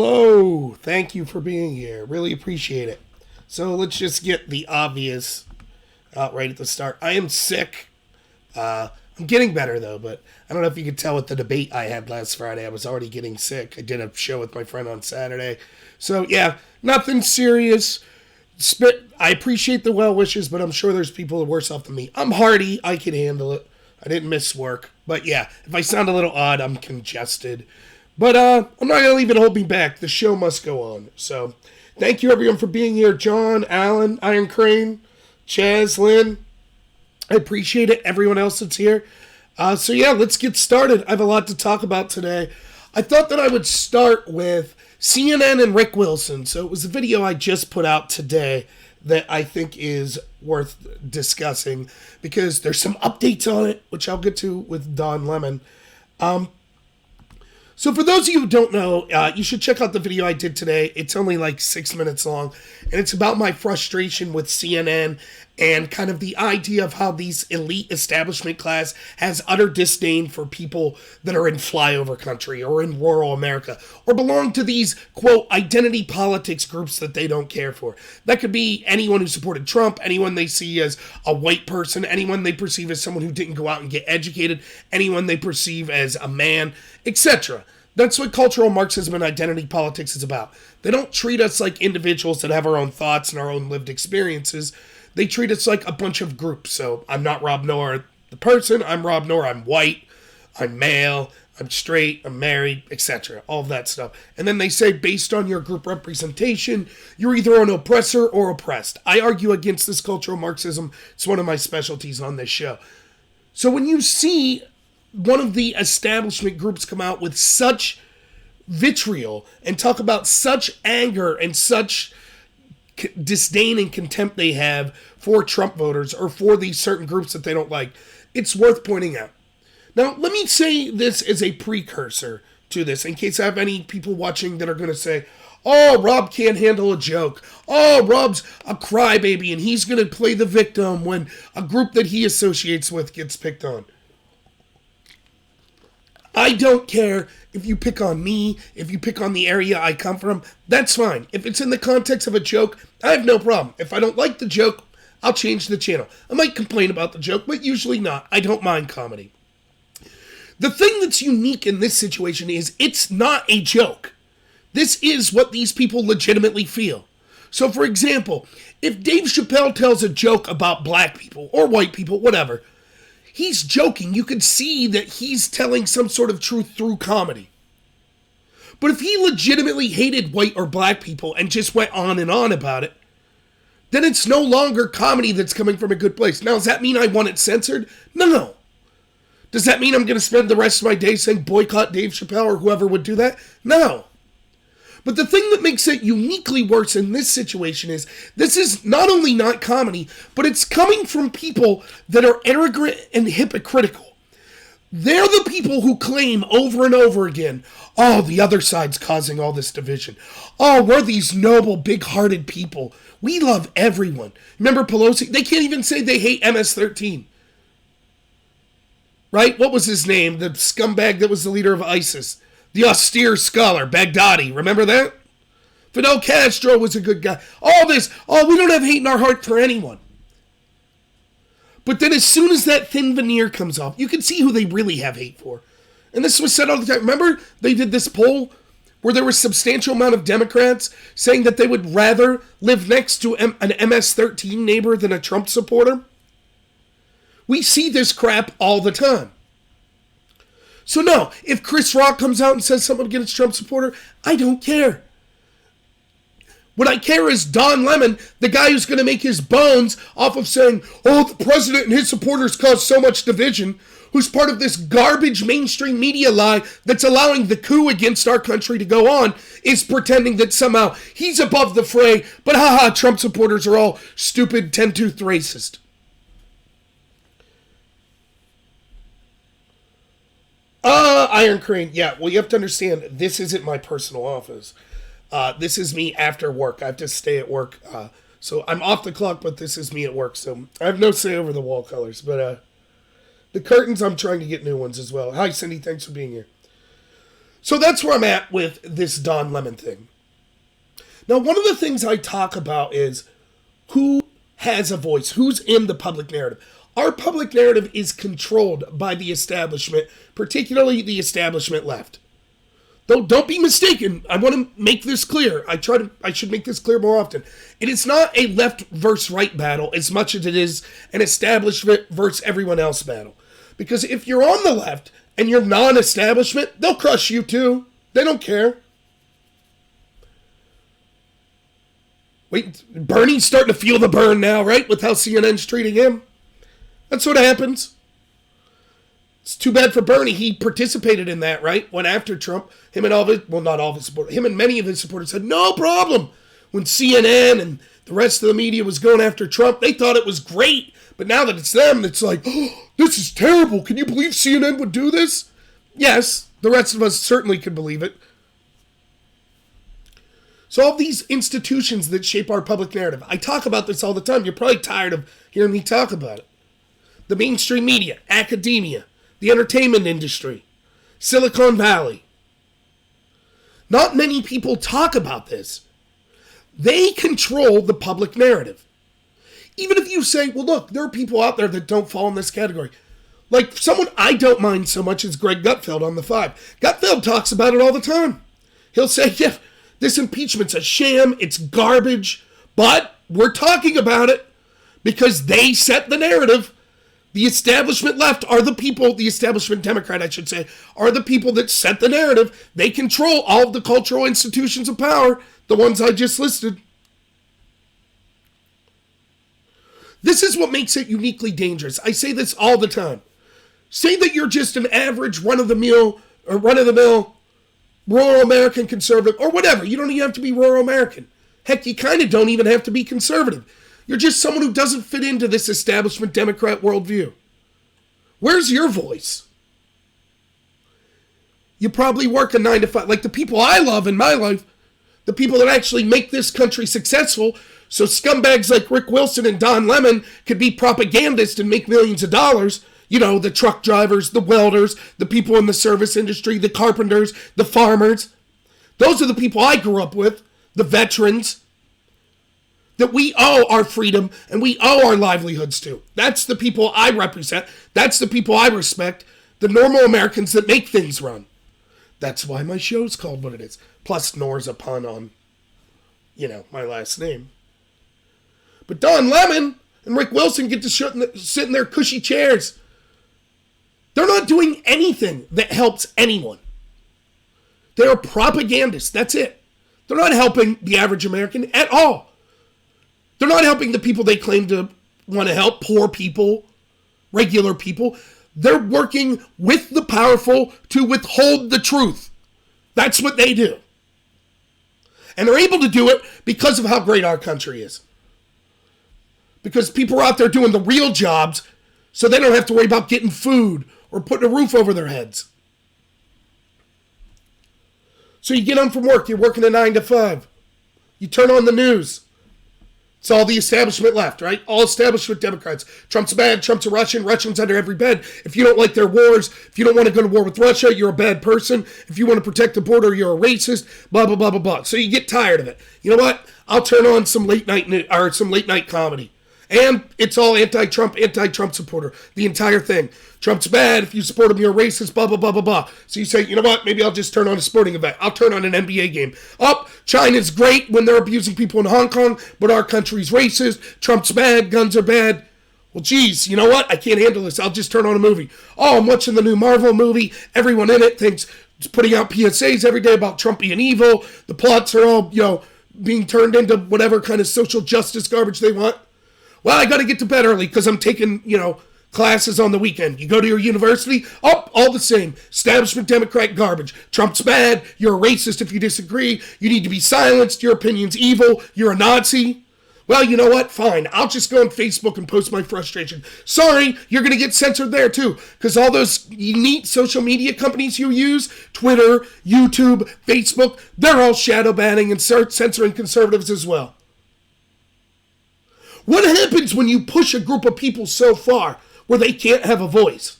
Hello. Thank you for being here. Really appreciate it. So let's just get the obvious out right at the start. I am sick. I'm getting better though, but I don't know if you could tell with the debate I had last Friday. I was already getting sick. I did a show with my friend on Saturday. So yeah, nothing serious. I appreciate the well wishes, but I'm sure there's people worse off than me. I'm hardy. I can handle it. I didn't miss work. But yeah, if I sound a little odd, I'm congested. But I'm not going to leave it hold me back. The show must go on. So thank you, everyone, for being here. John, Alan, Iron Crane, Chaz, Lynn. I appreciate it. Everyone else that's here. So yeah, let's get started. I have a lot to talk about today. I thought that I would start with CNN and Rick Wilson. So it was a video I just put out today that I think is worth discussing because there's some updates on it, which I'll get to with Don Lemon. So for those of you who don't know, you should check out the video I did today. It's only like 6 minutes long, and it's about my frustration with CNN and kind of the idea of how these elite establishment class has utter disdain for people that are in flyover country or in rural America or belong to these, quote, identity politics groups that they don't care for. That could be anyone who supported Trump, anyone they see as a white person, anyone they perceive as someone who didn't go out and get educated, anyone they perceive as a man, etc. That's what cultural Marxism and identity politics is about. They don't treat us like individuals that have our own thoughts and our own lived experiences. They treat us like a bunch of groups. So I'm not Rob Noah, the person. I'm Rob Noah. I'm white. I'm male. I'm straight. I'm married, etc. All of that stuff. And then they say, based on your group representation, you're either an oppressor or oppressed. I argue against this cultural Marxism. It's one of my specialties on this show. So when you see one of the establishment groups come out with such vitriol and talk about such anger and such disdain and contempt they have for Trump voters or for these certain groups that they don't like, it's worth pointing out. Now, let me say this as a precursor to this, in case I have any people watching that are going to say, oh, Rob can't handle a joke. Oh, Rob's a crybaby and he's going to play the victim when a group that he associates with gets picked on. I don't care if you pick on me, if you pick on the area I come from, that's fine. If it's in the context of a joke, I have no problem. If I don't like the joke, I'll change the channel. I might complain about the joke, but usually not. I don't mind comedy. The thing that's unique in this situation is it's not a joke. This is what these people legitimately feel. So for example, if Dave Chappelle tells a joke about black people or white people, whatever, he's joking. You could see that he's telling some sort of truth through comedy. But if he legitimately hated white or black people and just went on and on about it, then it's no longer comedy that's coming from a good place. Now, does that mean I want it censored? No. Does that mean I'm going to spend the rest of my day saying boycott Dave Chappelle or whoever would do that? No. But the thing that makes it uniquely worse in this situation is this is not only not comedy, but it's coming from people that are arrogant and hypocritical. They're the people who claim over and over again, oh, the other side's causing all this division. Oh, we're these noble, big-hearted people. We love everyone. Remember Pelosi? They can't even say they hate MS-13. Right? What was his name? The scumbag that was the leader of ISIS. The austere scholar, Baghdadi. Remember that? Fidel Castro was a good guy. All this, we don't have hate in our heart for anyone. But then as soon as that thin veneer comes off, you can see who they really have hate for. And this was said all the time. Remember they did this poll where there was a substantial amount of Democrats saying that they would rather live next to an MS-13 neighbor than a Trump supporter? We see this crap all the time. So no, if Chris Rock comes out and says something against a Trump supporter, I don't care. What I care is Don Lemon, the guy who's going to make his bones off of saying, oh, the president and his supporters caused so much division, who's part of this garbage mainstream media lie that's allowing the coup against our country to go on, is pretending that somehow he's above the fray, but haha, Trump supporters are all stupid, 10-tooth racist. Iron Crane. Yeah, well, you have to understand, this isn't my personal office. This is me after work. I have to stay at work. So I'm off the clock, but this is me at work. So I have no say over the wall colors. But the curtains, I'm trying to get new ones as well. Hi, Cindy. Thanks for being here. So that's where I'm at with this Don Lemon thing. Now, one of the things I talk about is who has a voice, who's in the public narrative. Our public narrative is controlled by the establishment, particularly the establishment left. Though, don't be mistaken, I want to make this clear. I should make this clear more often. It is not a left versus right battle as much as it is an establishment versus everyone else battle. Because if you're on the left and you're non-establishment, they'll crush you too. They don't care. Wait, Bernie's starting to feel the burn now, right? With how CNN's treating him. That's what happens. It's too bad for Bernie. He participated in that, right? Went after Trump. Him and all of his, well, not all of his supporters, him and many of his supporters said, no problem. When CNN and the rest of the media was going after Trump, they thought it was great. But now that it's them, it's like, oh, this is terrible. Can you believe CNN would do this? Yes, the rest of us certainly could believe it. So all these institutions that shape our public narrative, I talk about this all the time. You're probably tired of hearing me talk about it. The mainstream media, academia, the entertainment industry, Silicon Valley. Not many people talk about this. They control the public narrative. Even if you say, well, look, there are people out there that don't fall in this category. Like someone I don't mind so much is Greg Gutfeld on The Five. Gutfeld talks about it all the time. He'll say, yeah, this impeachment's a sham, it's garbage, but we're talking about it because they set the narrative. The establishment left are the people, the establishment Democrat, I should say, are the people that set the narrative. They control all of the cultural institutions of power, the ones I just listed. This is what makes it uniquely dangerous. I say this all the time. Say that you're just an average run-of-the-mill rural American conservative, or whatever. You don't even have to be rural American. Heck, you kind of don't even have to be conservative. You're just someone who doesn't fit into this establishment Democrat worldview. Where's your voice? You probably work a 9 to 5. Like the people I love in my life, the people that actually make this country successful, so scumbags like Rick Wilson and Don Lemon could be propagandists and make millions of dollars. You know, the truck drivers, the welders, the people in the service industry, the carpenters, the farmers. Those are the people I grew up with, the veterans, that we owe our freedom and we owe our livelihoods to. That's the people I represent. That's the people I respect, the normal Americans that make things run. That's why my show's called what it is. Plus, Nor's a pun on, my last name. But Don Lemon and Rick Wilson get to sit in their cushy chairs. They're not doing anything that helps anyone. They're propagandists. That's it. They're not helping the average American at all. They're not helping the people they claim to want to help, poor people, regular people. They're working with the powerful to withhold the truth. That's what they do. And they're able to do it because of how great our country is. Because people are out there doing the real jobs so they don't have to worry about getting food or putting a roof over their heads. So you get home from work, you're working a 9 to 5. You turn on the news. It's all the establishment left, right? All establishment Democrats. Trump's bad, Trump's a Russian, Russians under every bed. If you don't like their wars, if you don't want to go to war with Russia, you're a bad person. If you want to protect the border, you're a racist, blah, blah, blah, blah, blah. So you get tired of it. You know what? I'll turn on some late night comedy. And it's all anti-Trump supporter. The entire thing. Trump's bad. If you support him, you're a racist, blah, blah, blah, blah, blah. So you say, you know what? Maybe I'll just turn on a sporting event. I'll turn on an NBA game. China's great when they're abusing people in Hong Kong, but our country's racist. Trump's bad. Guns are bad. Well, geez, you know what? I can't handle this. I'll just turn on a movie. I'm watching the new Marvel movie. Everyone in it thinks it's putting out PSAs every day about Trump being evil. The plots are all, being turned into whatever kind of social justice garbage they want. Well, I got to get to bed early because I'm taking, classes on the weekend. You go to your university, all the same. Establishment Democrat garbage. Trump's bad. You're a racist if you disagree. You need to be silenced. Your opinion's evil. You're a Nazi. Well, you know what? Fine. I'll just go on Facebook and post my frustration. Sorry, you're going to get censored there too because all those neat social media companies you use, Twitter, YouTube, Facebook, they're all shadow banning and censoring conservatives as well. What happens when you push a group of people so far where they can't have a voice?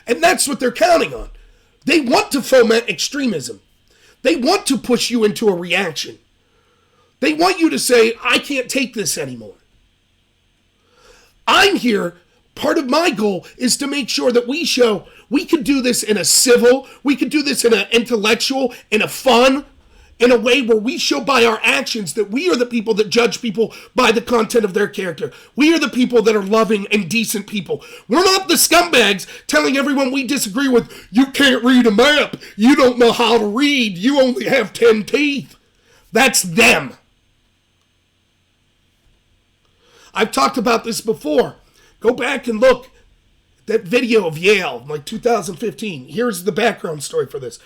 And that's what they're counting on. They want to foment extremism. They want to push you into a reaction. They want you to say, I can't take this anymore. I'm here. Part of my goal is to make sure that we show we could do this in a civil, we could do this in an intellectual, in a fun, in a way where we show by our actions that we are the people that judge people by the content of their character. We are the people that are loving and decent people. We're not the scumbags telling everyone we disagree with, you can't read a map, you don't know how to read, you only have 10 teeth. That's them. I've talked about this before. Go back and look at that video of Yale, like 2015. Here's the background story for this.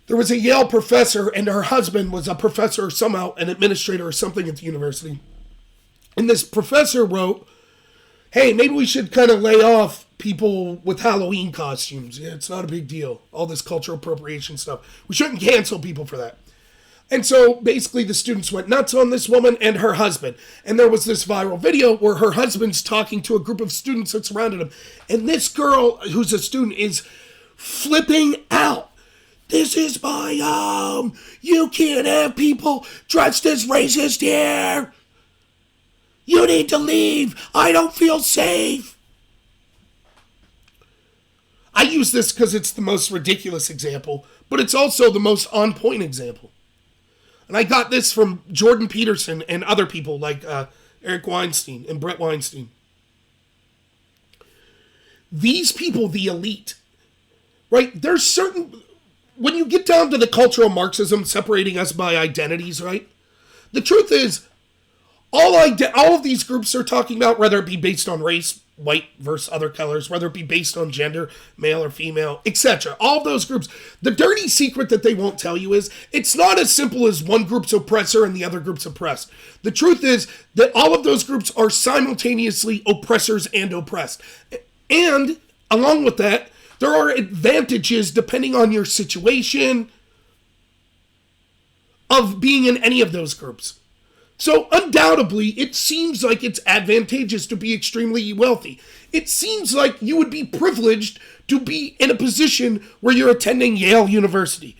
There was a Yale professor, and her husband was a professor, somehow an administrator or something at the university. And this professor wrote, hey, maybe we should kind of lay off people with Halloween costumes. Yeah, it's not a big deal. All this cultural appropriation stuff. We shouldn't cancel people for that. And so basically the students went nuts on this woman and her husband. And there was this viral video where her husband's talking to a group of students that surrounded him. And this girl, who's a student, is flipping out. This is my home. You can't have people dressed as racist here. You need to leave. I don't feel safe. I use this because it's the most ridiculous example, but it's also the most on-point example. And I got this from Jordan Peterson and other people like Eric Weinstein and Brett Weinstein. These people, the elite, right? There's certain... When you get down to the cultural Marxism separating us by identities, right? The truth is, all of these groups are talking about, whether it be based on race, white versus other colors, whether it be based on gender, male or female, etc. All of those groups, the dirty secret that they won't tell you is, it's not as simple as one group's oppressor and the other group's oppressed. The truth is that all of those groups are simultaneously oppressors and oppressed. And, along with that, there are advantages, depending on your situation, of being in any of those groups. So, undoubtedly, it seems like it's advantageous to be extremely wealthy. It seems like you would be privileged to be in a position where you're attending Yale University.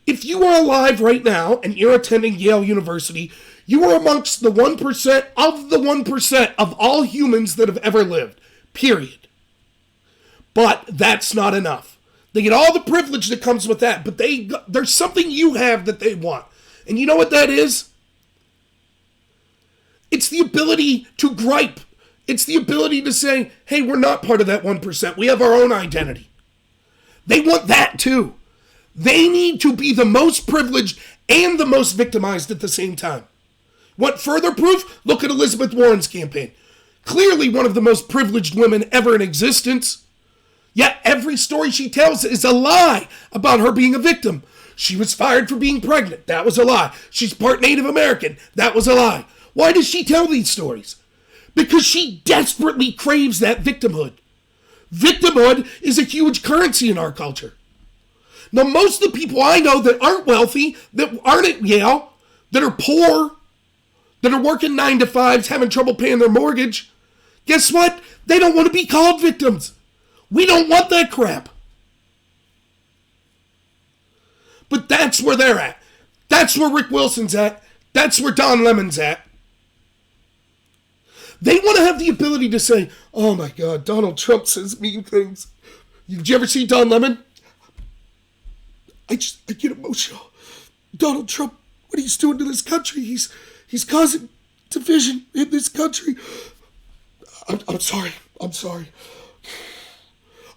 If you are alive right now and you're attending Yale University, you are amongst the 1% of all humans that have ever lived. Period. But that's not enough. They get all the privilege that comes with that, but there's something you have that they want. And you know what that is? It's the ability to gripe. It's the ability to say, hey, we're not part of that 1%. We have our own identity. They want that too. They need to be the most privileged and the most victimized at the same time. Want further proof? Look at Elizabeth Warren's campaign. Clearly one of the most privileged women ever in existence. Yet every story she tells is a lie about her being a victim. She was fired for being pregnant. That was a lie. She's part Native American. That was a lie. Why does she tell these stories? Because she desperately craves that victimhood. Victimhood is a huge currency in our culture. Now, most of the people I know that aren't wealthy, that aren't at Yale, that are poor, that are working 9 to 5s, having trouble paying their mortgage, guess what? They don't want to be called victims. We don't want that crap. But that's where they're at. That's where Rick Wilson's at. That's where Don Lemon's at. They want to have the ability to say, oh my God, Donald Trump says mean things. Did you ever see Don Lemon? I get emotional. Donald Trump, what he's doing to this country, he's causing division in this country. I'm sorry.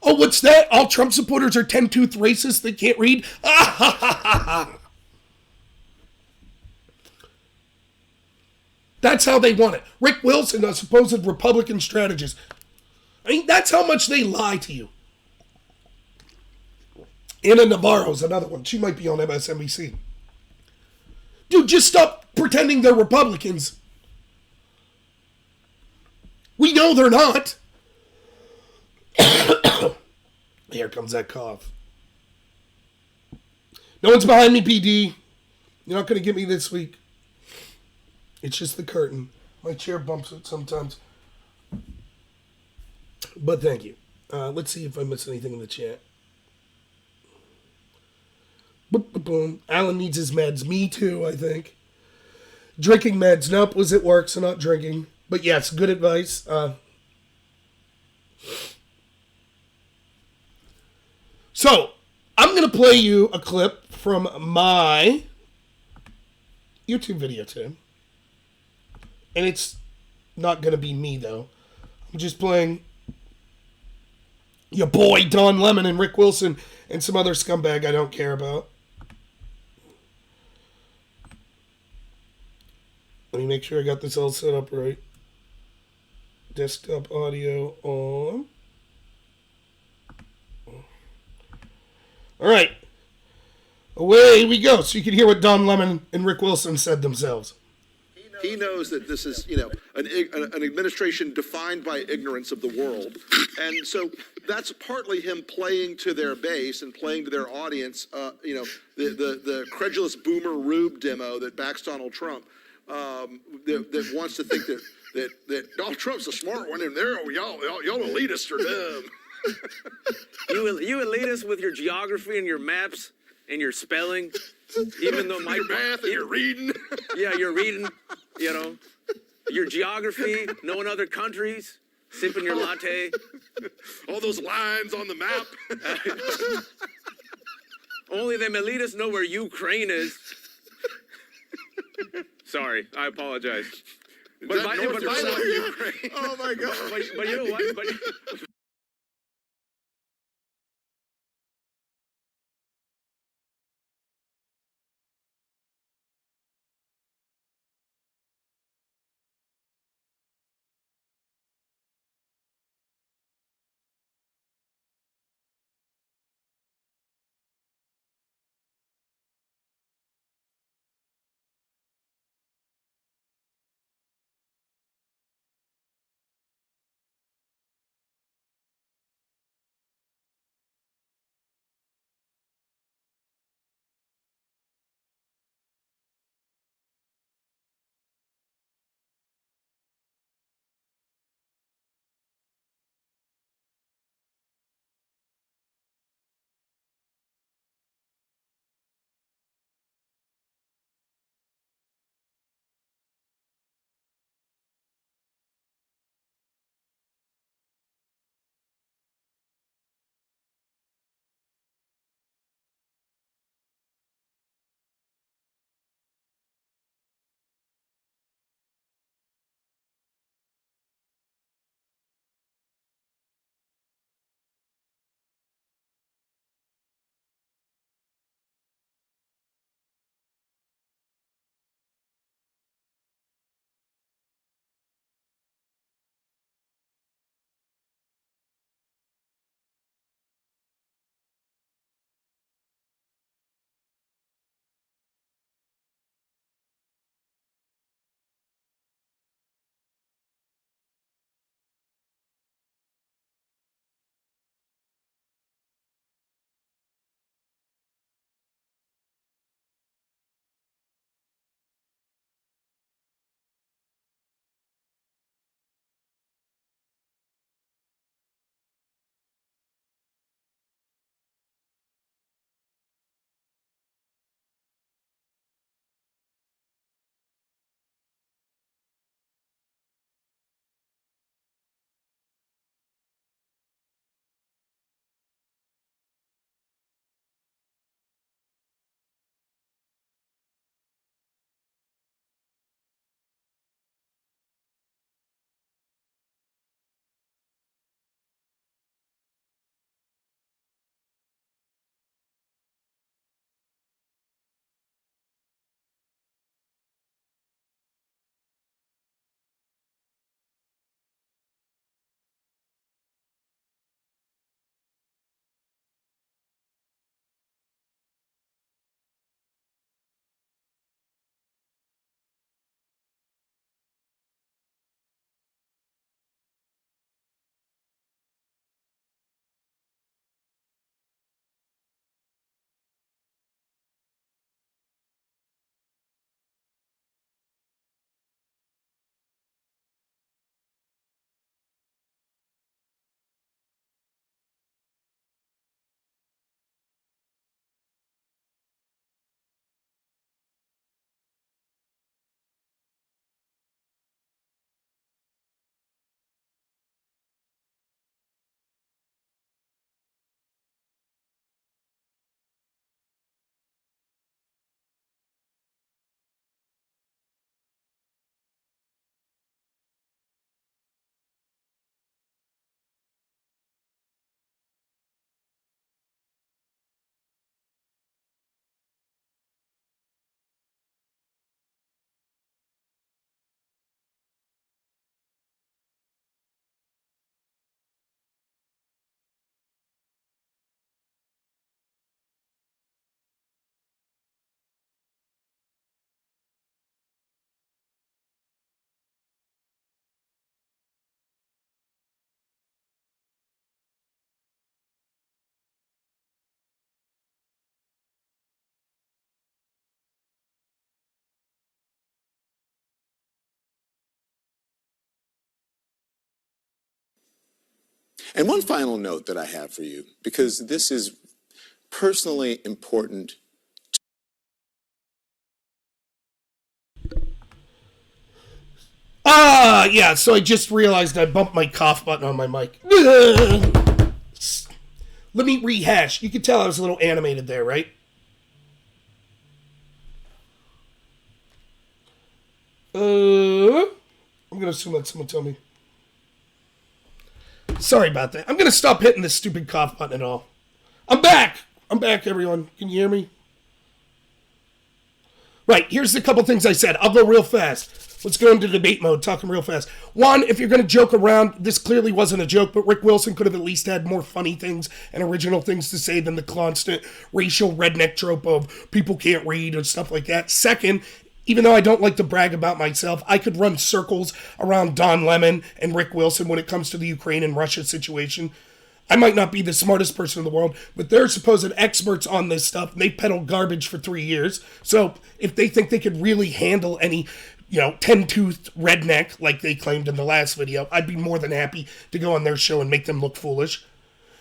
Oh, what's that? All Trump supporters are 10-tooth racists that can't read? That's how they want it. Rick Wilson, a supposed Republican strategist. I mean, that's how much they lie to you. Anna Navarro's another one. She might be on MSNBC. Dude, just stop pretending they're Republicans. We know they're not. Here comes that cough. No one's behind me, PD. You're not going to get me this week. It's just the curtain. My chair bumps it sometimes. But thank you. Let's see if I missed anything in the chat. Boom. Alan needs his meds. Me too, I think. Drinking meds. Nope, was at work, so not drinking. But yes, good advice. So, I'm going to play you a clip from my YouTube video, Tim. And it's not going to be me, though. I'm just playing your boy Don Lemon and Rick Wilson and some other scumbag I don't care about. Let me make sure I got this all set up right. Desktop audio on. All right. Away we go. So you can hear what Don Lemon and Rick Wilson said themselves. He knows that this is, an administration defined by ignorance of the world. And so that's partly him playing to their base and playing to their audience, the credulous boomer Rube demo that backs Donald Trump, that wants to think that Donald Trump's a smart one and y'all elitists are dumb. You elitists with your geography and your maps and your spelling, even though my your math and your reading. Yeah, you're reading, your geography, knowing other countries, sipping your latte. All those lines on the map. Only them elitists know where Ukraine is. Sorry, I apologize. But Ukraine? Oh my God! But you know what? And one final note that I have for you, because this is personally important. Yeah, so I just realized I bumped my cough button on my mic. Let me rehash. You can tell I was a little animated there, right? I'm going to assume that someone told me. Sorry about that. I'm going to stop hitting this stupid cough button and all. I'm back. I'm back, everyone. Can you hear me? Right, here's the couple things I said. I'll go real fast. Let's go into debate mode, talking real fast. One, if you're going to joke around, this clearly wasn't a joke, but Rick Wilson could have at least had more funny things and original things to say than the constant racial redneck trope of people can't read and stuff like that. Second, even though I don't like to brag about myself, I could run circles around Don Lemon and Rick Wilson when it comes to the Ukraine and Russia situation. I might not be the smartest person in the world, but they're supposed experts on this stuff, and they peddle garbage for 3 years. So if they think they could really handle any, 10-toothed redneck like they claimed in the last video, I'd be more than happy to go on their show and make them look foolish.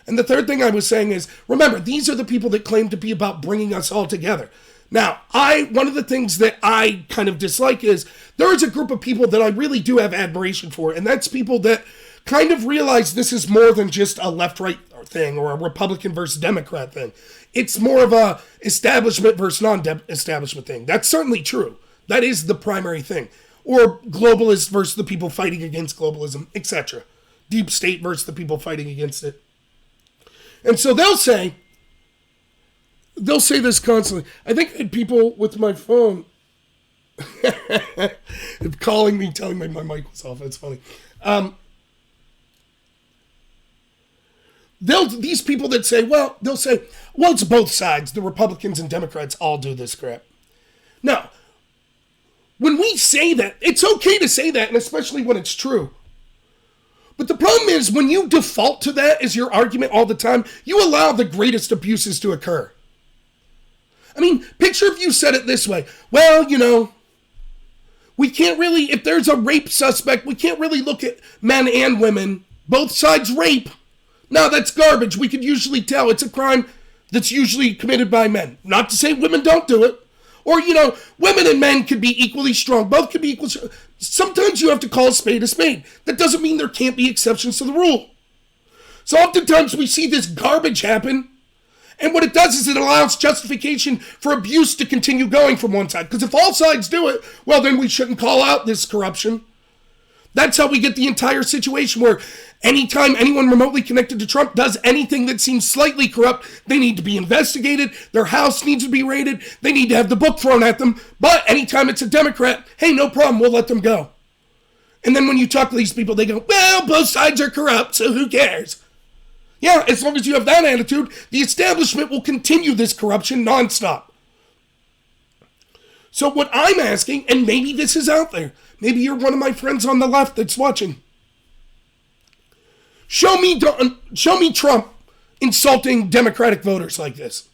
And the third thing I was saying is, remember, these are the people that claim to be about bringing us all together. Now, one of the things that I kind of dislike is there is a group of people that I really do have admiration for, and that's people that kind of realize this is more than just a left-right thing or a Republican versus Democrat thing. It's more of a establishment versus non-establishment thing. That's certainly true. That is the primary thing. Or globalists versus the people fighting against globalism, etc. Deep state versus the people fighting against it. And so they'll say this constantly. I think I had people with my phone calling me, telling me my mic was off. That's funny. These people that say, they'll say, it's both sides. The Republicans and Democrats all do this crap. Now, when we say that, it's okay to say that, and especially when it's true. But the problem is, when you default to that as your argument all the time, you allow the greatest abuses to occur. I mean, picture if you said it this way. We can't really, if there's a rape suspect, we can't really look at men and women. Both sides rape. No, that's garbage. We could usually tell it's a crime that's usually committed by men. Not to say women don't do it. Or, women and men could be equally strong. Both could be equally strong. Sometimes you have to call a spade a spade. That doesn't mean there can't be exceptions to the rule. So oftentimes we see this garbage happen. And what it does is it allows justification for abuse to continue going from one side. Because if all sides do it, then we shouldn't call out this corruption. That's how we get the entire situation where anytime anyone remotely connected to Trump does anything that seems slightly corrupt, they need to be investigated, their house needs to be raided, they need to have the book thrown at them. But anytime it's a Democrat, hey, no problem, we'll let them go. And then when you talk to these people, they go, both sides are corrupt, so who cares? Yeah, as long as you have that attitude, the establishment will continue this corruption nonstop. So what I'm asking, and maybe this is out there, maybe you're one of my friends on the left that's watching. Show me Trump insulting Democratic voters like this.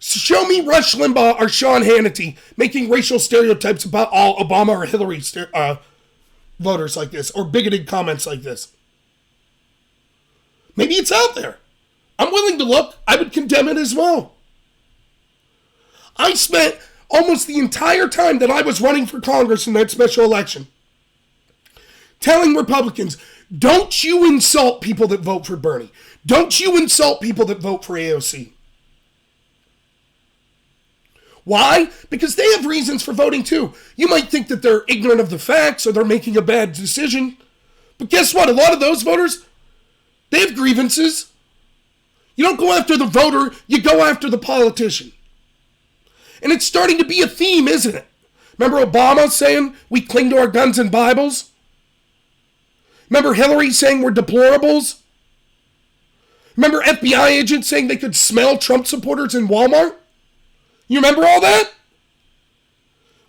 Show me Rush Limbaugh or Sean Hannity making racial stereotypes about all Obama or Hillary voters like this, or bigoted comments like this. Maybe it's out there. I'm willing to look. I would condemn it as well. I spent almost the entire time that I was running for Congress in that special election telling Republicans, don't you insult people that vote for Bernie. Don't you insult people that vote for AOC. Why? Because they have reasons for voting too. You might think that they're ignorant of the facts or they're making a bad decision. But guess what? A lot of those voters, they have grievances. You don't go after the voter, you go after the politician. And it's starting to be a theme, isn't it? Remember Obama saying we cling to our guns and Bibles? Remember Hillary saying we're deplorables? Remember FBI agents saying they could smell Trump supporters in Walmart? You remember all that?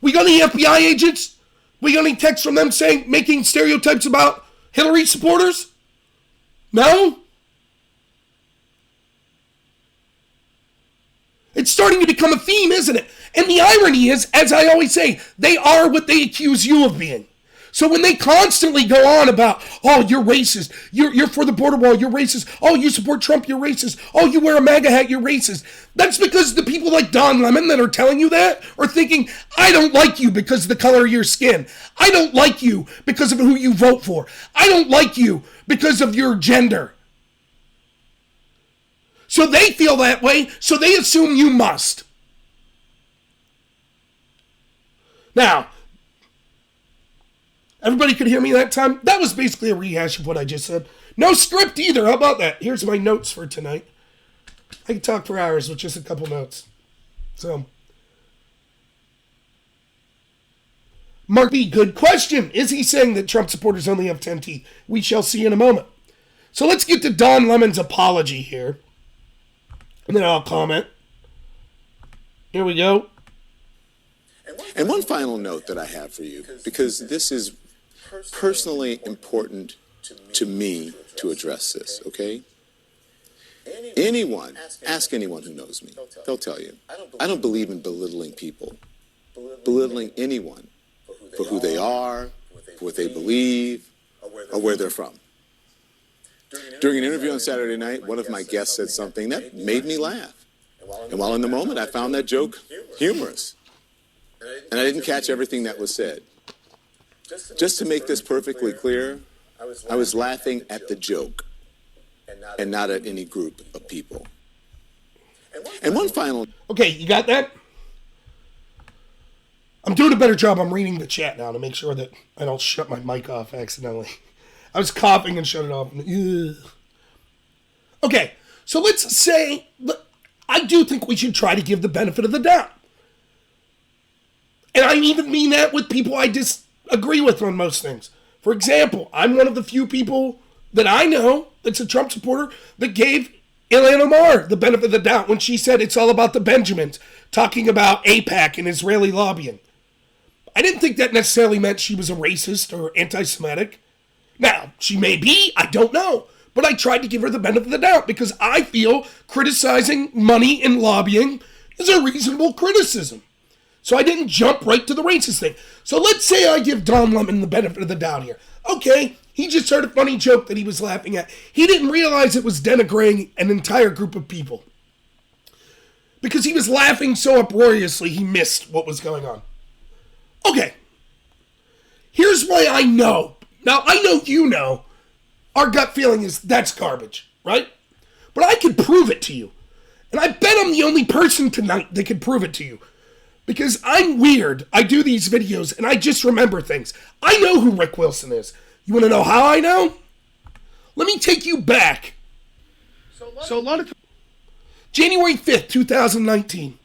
We got any FBI agents? We got any texts from them making stereotypes about Hillary supporters? No? It's starting to become a theme, isn't it? And the irony is, as I always say, they are what they accuse you of being. So when they constantly go on about, oh, you're racist, you're for the border wall, you're racist, oh, you support Trump, you're racist, oh, you wear a MAGA hat, you're racist. That's because the people like Don Lemon that are telling you that are thinking, I don't like you because of the color of your skin. I don't like you because of who you vote for. I don't like you because of your gender. So they feel that way, so they assume you must. Now, everybody could hear me that time? That was basically a rehash of what I just said. No script either. How about that? Here's my notes for tonight. I can talk for hours with just a couple notes. So, Mark B, good question. Is he saying that Trump supporters only have 10 teeth? We shall see in a moment. So let's get to Don Lemon's apology here. And then I'll comment. Here we go. And one final note that I have for you, because this is personally important to me to address this, okay? Anyone, ask anyone who knows me, they'll tell you, I don't believe in belittling people, belittling anyone for who they are, for what they believe, or where they're from. During an interview on Saturday night, one of my guests said something that made me laugh. And while in the moment, I found that joke humorous. And I didn't catch everything that was said. Just to make this perfectly clear, I was laughing at the joke and not at any group of people. And one final... Okay, you got that? I'm doing a better job. I'm reading the chat now to make sure that I don't shut my mic off accidentally. I was coughing and shut it off. Ugh. Okay, so let's say... I do think we should try to give the benefit of the doubt. And I even mean that with people I disagree with on most things. For example, I'm one of the few people that I know that's a Trump supporter that gave Ilhan Omar the benefit of the doubt when she said it's all about the Benjamins, talking about AIPAC and Israeli lobbying. I didn't think that necessarily meant she was a racist or anti-Semitic. Now, she may be, I don't know. But I tried to give her the benefit of the doubt because I feel criticizing money and lobbying is a reasonable criticism. So I didn't jump right to the racist thing. So let's say I give Don Lemon the benefit of the doubt here. Okay, he just heard a funny joke that he was laughing at. He didn't realize it was denigrating an entire group of people. Because he was laughing so uproariously, he missed what was going on. Okay, here's why I know. Now, I know you know. Our gut feeling is that's garbage, right? But I could prove it to you. And I bet I'm the only person tonight that could prove it to you. Because I'm weird. I do these videos and I just remember things. I know who Rick Wilson is. You want to know how I know? Let me take you back. So a lot of January 5th, 2019.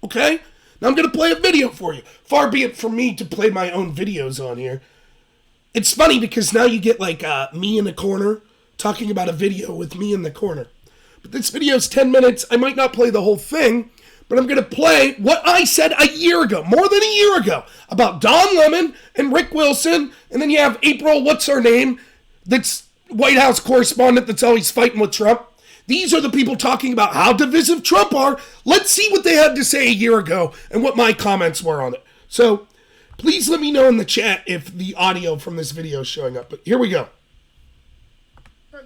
Okay? Now I'm going to play a video for you. Far be it from me to play my own videos on here. It's funny because now you get like me in the corner talking about a video with me in the corner. But this video's 10 minutes. I might not play the whole thing. But I'm going to play what I said a year ago, more than a year ago, about Don Lemon and Rick Wilson. And then you have April, what's her name, that's White House correspondent that's always fighting with Trump. These are the people talking about how divisive Trump are. Let's see what they had to say a year ago and what my comments were on it. So please let me know in the chat if the audio from this video is showing up. But here we go.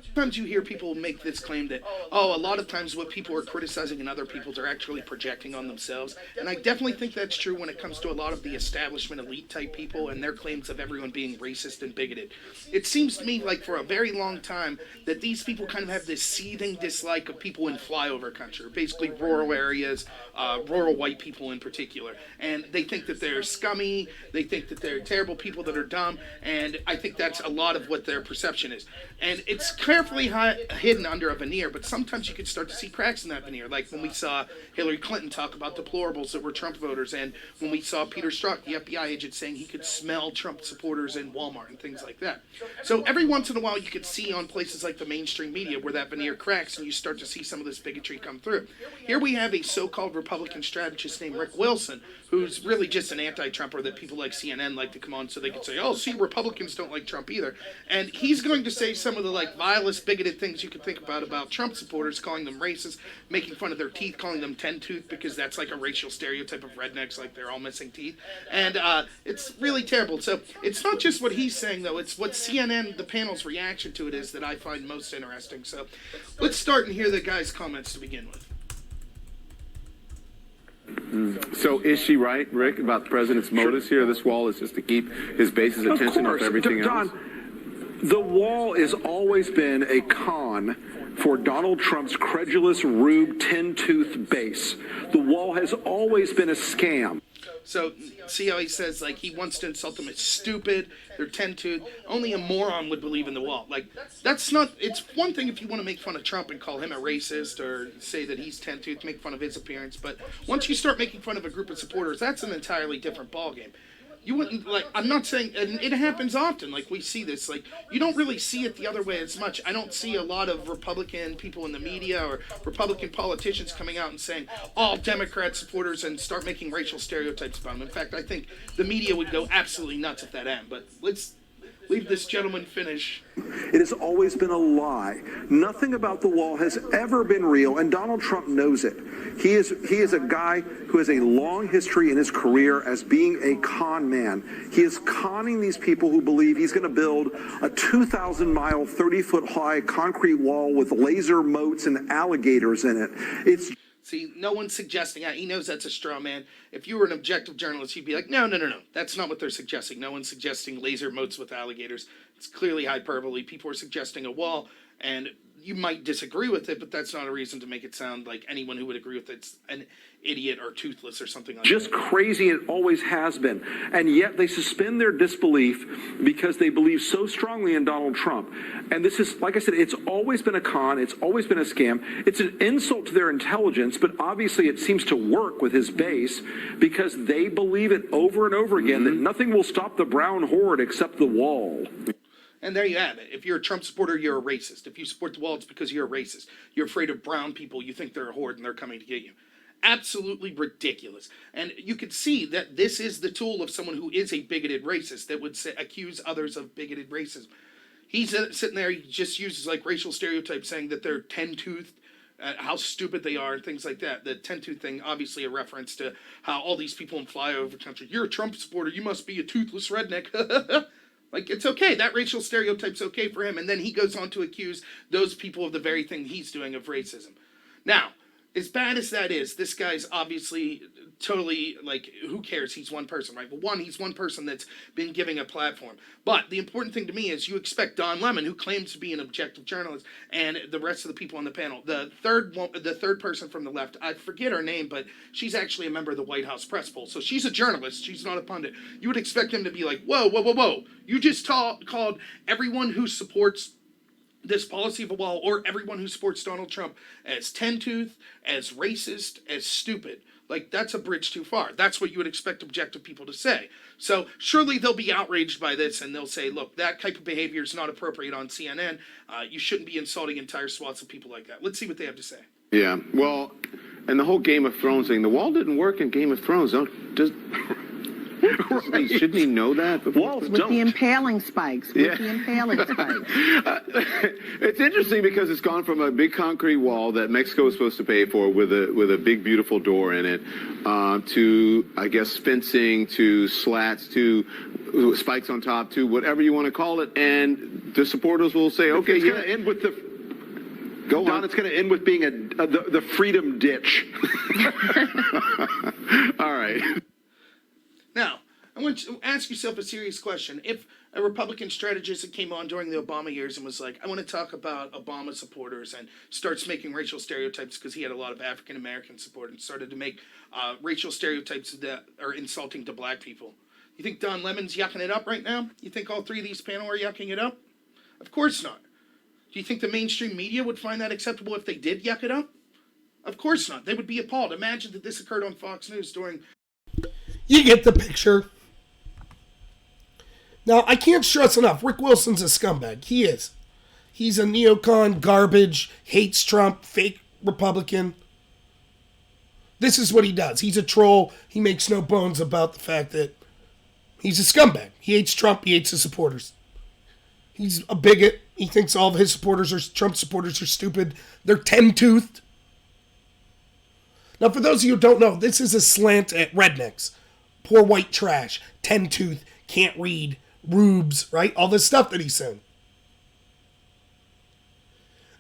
Sometimes you hear people make this claim that, oh, a lot of times what people are criticizing in other people's are actually projecting on themselves. And I definitely think that's true when it comes to a lot of the establishment elite type people and their claims of everyone being racist and bigoted. It seems to me like for a very long time that these people kind of have this seething dislike of people in flyover country, basically rural areas, rural white people in particular. And they think that they're scummy, they think that they're terrible people that are dumb, and I think that's a lot of what their perception is. And it's carefully hidden under a veneer, but sometimes you could start to see cracks in that veneer, like when we saw Hillary Clinton talk about deplorables that were Trump voters, and when we saw Peter Strzok, the FBI agent, saying he could smell Trump supporters in Walmart and things like that. So every once in a while you could see on places like the mainstream media where that veneer cracks and you start to see some of this bigotry come through. Here we have a so-called Republican strategist named Rick Wilson, who's really just an anti-Trumper that people like CNN like to come on so they can say, oh, see, Republicans don't like Trump either. And he's going to say some of the like vile vilest, bigoted things you could think about Trump supporters, calling them racist, making fun of their teeth, calling them 10-tooth, because that's like a racial stereotype of rednecks, like they're all missing teeth. And it's really terrible. So it's not just what he's saying, though. It's what CNN, the panel's reaction to it is that I find most interesting. So let's start and hear the guy's comments to begin with. So is she right, Rick, about the president's motives here? This wall is just to keep his base's attention off everything else? Don, the wall has always been a con for Donald Trump's credulous, rube, 10-tooth base. The wall has always been a scam. So, see how he says, like, he wants to insult them as stupid, they're 10-tooth. Only a moron would believe in the wall. Like, that's not, it's one thing if you want to make fun of Trump and call him a racist or say that he's 10-tooth, make fun of his appearance, but once you start making fun of a group of supporters, that's an entirely different ballgame. You wouldn't, like, I'm not saying, and it happens often, like, we see this, like, you don't really see it the other way as much. I don't see a lot of Republican people in the media or Republican politicians coming out and saying all Democrat supporters and start making racial stereotypes about them. In fact, I think the media would go absolutely nuts at that end, but let's leave this gentleman finish. It has always been a lie. Nothing about the wall has ever been real, and Donald Trump knows it. He is a guy who has a long history in his career as being a con man. He is conning these people who believe he's going to build a 2,000-mile, 30-foot-high concrete wall with laser moats and alligators in it. See, no one's suggesting that. He knows that's a straw man. If you were an objective journalist, you'd be like, no. That's not what they're suggesting. No one's suggesting laser moats with alligators. It's clearly hyperbole. People are suggesting a wall, and you might disagree with it, but that's not a reason to make it sound like anyone who would agree with it's an idiot or toothless or something like that. Just crazy, it always has been. And yet they suspend their disbelief because they believe so strongly in Donald Trump. And this is, like I said, it's always been a con. It's always been a scam. It's an insult to their intelligence, but obviously it seems to work with his base because they believe it over and over again that nothing will stop the brown horde except the wall. And there you have it. If you're a Trump supporter, you're a racist. If you support the wall, it's because you're a racist. You're afraid of brown people. You think they're a horde and they're coming to get you. Absolutely ridiculous. And you could see that this is the tool of someone who is a bigoted racist that would accuse others of bigoted racism. He's sitting there, he just uses like racial stereotypes saying that they're 10-toothed, how stupid they are and things like that. The 10-tooth thing, obviously a reference to how all these people in flyover country, you're a Trump supporter, you must be a toothless redneck. Like, it's okay. That racial stereotype's okay for him. And then he goes on to accuse those people of the very thing he's doing of racism. Now, as bad as that is, this guy's obviously totally, like, who cares? He's one person, right? But one, he's one person that's been giving a platform. But the important thing to me is you expect Don Lemon, who claims to be an objective journalist, and the rest of the people on the panel. The third person from the left, I forget her name, but she's actually a member of the White House press poll. So she's a journalist. She's not a pundit. You would expect him to be like, whoa. You just called everyone who supports this policy of a wall, or everyone who supports Donald Trump, as 10-tooth, as racist, as stupid. Like, that's a bridge too far. That's what you would expect objective people to say. So surely they'll be outraged by this, and they'll say, look, that type of behavior is not appropriate on CNN. You shouldn't be insulting entire swaths of people like that. Let's see what they have to say. Yeah, well, and the whole Game of Thrones thing, the wall didn't work in Game of Thrones. Shouldn't he know that? Walls with the impaling spikes. With the impaling spikes. It's interesting because it's gone from a big concrete wall that Mexico is supposed to pay for with a big beautiful door in it, to, I guess, fencing, to slats, to spikes on top, to whatever you want to call it, and the supporters will say, okay, it's going to end with it's going to end with being the freedom ditch. All right. Now, I want you to ask yourself a serious question. If a Republican strategist that came on during the Obama years and was like, I want to talk about Obama supporters, and starts making racial stereotypes because he had a lot of African-American support, and started to make racial stereotypes that are insulting to black people. You think Don Lemon's yucking it up right now? You think all three of these panel are yucking it up? Of course not. Do you think the mainstream media would find that acceptable if they did yuck it up? Of course not. They would be appalled. Imagine that this occurred on Fox News during... You get the picture. Now, I can't stress enough, Rick Wilson's a scumbag. He is. He's a neocon, garbage, hates Trump, fake Republican. This is what he does. He's a troll. He makes no bones about the fact that he's a scumbag. He hates Trump. He hates his supporters. He's a bigot. He thinks all of his supporters are Trump supporters are stupid. They're 10-toothed. Now, for those of you who don't know, this is a slant at rednecks. Poor white trash. 10-tooth. Can't read. Rubes. Right? All this stuff that he's saying.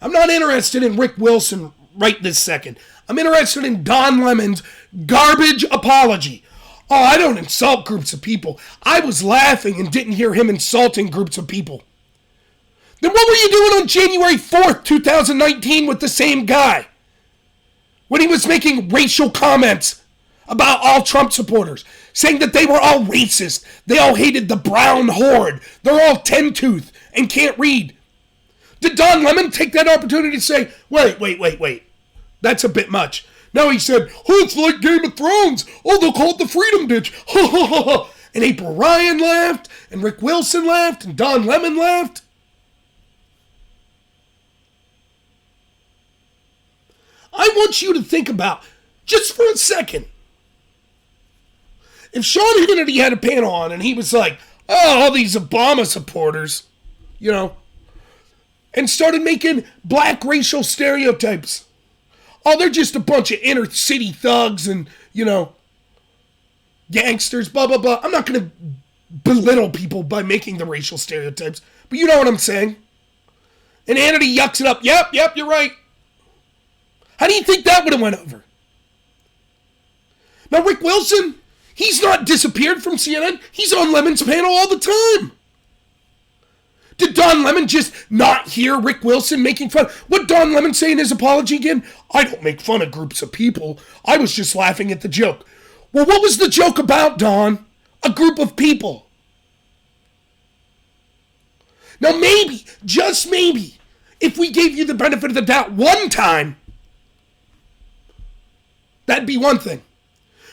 I'm not interested in Rick Wilson right this second. I'm interested in Don Lemon's garbage apology. Oh, I don't insult groups of people. I was laughing and didn't hear him insulting groups of people. Then what were you doing on January 4th, 2019 with the same guy? When he was making racial comments about all Trump supporters, saying that they were all racist. They all hated the brown horde. They're all 10-tooth and can't read. Did Don Lemon take that opportunity to say, wait, that's a bit much. No, he said, oh, it's like Game of Thrones. Oh, they'll call it the Freedom Ditch. And April Ryan laughed, and Rick Wilson laughed, and Don Lemon laughed. I want you to think about, just for a second, if Sean Hannity had a panel on and he was like, oh, all these Obama supporters, and started making black racial stereotypes. Oh, they're just a bunch of inner city thugs and, gangsters, blah, blah, blah. I'm not going to belittle people by making the racial stereotypes, but you know what I'm saying. And Hannity yucks it up. Yep, you're right. How do you think that would have went over? Now, Rick Wilson, he's not disappeared from CNN. He's on Lemon's panel all the time. Did Don Lemon just not hear Rick Wilson making fun? What Don Lemon say in his apology again? I don't make fun of groups of people. I was just laughing at the joke. Well, what was the joke about, Don? A group of people. Now maybe, just maybe, if we gave you the benefit of the doubt one time, that'd be one thing.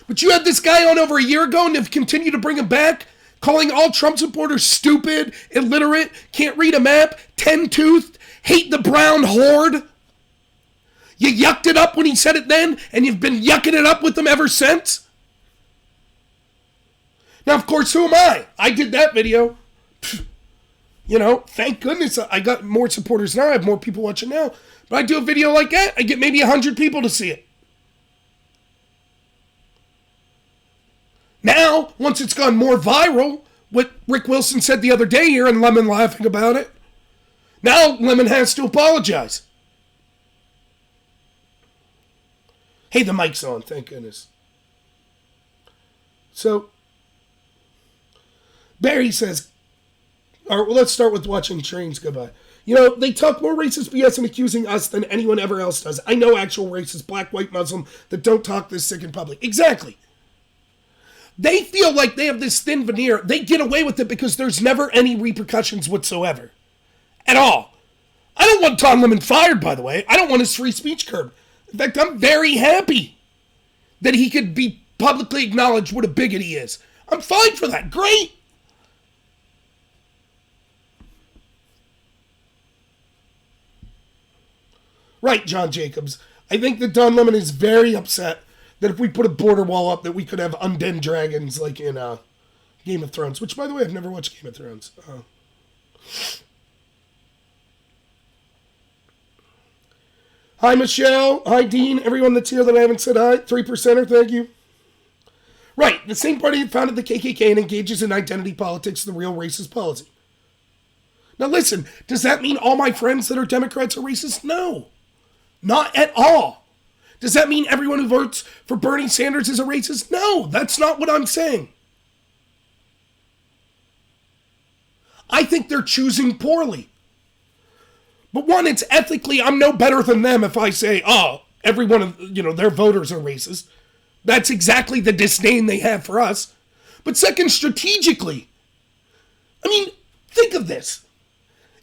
But you had this guy on over a year ago and have continued to bring him back, calling all Trump supporters stupid, illiterate, can't read a map, 10-toothed, hate the brown horde. You yucked it up when he said it then, and you've been yucking it up with him ever since. Now, of course, who am I? I did that video. Thank goodness I got more supporters now. I have more people watching now. But I do a video like that, I get maybe 100 people to see it. Now, once it's gone more viral, what Rick Wilson said the other day here and Lemon laughing about it, now Lemon has to apologize. Hey, the mic's on, thank goodness. So, Barry says, all right, well, let's start with watching trains go by. They talk more racist BS and accusing us than anyone ever else does. I know actual racists, black, white, Muslim, that don't talk this sick in public. Exactly. They feel like they have this thin veneer. They get away with it because there's never any repercussions whatsoever. At all. I don't want Don Lemon fired, by the way. I don't want his free speech curbed. In fact, I'm very happy that he could be publicly acknowledged what a bigot he is. I'm fine for that. Great. Right, John Jacobs. I think that Don Lemon is very upset that if we put a border wall up, that we could have undead dragons like in Game of Thrones. Which, by the way, I've never watched Game of Thrones. Hi, Michelle. Hi, Dean. Everyone that's here that I haven't said hi. 3%er, thank you. Right, the same party that founded the KKK and engages in identity politics, the real racist policy. Now listen, does that mean all my friends that are Democrats are racist? No. Not at all. Does that mean everyone who votes for Bernie Sanders is a racist? No, that's not what I'm saying. I think they're choosing poorly. But one, it's ethically, I'm no better than them if I say, oh, every one of, their voters are racist. That's exactly the disdain they have for us. But second, strategically, think of this.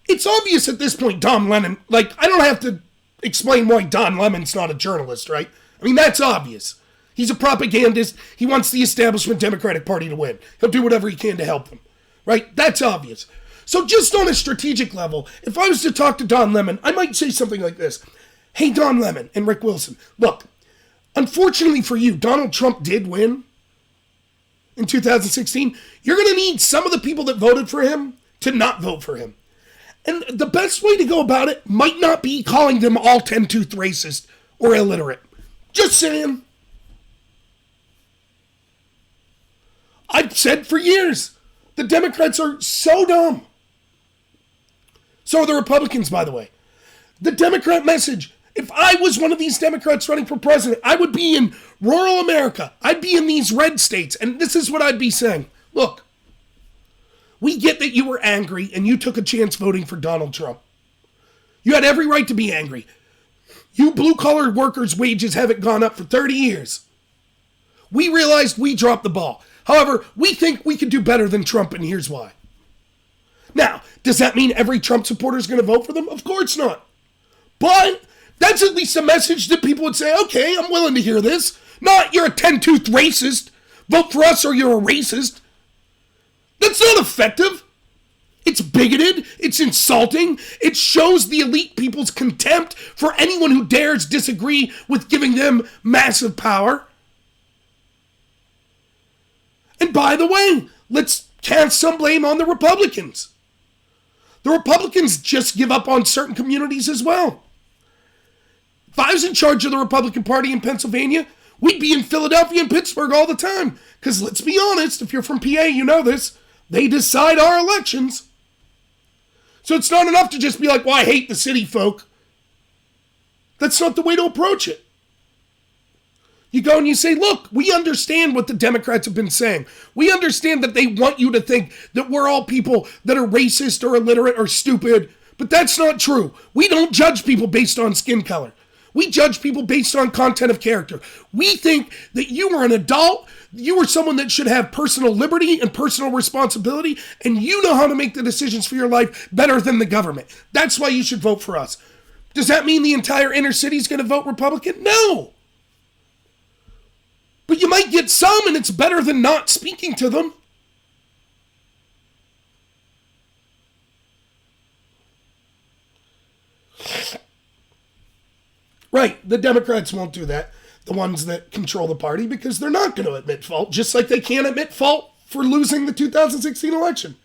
It's obvious at this point, Don Lemon, I don't have to explain why Don Lemon's not a journalist, right? That's obvious. He's a propagandist. He wants the establishment Democratic Party to win. He'll do whatever he can to help them, right? That's obvious. So just on a strategic level, if I was to talk to Don Lemon, I might say something like this. Hey, Don Lemon and Rick Wilson, look, unfortunately for you, Donald Trump did win in 2016. You're going to need some of the people that voted for him to not vote for him. And the best way to go about it might not be calling them all 10-tooth racist or illiterate. Just saying. I've said for years, the Democrats are so dumb. So are the Republicans, by the way. The Democrat message, if I was one of these Democrats running for president, I would be in rural America. I'd be in these red states, and this is what I'd be saying. Look, we get that you were angry and you took a chance voting for Donald Trump. You had every right to be angry. You blue-collar workers' wages haven't gone up for 30 years. We realized we dropped the ball. However, we think we could do better than Trump, and here's why. Now, does that mean every Trump supporter is going to vote for them? Of course not. But that's at least a message that people would say, okay, I'm willing to hear this. Not, you're a 10-tooth racist. Vote for us or you're a racist. That's not effective. It's bigoted. It's insulting. It shows the elite people's contempt for anyone who dares disagree with giving them massive power. And by the way, let's cast some blame on the Republicans. The Republicans just give up on certain communities as well. If I was in charge of the Republican Party in Pennsylvania, we'd be in Philadelphia and Pittsburgh all the time. Because let's be honest, if you're from PA, you know this. They decide our elections. So it's not enough to just be like, well, I hate the city folk. That's not the way to approach it. You go and you say, look, we understand what the Democrats have been saying. We understand that they want you to think that we're all people that are racist or illiterate or stupid, but that's not true. We don't judge people based on skin color. We judge people based on content of character. We think that you are an adult, you are someone that should have personal liberty and personal responsibility, and you know how to make the decisions for your life better than the government. That's why you should vote for us. Does that mean the entire inner city is going to vote Republican? No. But you might get some, and it's better than not speaking to them. Right, the Democrats won't do that. The ones that control the party, because they're not going to admit fault, just like they can't admit fault for losing the 2016 election.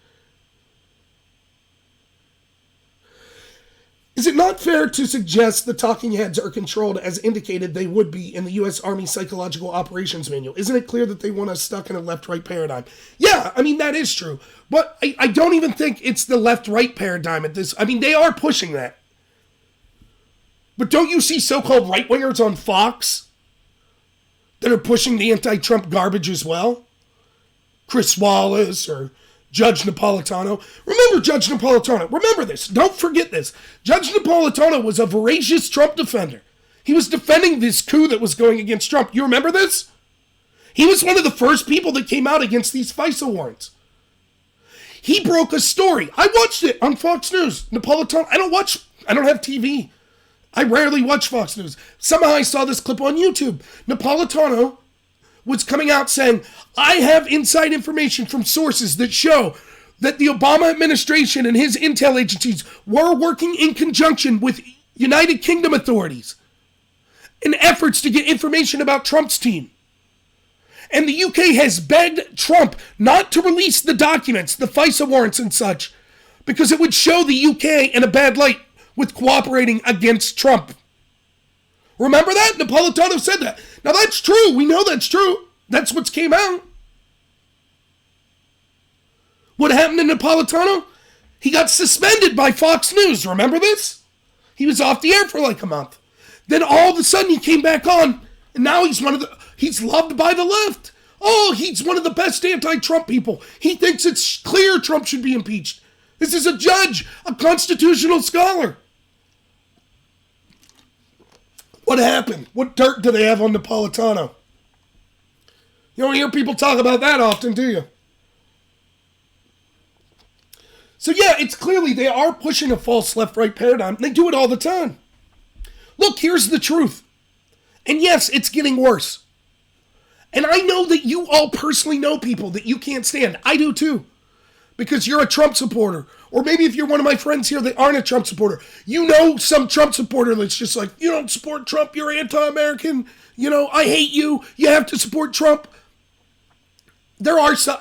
Is it not fair to suggest the talking heads are controlled as indicated they would be in the U.S. Army Psychological Operations Manual? Isn't it clear that they want us stuck in a left-right paradigm? Yeah, I mean, that is true. But I don't even think it's the left-right paradigm at this. I mean, they are pushing that. But don't you see so-called right-wingers on Fox that are pushing the anti-Trump garbage as well? Chris Wallace or Judge Napolitano. Remember Judge Napolitano. Remember this. Don't forget this. Judge Napolitano was a voracious Trump defender. He was defending this coup that was going against Trump. You remember this? He was one of the first people that came out against these FISA warrants. He broke a story. I watched it on Fox News. Napolitano. I don't have TV. I rarely watch Fox News. Somehow I saw this clip on YouTube. Napolitano was coming out saying, I have inside information from sources that show that the Obama administration and his intel agencies were working in conjunction with United Kingdom authorities in efforts to get information about Trump's team. And the UK has begged Trump not to release the documents, the FISA warrants and such, because it would show the UK in a bad light with cooperating against Trump. Remember that? Napolitano said that. Now that's true. We know that's true. That's what's came out. What happened to Napolitano? He got suspended by Fox News. Remember this? He was off the air for like a month. Then all of a sudden he came back on, and now he's loved by the left. Oh, he's one of the best anti-Trump people. He thinks it's clear Trump should be impeached. This is a judge, a constitutional scholar. What happened? What dirt do they have on Napolitano? You don't hear people talk about that often, do you? So yeah, it's clearly they are pushing a false left-right paradigm. They do it all the time. Look, here's the truth. And yes, it's getting worse. And I know that you all personally know people that you can't stand. I do too. Because you're a Trump supporter. Or maybe if you're one of my friends here that aren't a Trump supporter, you know some Trump supporter that's just like, you don't support Trump, you're anti-American, I hate you, you have to support Trump. There are some,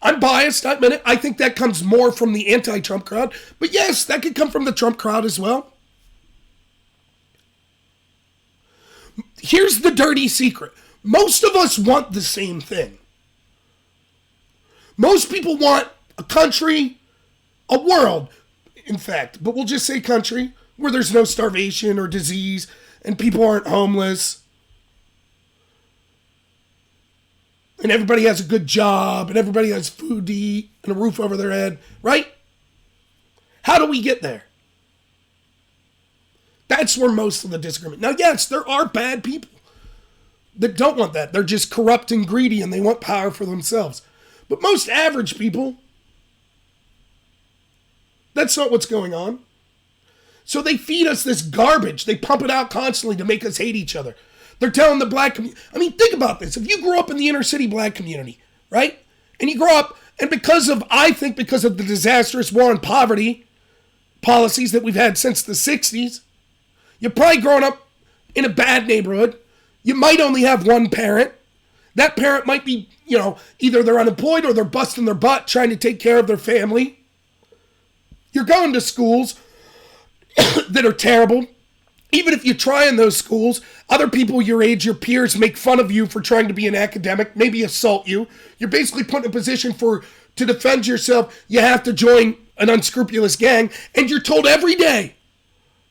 I'm biased, I admit it. I think that comes more from the anti-Trump crowd. But yes, that could come from the Trump crowd as well. Here's the dirty secret. Most of us want the same thing. Most people want a country, a world, in fact, but we'll just say country, where there's no starvation or disease and people aren't homeless. And everybody has a good job, and everybody has food to eat, and a roof over their head, right? How do we get there? That's where most of the disagreement. Now, yes, there are bad people that don't want that. They're just corrupt and greedy, and they want power for themselves. But most average people, that's not what's going on. So they feed us this garbage. They pump it out constantly to make us hate each other. They're telling the black community. I mean, think about this. If you grew up in the inner city black community, right? And you grow up, and because of the disastrous war on poverty policies that we've had since the 60s, you're probably growing up in a bad neighborhood. You might only have one parent. That parent might be, either they're unemployed or they're busting their butt trying to take care of their family. You're going to schools that are terrible. Even if you try in those schools, other people your age, your peers, make fun of you for trying to be an academic, maybe assault you. You're basically put in a position to defend yourself. You have to join an unscrupulous gang, and you're told every day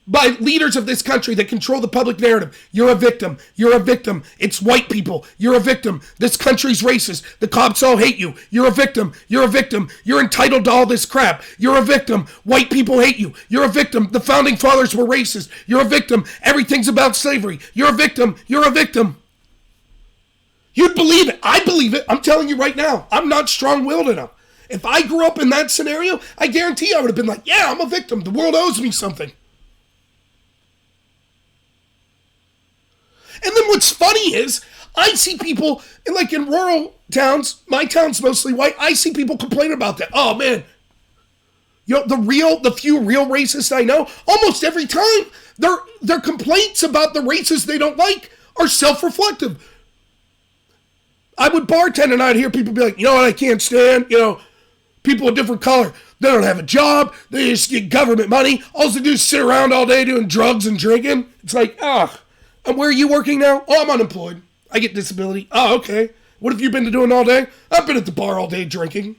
by leaders of this country that control the public narrative, you're a victim, it's white people, you're a victim, this country's racist, the cops all hate you, you're a victim, you're entitled to all this crap, you're a victim, white people hate you, you're a victim, the founding fathers were racist, you're a victim, everything's about slavery, you're a victim. You'd believe it, I believe it, I'm telling you right now, I'm not strong-willed enough. If I grew up in that scenario, I guarantee I would have been like, yeah, I'm a victim, the world owes me something. And then what's funny is, I see people, in rural towns, my town's mostly white, I see people complain about that. Oh, man, the few real racists I know, almost every time, their complaints about the races they don't like are self-reflective. I would bartend and I'd hear people be like, you know what I can't stand? People of different color, they don't have a job, they just get government money, all they do is sit around all day doing drugs and drinking. It's like, and where are you working now? Oh, I'm unemployed. I get disability. Oh, okay. What have you been doing all day? I've been at the bar all day drinking.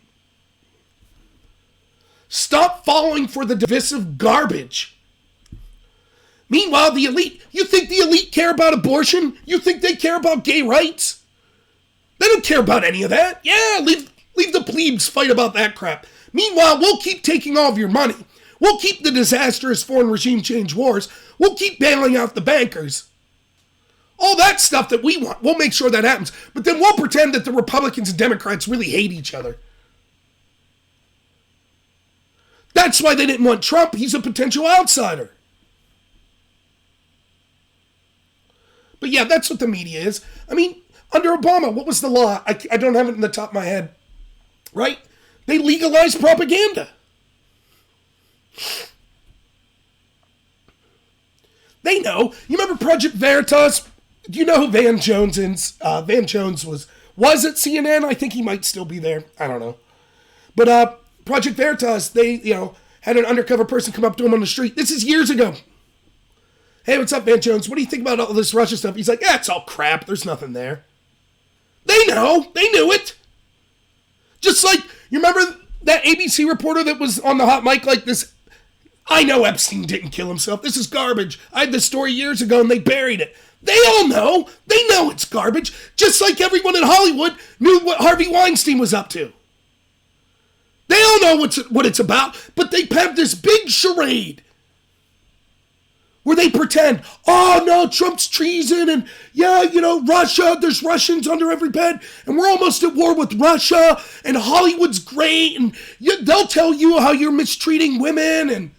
Stop falling for the divisive garbage. Meanwhile, the elite, you think the elite care about abortion? You think they care about gay rights? They don't care about any of that. Yeah, leave the plebes fight about that crap. Meanwhile, we'll keep taking all of your money. We'll keep the disastrous foreign regime change wars. We'll keep bailing out the bankers. All that stuff that we want, we'll make sure that happens. But then we'll pretend that the Republicans and Democrats really hate each other. That's why they didn't want Trump. He's a potential outsider. But yeah, that's what the media is. I mean, under Obama, what was the law? I don't have it in the top of my head. Right? They legalized propaganda. They know. You remember Project Veritas? Do you know who Van Jones is? Van Jones was at CNN. I think he might still be there. I don't know. But Project Veritas, they, had an undercover person come up to him on the street. This is years ago. Hey, what's up, Van Jones? What do you think about all this Russia stuff? He's like, yeah, it's all crap. There's nothing there. They know. They knew it. Just like, you remember that ABC reporter that was on the hot mic like this? I know Epstein didn't kill himself. This is garbage. I had this story years ago and they buried it. They all know. They know it's garbage. Just like everyone in Hollywood knew what Harvey Weinstein was up to. They all know what it's about, but they have this big charade where they pretend, oh no, Trump's treason, and yeah, Russia, there's Russians under every bed, and we're almost at war with Russia, and Hollywood's great, and they'll tell you how you're mistreating women, and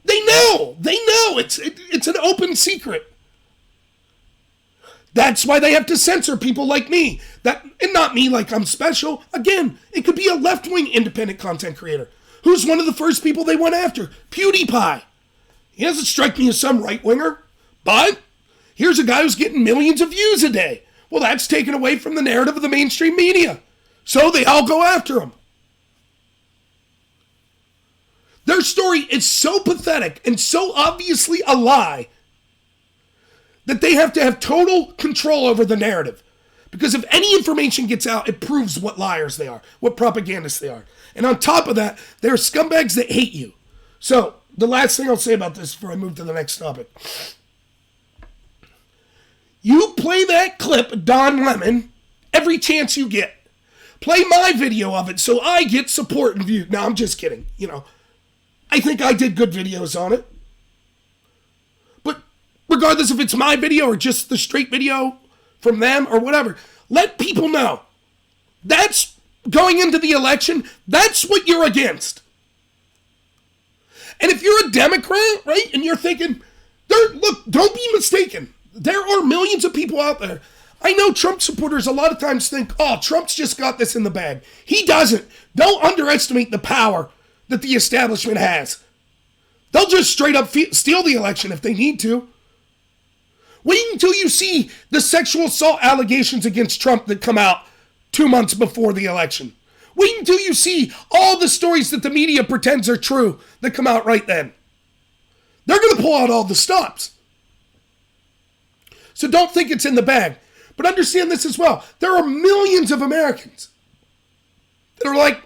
they know, it's an open secret. That's why they have to censor people like me, and not me like I'm special. Again, it could be a left-wing independent content creator. Who's one of the first people they went after? PewDiePie. He doesn't strike me as some right-winger, but here's a guy who's getting millions of views a day. Well, that's taken away from the narrative of the mainstream media. So they all go after him. Their story is so pathetic and so obviously a lie that they have to have total control over the narrative. Because if any information gets out, it proves what liars they are, what propagandists they are. And on top of that, they're scumbags that hate you. So, the last thing I'll say about this before I move to the next topic. You play that clip, Don Lemon, every chance you get. Play my video of it so I get support and views. No, I'm just kidding. I think I did good videos on it. But regardless if it's my video or just the straight video from them or whatever, let people know. That's going into the election. That's what you're against. And if you're a Democrat, right, and you're thinking, look, don't be mistaken. There are millions of people out there. I know Trump supporters a lot of times think, oh, Trump's just got this in the bag. He doesn't. Don't underestimate the power that the establishment has. They'll just straight up steal the election if they need to. Wait until you see the sexual assault allegations against Trump that come out 2 months before the election. Wait until you see all the stories that the media pretends are true that come out right then. They're going to pull out all the stops. So don't think it's in the bag. But understand this as well. There are millions of Americans that are like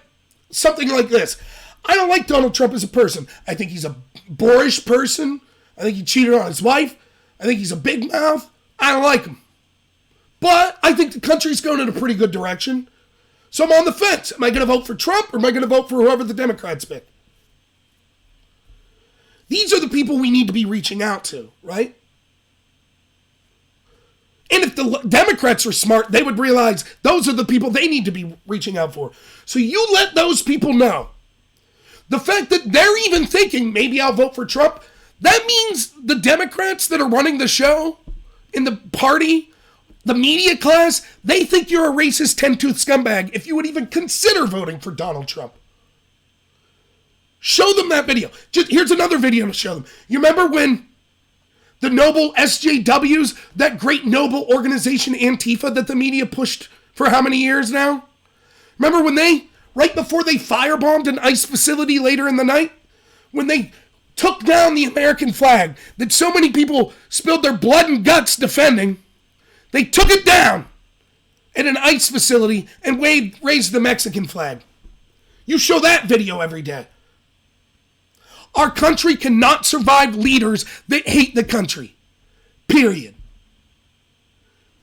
something like this. I don't like Donald Trump as a person. I think he's a boorish person. I think he cheated on his wife. I think he's a big mouth. I don't like him. But I think the country's going in a pretty good direction. So I'm on the fence. Am I going to vote for Trump or am I going to vote for whoever the Democrats pick? These are the people we need to be reaching out to, right? And if the Democrats are smart, they would realize those are the people they need to be reaching out for. So you let those people know. The fact that they're even thinking, maybe I'll vote for Trump, that means the Democrats that are running the show in the party, the media class, they think you're a racist 10-tooth scumbag if you would even consider voting for Donald Trump. Show them that video. Here's another video to show them. You remember when the noble SJWs, that great noble organization Antifa that the media pushed for how many years now? Remember when they, right before they firebombed an ICE facility later in the night, when they took down the American flag that so many people spilled their blood and guts defending, they took it down at an ICE facility and raised the Mexican flag. You show that video every day. Our country cannot survive leaders that hate the country. Period.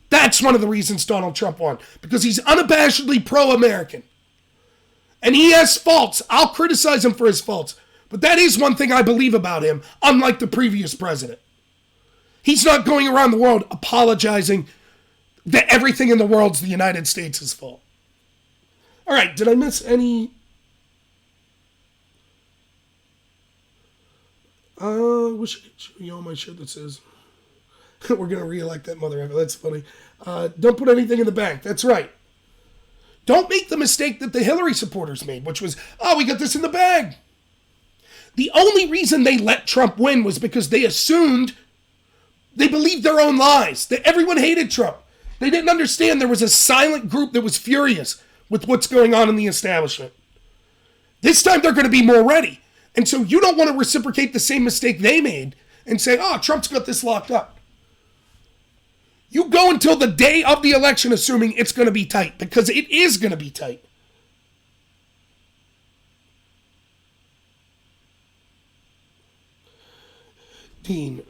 That's one of the reasons Donald Trump won. Because he's unabashedly pro-American. And he has faults. I'll criticize him for his faults. But that is one thing I believe about him, unlike the previous president. He's not going around the world apologizing that everything in the world's the United States' fault. All right, did I miss any? Wish I could show you all my shit that says we're going to re-elect that mother effer. That's funny. Don't put anything in the bank. That's right. Don't make the mistake that the Hillary supporters made, which was, we got this in the bag. The only reason they let Trump win was because they assumed, they believed their own lies, that everyone hated Trump. They didn't understand there was a silent group that was furious with what's going on in the establishment. This time they're going to be more ready. And so you don't want to reciprocate the same mistake they made and say, Trump's got this locked up. You go until the day of the election assuming it's going to be tight, because it is going to be tight. Dean.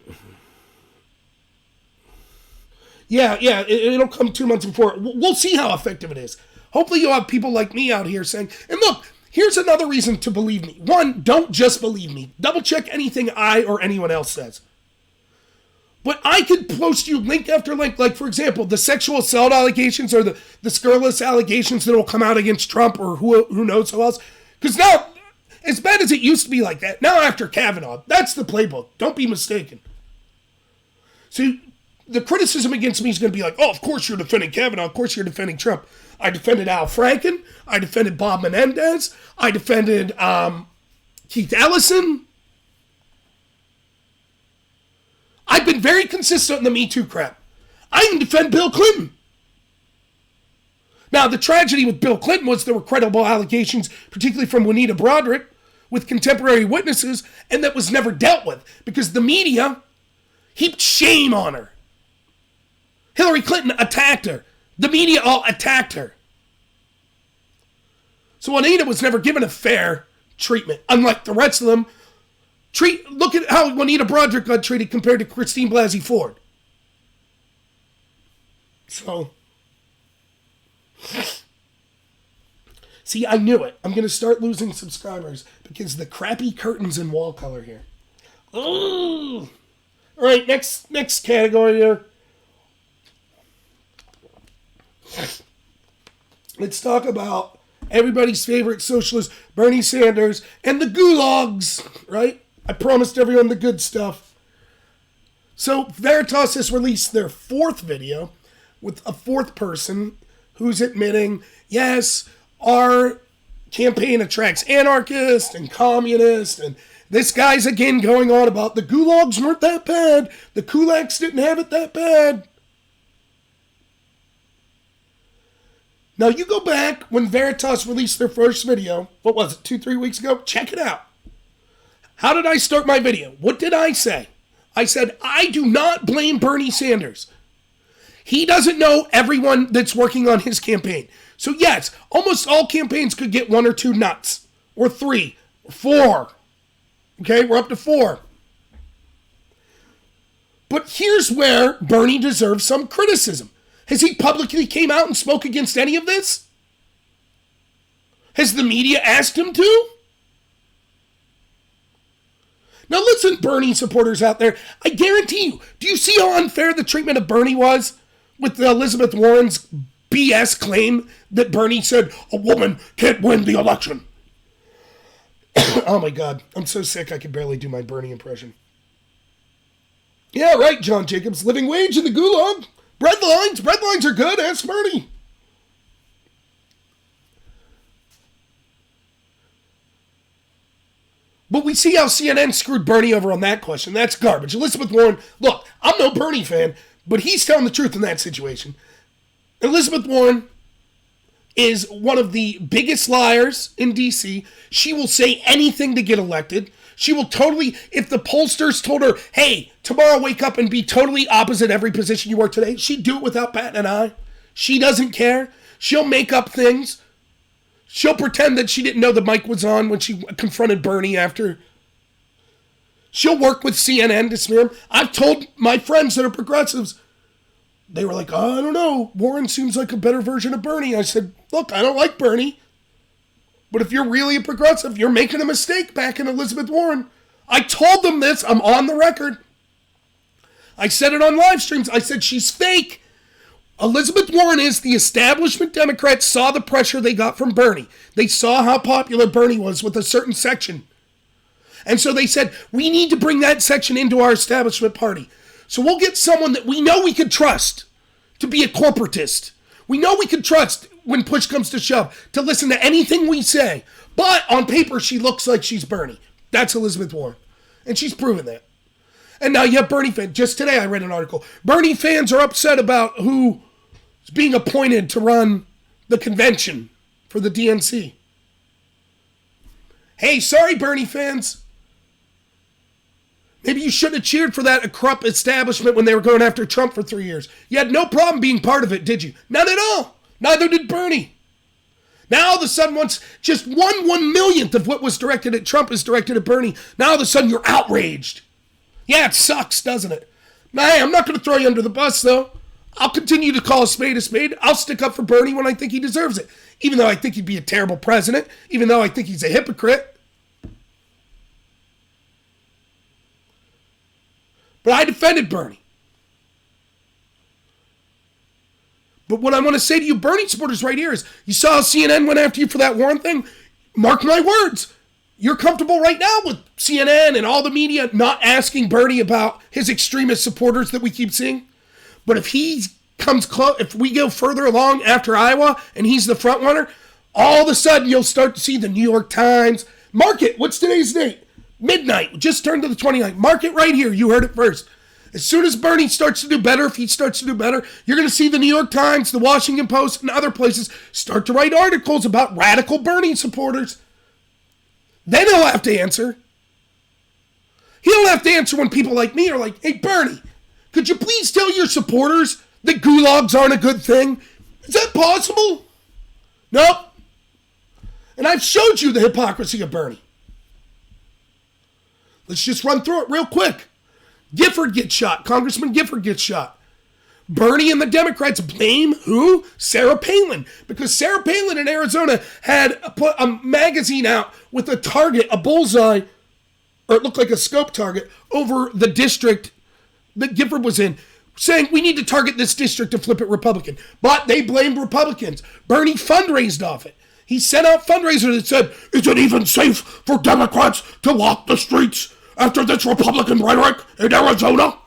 Yeah, it'll come 2 months before. We'll see how effective it is. Hopefully you'll have people like me out here saying, and look, here's another reason to believe me. One, don't just believe me. Double check anything I or anyone else says. But I could post you link after link, like, for example, the sexual assault allegations or the scurrilous allegations that will come out against Trump or who knows who else. Because now, as bad as it used to be like that, now after Kavanaugh, that's the playbook. Don't be mistaken. So the criticism against me is going to be like, of course you're defending Kavanaugh. Of course you're defending Trump. I defended Al Franken. I defended Bob Menendez. I defended Keith Ellison. I've been very consistent in the Me Too crap. I even defend Bill Clinton. Now, the tragedy with Bill Clinton was there were credible allegations, particularly from Juanita Broaddrick, with contemporary witnesses, and that was never dealt with because the media heaped shame on her. Hillary Clinton attacked her. The media all attacked her. So Juanita was never given a fair treatment, unlike the rest of them. Look at how Juanita Broaddrick got treated compared to Christine Blasey Ford. So, see, I knew it. I'm going to start losing subscribers because the crappy curtains and wall color here. Ooh. All right, next category here. Let's talk about everybody's favorite socialist, Bernie Sanders, and the Gulags, right? I promised everyone the good stuff. So Veritas has released their fourth video with a fourth person who's admitting, yes, our campaign attracts anarchists and communists, and this guy's again going on about the Gulags weren't that bad, the Kulaks didn't have it that bad. Now you go back when Veritas released their first video, what was it, 2-3 weeks ago? Check it out. How did I start my video? What did I say? I said, I do not blame Bernie Sanders. He doesn't know everyone that's working on his campaign. So yes, almost all campaigns could get 1 or 2 nuts, or 3, or 4. Okay, we're up to 4. But here's where Bernie deserves some criticism. Has he publicly came out and spoke against any of this? Has the media asked him to? Now listen, Bernie supporters out there, I guarantee you, do you see how unfair the treatment of Bernie was with Elizabeth Warren's BS claim that Bernie said a woman can't win the election? Oh my God, I'm so sick I can barely do my Bernie impression. Yeah, right, John Jacobs, living wage in the gulag. Bread lines are good, ask Bernie. But we see how CNN screwed Bernie over on that question. That's garbage. Elizabeth Warren, look, I'm no Bernie fan, but he's telling the truth in that situation. Elizabeth Warren is one of the biggest liars in D.C. She will say anything to get elected. She will totally, if the pollsters told her, hey, tomorrow wake up and be totally opposite every position you were today, she'd do it without batting an eye. She doesn't care. She'll make up things. She'll pretend that she didn't know the mic was on when she confronted Bernie after. She'll work with CNN to smear him. I've told my friends that are progressives, they were like, oh, I don't know, Warren seems like a better version of Bernie. I said, look, I don't like Bernie. But if you're really a progressive, you're making a mistake backing Elizabeth Warren. I told them this. I'm on the record. I said it on live streams. I said she's fake. Elizabeth Warren is the establishment Democrats saw the pressure they got from Bernie. They saw how popular Bernie was with a certain section. And so they said, we need to bring that section into our establishment party. So we'll get someone that we know we could trust to be a corporatist. We know we could trust when push comes to shove to listen to anything we say. But on paper, she looks like she's Bernie. That's Elizabeth Warren. And she's proven that. And now you have Bernie fans. Just today I read an article. Bernie fans are upset about who's being appointed to run the convention for the DNC. Hey, sorry, Bernie fans. Maybe you shouldn't have cheered for that corrupt establishment when they were going after Trump for 3 years. You had no problem being part of it, did you? None at all. Neither did Bernie. Now all of a sudden, once just 1/1,000,000th of what was directed at Trump is directed at Bernie, now all of a sudden you're outraged. Yeah, it sucks, doesn't it? Now, hey, I'm not going to throw you under the bus, though. I'll continue to call a spade a spade. I'll stick up for Bernie when I think he deserves it. Even though I think he'd be a terrible president. Even though I think he's a hypocrite. But I defended Bernie. But what I want to say to you Bernie supporters right here is, you saw how CNN went after you for that Warren thing? Mark my words. You're comfortable right now with CNN and all the media not asking Bernie about his extremist supporters that we keep seeing. But if he comes close, if we go further along after Iowa and he's the front runner, all of a sudden you'll start to see the New York Times. Mark it. What's today's date? Midnight. Just turned to the 29th. Mark it right here. You heard it first. As soon as Bernie starts to do better, if he starts to do better, you're going to see the New York Times, the Washington Post, and other places start to write articles about radical Bernie supporters. Then he'll have to answer. He'll have to answer when people like me are like, hey, Bernie, could you please tell your supporters that gulags aren't a good thing? Is that possible? Nope. And I've showed you the hypocrisy of Bernie. Let's just run through it real quick. Gifford gets shot. Congressman Gifford gets shot. Bernie and the Democrats blame who? Sarah Palin. Because Sarah Palin in Arizona had put a magazine out with a target, a bullseye, or it looked like a scope target, over the district that Gifford was in, saying we need to target this district to flip it Republican. But they blamed Republicans. Bernie fundraised off it. He sent out fundraisers that said, is it even safe for Democrats to walk the streets after this Republican rhetoric in Arizona?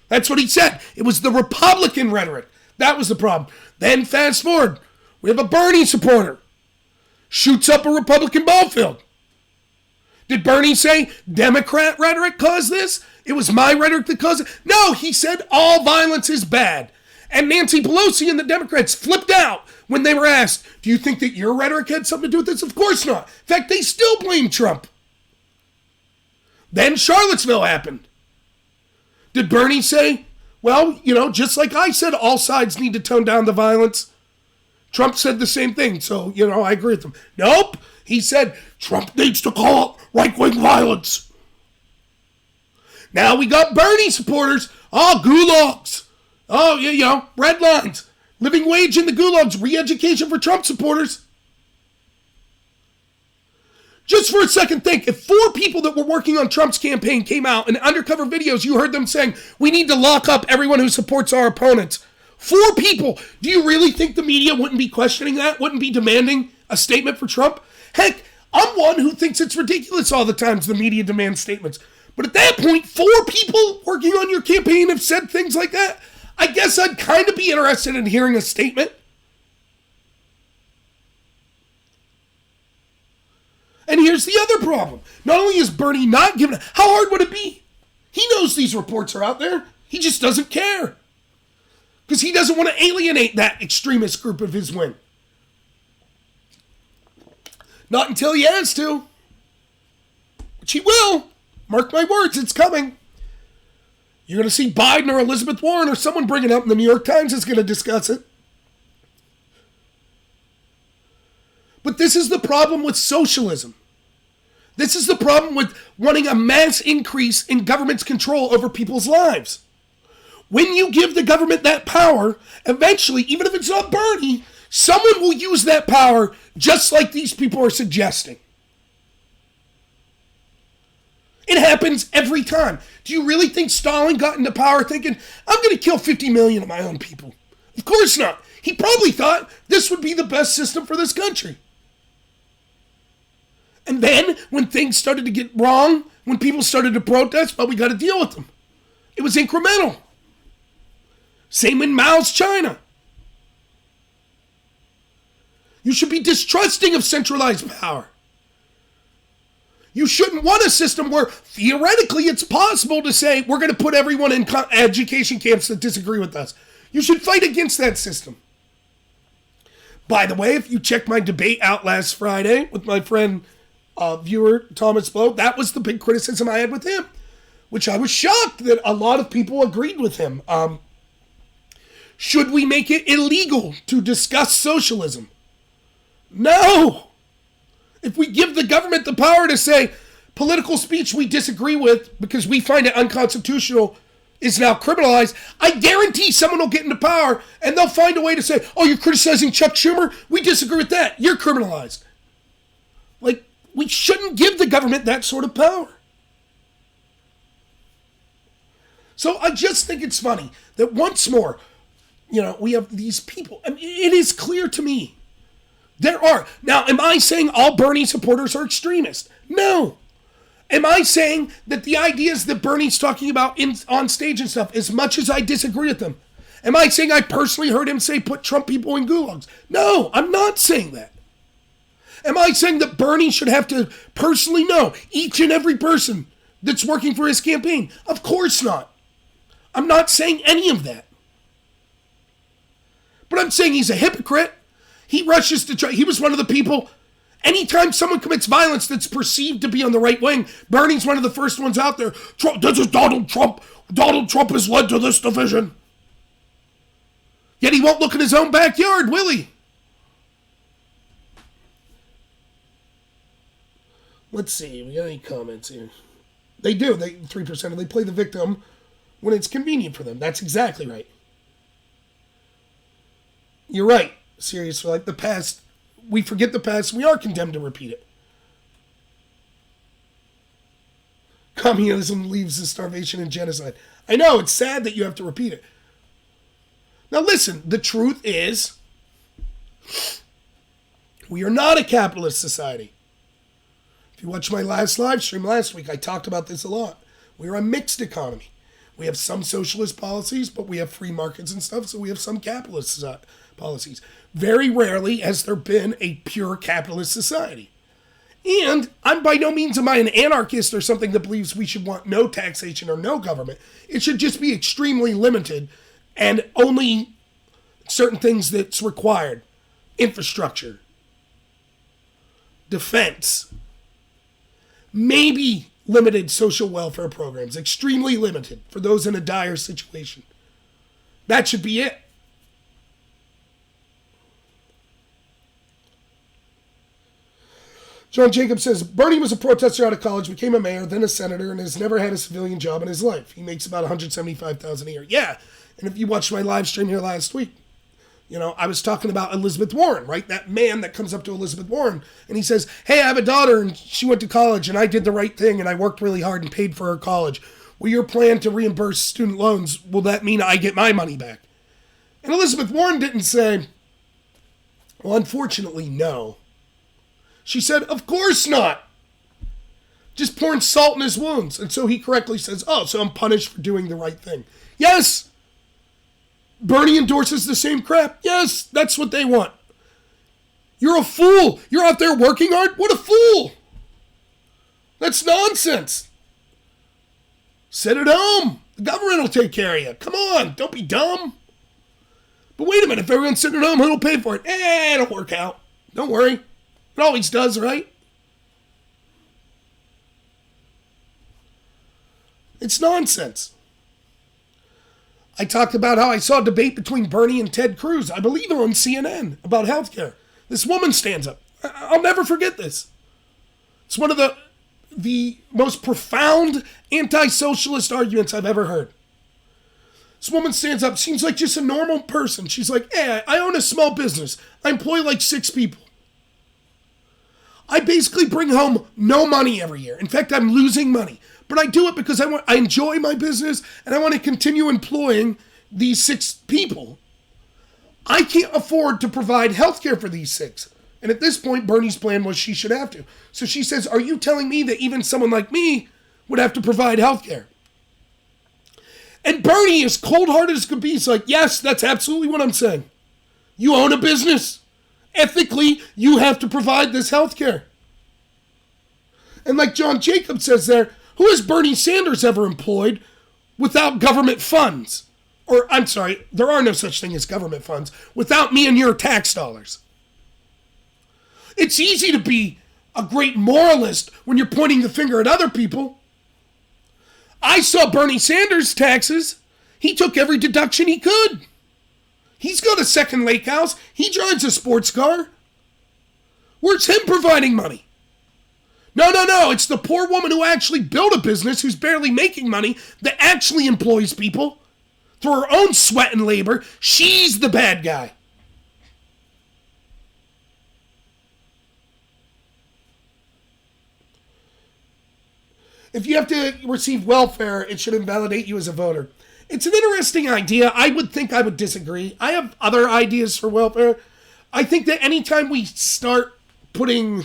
That's what he said. It was the Republican rhetoric. That was the problem. Then fast forward. We have a Bernie supporter. Shoots up a Republican ball field. Did Bernie say Democrat rhetoric caused this? It was my rhetoric that caused it? No, he said all violence is bad. And Nancy Pelosi and the Democrats flipped out when they were asked, do you think that your rhetoric had something to do with this? Of course not. In fact, they still blame Trump. Then Charlottesville happened. Did Bernie say, well, just like I said, all sides need to tone down the violence? Trump said the same thing, so, I agree with him. Nope. He said, Trump needs to call it right-wing violence. Now we got Bernie supporters. Oh, gulags. Oh, red lines. Living wage in the gulags. Re-education for Trump supporters. Just for a second, think. If 4 people that were working on Trump's campaign came out in undercover videos, you heard them saying, we need to lock up everyone who supports our opponents. 4 people. Do you really think the media wouldn't be questioning that? Wouldn't be demanding a statement for Trump? Heck, I'm one who thinks it's ridiculous all the times the media demands statements. But at that point, 4 people working on your campaign have said things like that. I guess I'd kind of be interested in hearing a statement. And here's the other problem. Not only is Bernie not giving it, how hard would it be? He knows these reports are out there. He just doesn't care. Because he doesn't want to alienate that extremist group of his wing. Not until he has to. Which he will. Mark my words, it's coming. You're going to see Biden or Elizabeth Warren or someone bring it up, and the New York Times is going to discuss it. But this is the problem with socialism. This is the problem with wanting a mass increase in government's control over people's lives. When you give the government that power, eventually, even if it's not Bernie, someone will use that power just like these people are suggesting. It happens every time. Do you really think Stalin got into power thinking, I'm going to kill 50 million of my own people? Of course not. He probably thought this would be the best system for this country. And then, when things started to get wrong, when people started to protest, well, we got to deal with them. It was incremental. Same in Mao's China. You should be distrusting of centralized power. You shouldn't want a system where, theoretically, it's possible to say, we're going to put everyone in education camps that disagree with us. You should fight against that system. By the way, if you check my debate out last Friday with my friend, viewer Thomas Blow, that was the big criticism I had with him, which I was shocked that a lot of people agreed with him. Should we make it illegal to discuss socialism? No! If we give the government the power to say political speech we disagree with because we find it unconstitutional is now criminalized, I guarantee someone will get into power and they'll find a way to say, oh, you're criticizing Chuck Schumer? We disagree with that. You're criminalized. Like, we shouldn't give the government that sort of power. So I just think it's funny that once more, we have these people. I mean, it is clear to me. There are. Now, am I saying all Bernie supporters are extremists? No. Am I saying that the ideas that Bernie's talking about on stage and stuff, as much as I disagree with them, am I saying I personally heard him say put Trump people in gulags? No, I'm not saying that. Am I saying that Bernie should have to personally know each and every person that's working for his campaign? Of course not. I'm not saying any of that. But I'm saying he's a hypocrite. He rushes to try. He was one of the people. Anytime someone commits violence that's perceived to be on the right wing, Bernie's one of the first ones out there. This is Donald Trump. Donald Trump has led to this division. Yet he won't look in his own backyard, will he? Let's see. We got any comments here? They do. 3%. They play the victim when it's convenient for them. That's exactly right. You're right. Seriously, like the past, we forget the past. We are condemned to repeat it. Communism leaves to starvation and genocide. I know, it's sad that you have to repeat it. Now listen, the truth is, we are not a capitalist society. If you watch my last live stream last week, I talked about this a lot. We're a mixed economy. We have some socialist policies, but we have free markets and stuff, so we have some capitalist policies. Very rarely has there been a pure capitalist society. And I'm by no means am I an anarchist or something that believes we should want no taxation or no government. It should just be extremely limited and only certain things that's required. Infrastructure. Defense. Maybe limited social welfare programs. Extremely limited for those in a dire situation. That should be it. John Jacobs says, Bernie was a protester out of college, became a mayor, then a senator, and has never had a civilian job in his life. He makes about $175,000 a year. Yeah, and if you watched my live stream here last week, I was talking about Elizabeth Warren, right? That man that comes up to Elizabeth Warren, and he says, hey, I have a daughter, and she went to college, and I did the right thing, and I worked really hard and paid for her college. Will your plan to reimburse student loans, will that mean I get my money back? And Elizabeth Warren didn't say, well, unfortunately, no. She said, of course not. Just pouring salt in his wounds. And so he correctly says, oh, so I'm punished for doing the right thing. Yes. Bernie endorses the same crap. Yes, that's what they want. You're a fool. You're out there working hard? What a fool. That's nonsense. Sit at home. The government will take care of you. Come on, don't be dumb. But wait a minute, if everyone's sitting at home, who'll pay for it? It'll work out. Don't worry. It always does, right? It's nonsense. I talked about how I saw a debate between Bernie and Ted Cruz. I believe they're on CNN about healthcare. This woman stands up. I'll never forget this. It's one of the most profound anti-socialist arguments I've ever heard. This woman stands up, seems like just a normal person. She's like, hey, I own a small business. I employ like 6 people. I basically bring home no money every year. In fact, I'm losing money. But I do it because I enjoy my business and I want to continue employing these 6 people. I can't afford to provide health care for these 6. And at this point, Bernie's plan was she should have to. So she says, are you telling me that even someone like me would have to provide health care? And Bernie, as cold-hearted as could be, is like, yes, that's absolutely what I'm saying. You own a business. Ethically, you have to provide this health care. And like John Jacobs says there, who has Bernie Sanders ever employed without government funds? Or, I'm sorry, there are no such thing as government funds, without me and your tax dollars. It's easy to be a great moralist when you're pointing the finger at other people. I saw Bernie Sanders' taxes. He took every deduction he could. He's got a second lake house. He drives a sports car. Where's him providing money? No. It's the poor woman who actually built a business, who's barely making money, that actually employs people through her own sweat and labor. She's the bad guy. If you have to receive welfare, it should invalidate you as a voter. It's an interesting idea. I would think I would disagree. I have other ideas for welfare. I think that anytime we start putting...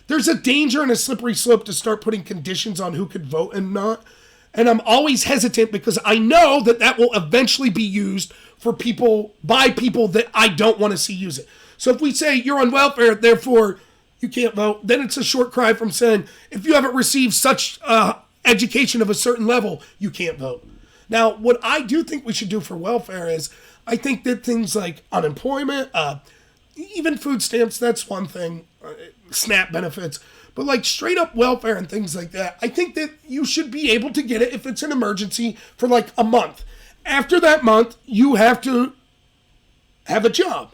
There's a danger and a slippery slope to start putting conditions on who could vote and not. And I'm always hesitant because I know that will eventually be used for people, by people that I don't want to see use it. So if we say you're on welfare, therefore you can't vote, then it's a short cry from saying if you haven't received such education of a certain level, you can't vote. Now, what I do think we should do for welfare is, I think that things like unemployment, even food stamps, that's one thing, SNAP benefits, but like straight up welfare and things like that, I think that you should be able to get it if it's an emergency for like a month. After that month, you have to have a job.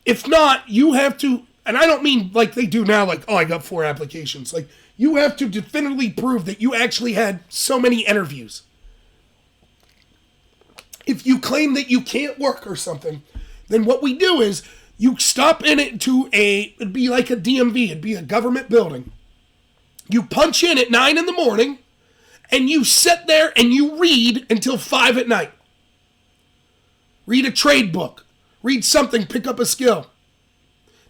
If not, you have to, and I don't mean like they do now, like, oh, I got 4 applications. Like, you have to definitively prove that you actually had so many interviews. If you claim that you can't work or something, then what we do is you stop in it to it'd be like a DMV, it'd be a government building. You punch in at 9 in the morning, and you sit there and you read until 5 at night. Read a trade book. Read something, pick up a skill.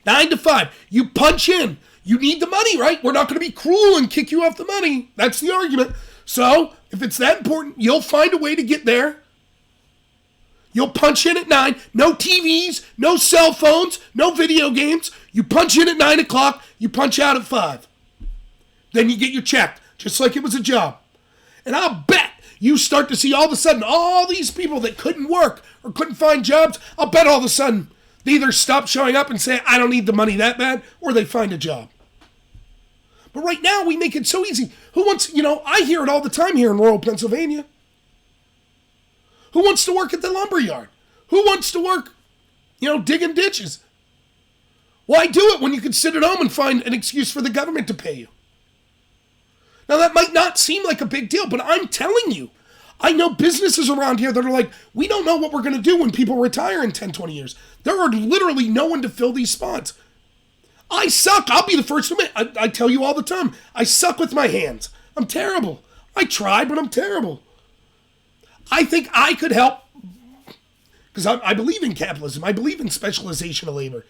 9 to 5. You punch in. You need the money, right? We're not going to be cruel and kick you off the money. That's the argument. So, if it's that important, you'll find a way to get there. You'll punch in at 9. No TVs, no cell phones, no video games. You punch in at 9 o'clock. You punch out at 5. Then you get your check, just like it was a job. And I'll bet you start to see all of a sudden all these people that couldn't work or couldn't find jobs, I'll bet all of a sudden they either stop showing up and say, I don't need the money that bad, or they find a job. But right now, we make it so easy. Who wants, I hear it all the time here in rural Pennsylvania. Who wants to work at the lumber yard? Who wants to work, digging ditches? Why do it when you can sit at home and find an excuse for the government to pay you? Now, that might not seem like a big deal, but I'm telling you, I know businesses around here that are like, we don't know what we're going to do when people retire in 10, 20 years. There are literally no one to fill these spots. I suck. I'll be the first to admit. I tell you all the time, I suck with my hands. I'm terrible. I try, but I'm terrible. I think I could help because I believe in capitalism. I believe in specialization of labor.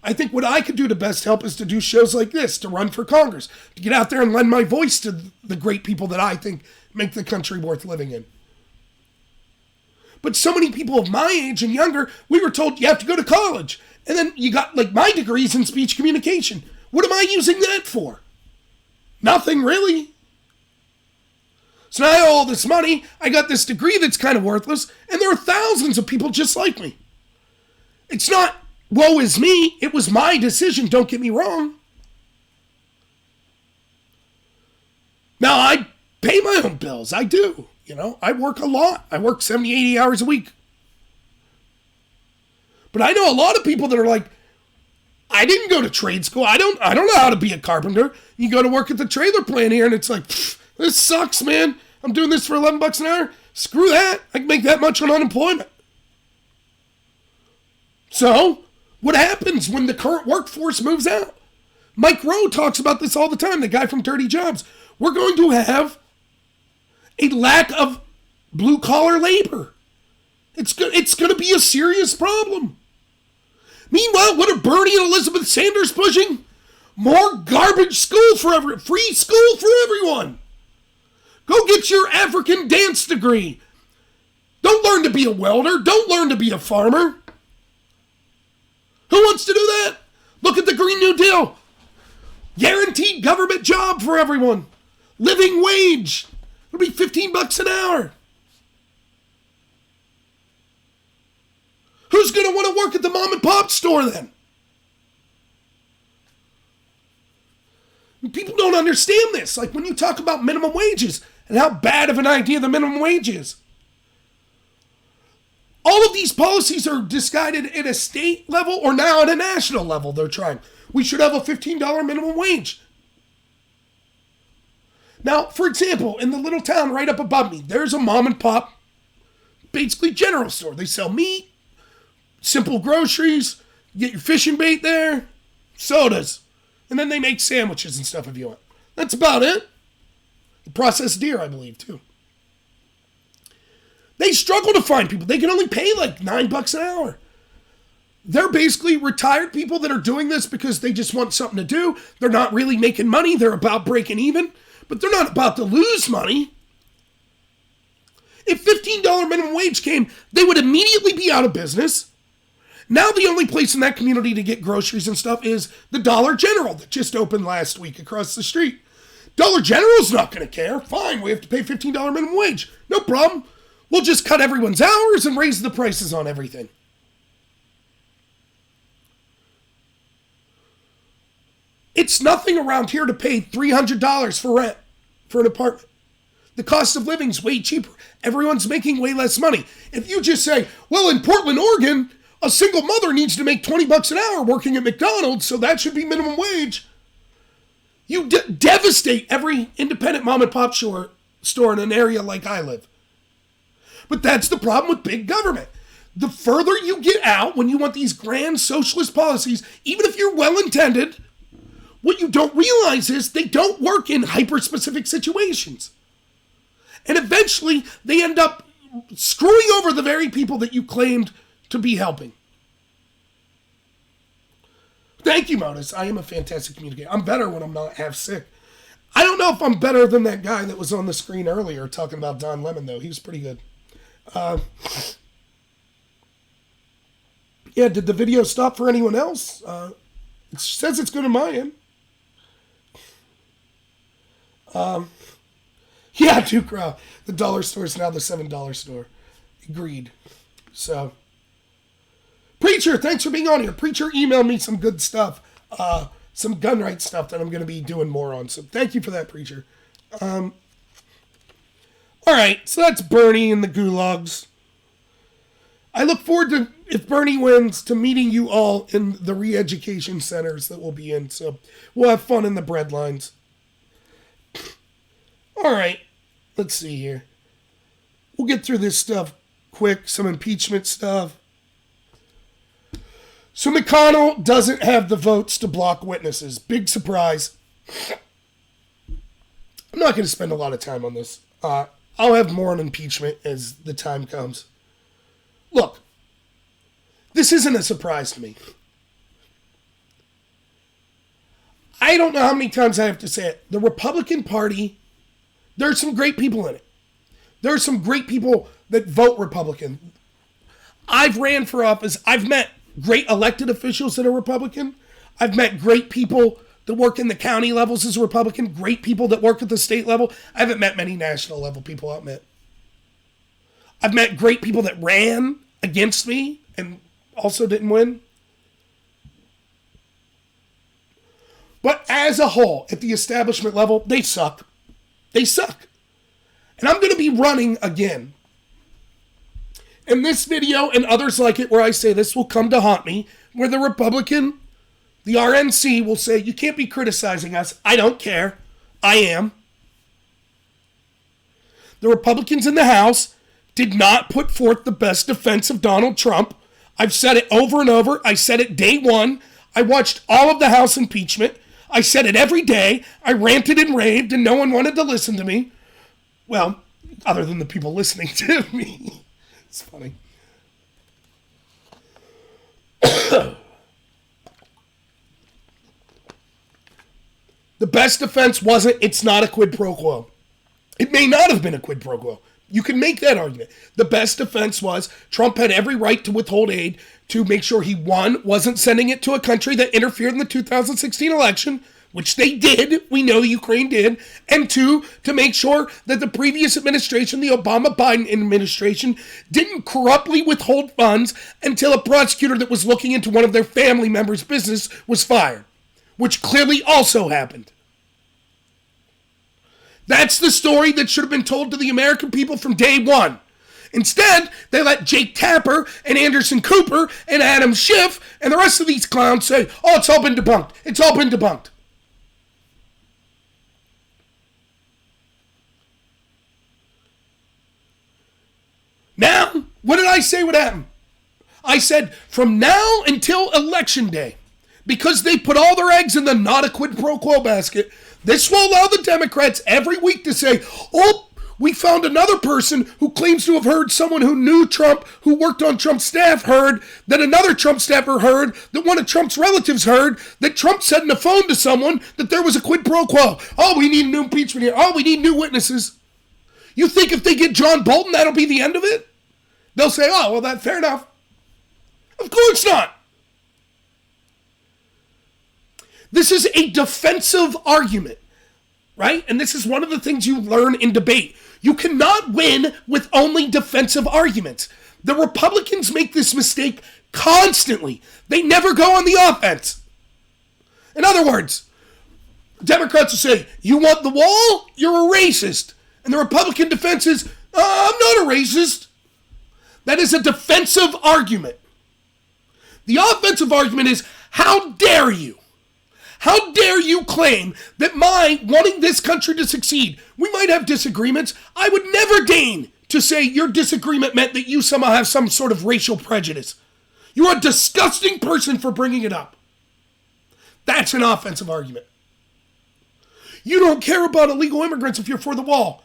I think what I could do to best help is to do shows like this, to run for Congress, to get out there and lend my voice to the great people that I think make the country worth living in. But so many people of my age and younger, we were told you have to go to college. And then you got, like, my degrees in speech communication. What am I using that for? Nothing, really. So now I have all this money, I got this degree that's kind of worthless, and there are thousands of people just like me. It's not, woe is me, it was my decision, don't get me wrong. Now, I pay my own bills, I do. I work a lot. I work 70, 80 hours a week. But I know a lot of people that are like, I didn't go to trade school. I don't know how to be a carpenter. You go to work at the trailer plant here and it's like, this sucks, man. I'm doing this for $11 an hour. Screw that. I can make that much on unemployment. So, what happens when the current workforce moves out? Mike Rowe talks about this all the time, the guy from Dirty Jobs. We're going to have a lack of blue-collar labor. It's going to be a serious problem. Meanwhile, what are Bernie and Elizabeth Sanders pushing? More garbage school for free school for everyone. Go get your African dance degree. Don't learn to be a welder. Don't learn to be a farmer. Who wants to do that? Look at the Green New Deal. Guaranteed government job for everyone. Living wage. It'll be $15 an hour. Who's going to want to work at the mom and pop store then? People don't understand this. Like when you talk about minimum wages and how bad of an idea the minimum wage is. All of these policies are decided at a state level or now at a national level. They're trying. We should have a $15 minimum wage. Now, for example, in the little town right up above me, there's a mom and pop, basically general store. They sell meat, simple groceries, you get your fishing bait there, sodas, and then they make sandwiches and stuff if you want. That's about it. Processed deer, I believe, too. They struggle to find people. They can only pay like $9 an hour. They're basically retired people that are doing this because they just want something to do. They're not really making money. They're about breaking even, but they're not about to lose money. If $15 minimum wage came, they would immediately be out of business. Now the only place in that community to get groceries and stuff is the Dollar General that just opened last week across the street. Dollar General's not going to care. Fine, we have to pay $15 minimum wage. No problem. We'll just cut everyone's hours and raise the prices on everything. It's nothing around here to pay $300 for rent for an apartment. The cost of living's way cheaper. Everyone's making way less money. If you just say, well, in Portland, Oregon, a single mother needs to make $20 an hour working at McDonald's, so that should be minimum wage. You devastate every independent mom and pop store in an area like I live. But that's the problem with big government. The further you get out when you want these grand socialist policies, even if you're well-intended, what you don't realize is they don't work in hyper-specific situations. And eventually, they end up screwing over the very people that you claimed to be helping. Thank you, Modus. I am a fantastic communicator. I'm better when I'm not half sick. I don't know if I'm better than that guy that was on the screen earlier talking about Don Lemon, though. He was pretty good. Yeah, did the video stop for anyone else? It says it's good on my end. Yeah, Duke Crow. The dollar store is now the $7 store. Agreed. So, Preacher, thanks for being on here. Preacher emailed me some good stuff. Some gun rights stuff that I'm going to be doing more on. So thank you for that, Preacher. All right, so that's Bernie and the Gulags. I look forward to, if Bernie wins, to meeting you all in the re-education centers that we'll be in. So we'll have fun in the bread lines. All right, let's see here. We'll get through this stuff quick, some impeachment stuff. So McConnell doesn't have the votes to block witnesses. Big surprise. I'm not going to spend a lot of time on this. I'll have more on impeachment as the time comes. Look, this isn't a surprise to me. I don't know how many times I have to say it. The Republican Party, there's some great people in it. There are some great people that vote Republican. I've ran for office. I've met great elected officials that are Republican. I've met great people that work in the county levels as a Republican, great people that work at the state level. I haven't met many national level people I've met. I've met great people that ran against me and also didn't win. But as a whole, at the establishment level, they suck. They suck. And I'm going to be running again. And this video and others like it where I say this will come to haunt me, where the Republican, the RNC will say, you can't be criticizing us. I don't care. I am. The Republicans in the House did not put forth the best defense of Donald Trump. I've said it over and over. I said it day one. I watched all of the House impeachment. I said it every day. I ranted and raved and no one wanted to listen to me. Well, other than the people listening to me. It's funny. The best defense wasn't, it's not a quid pro quo. It may not have been a quid pro quo. You can make that argument. The best defense was Trump had every right to withhold aid to make sure he, one, wasn't sending it to a country that interfered in the 2016 election, which they did. We know Ukraine did. And two, to make sure that the previous administration, the Obama-Biden administration, didn't corruptly withhold funds until a prosecutor that was looking into one of their family members' business was fired, which clearly also happened. That's the story that should have been told to the American people from day one. Instead, they let Jake Tapper and Anderson Cooper and Adam Schiff and the rest of these clowns say, oh, it's all been debunked. It's all been debunked. Now, what did I say would happen? I said, from now until Election Day, because they put all their eggs in the not a quid pro quo basket, this will allow the Democrats every week to say, oh, we found another person who claims to have heard someone who knew Trump, who worked on Trump's staff, heard, that another Trump staffer heard, that one of Trump's relatives heard, that Trump said in the phone to someone that there was a quid pro quo. Oh, we need new impeachment here. Oh, we need new witnesses. You think if they get John Bolton, that'll be the end of it? They'll say, oh, well, that's fair enough. Of course not. This is a defensive argument, right? And this is one of the things you learn in debate. You cannot win with only defensive arguments. The Republicans make this mistake constantly. They never go on the offense. In other words, Democrats will say, you want the wall? You're a racist. And the Republican defense is, I'm not a racist. That is a defensive argument. The offensive argument is, how dare you? How dare you claim that my wanting this country to succeed, we might have disagreements. I would never deign to say your disagreement meant that you somehow have some sort of racial prejudice. You're a disgusting person for bringing it up. That's an offensive argument. You don't care about illegal immigrants if you're for the wall.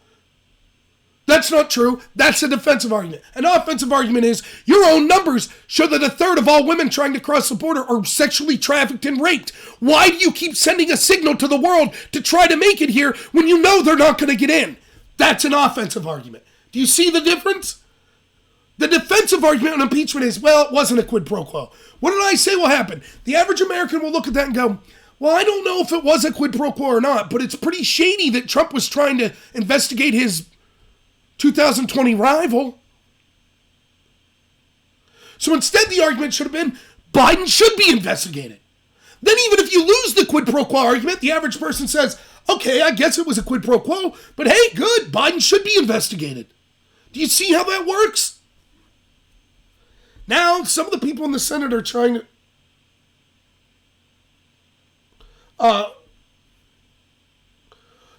That's not true. That's a defensive argument. An offensive argument is your own numbers show that a third of all women trying to cross the border are sexually trafficked and raped. Why do you keep sending a signal to the world to try to make it here when you know they're not going to get in? That's an offensive argument. Do you see the difference? The defensive argument on impeachment is, well, it wasn't a quid pro quo. What did I say will happen? The average American will look at that and go, well, I don't know if it was a quid pro quo or not, but it's pretty shady that Trump was trying to investigate his 2020 rival. So instead, the argument should have been, Biden should be investigated. Then even if you lose the quid pro quo argument, the average person says, okay, I guess it was a quid pro quo, but hey, good, Biden should be investigated. Do you see how that works? Now, some of the people in the Senate are trying to...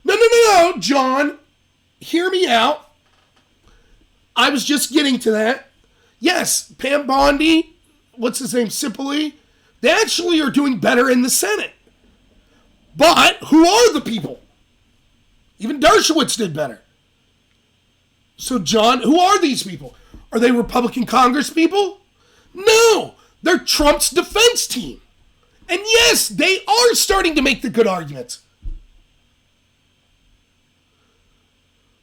No, John. Hear me out. I was just getting to that. Yes, Pam Bondi, what's his name, Cipolli, they actually are doing better in the Senate. But who are the people? Even Dershowitz did better. So, John, who are these people? Are they Republican Congress people? No, they're Trump's defense team. And yes, they are starting to make the good arguments.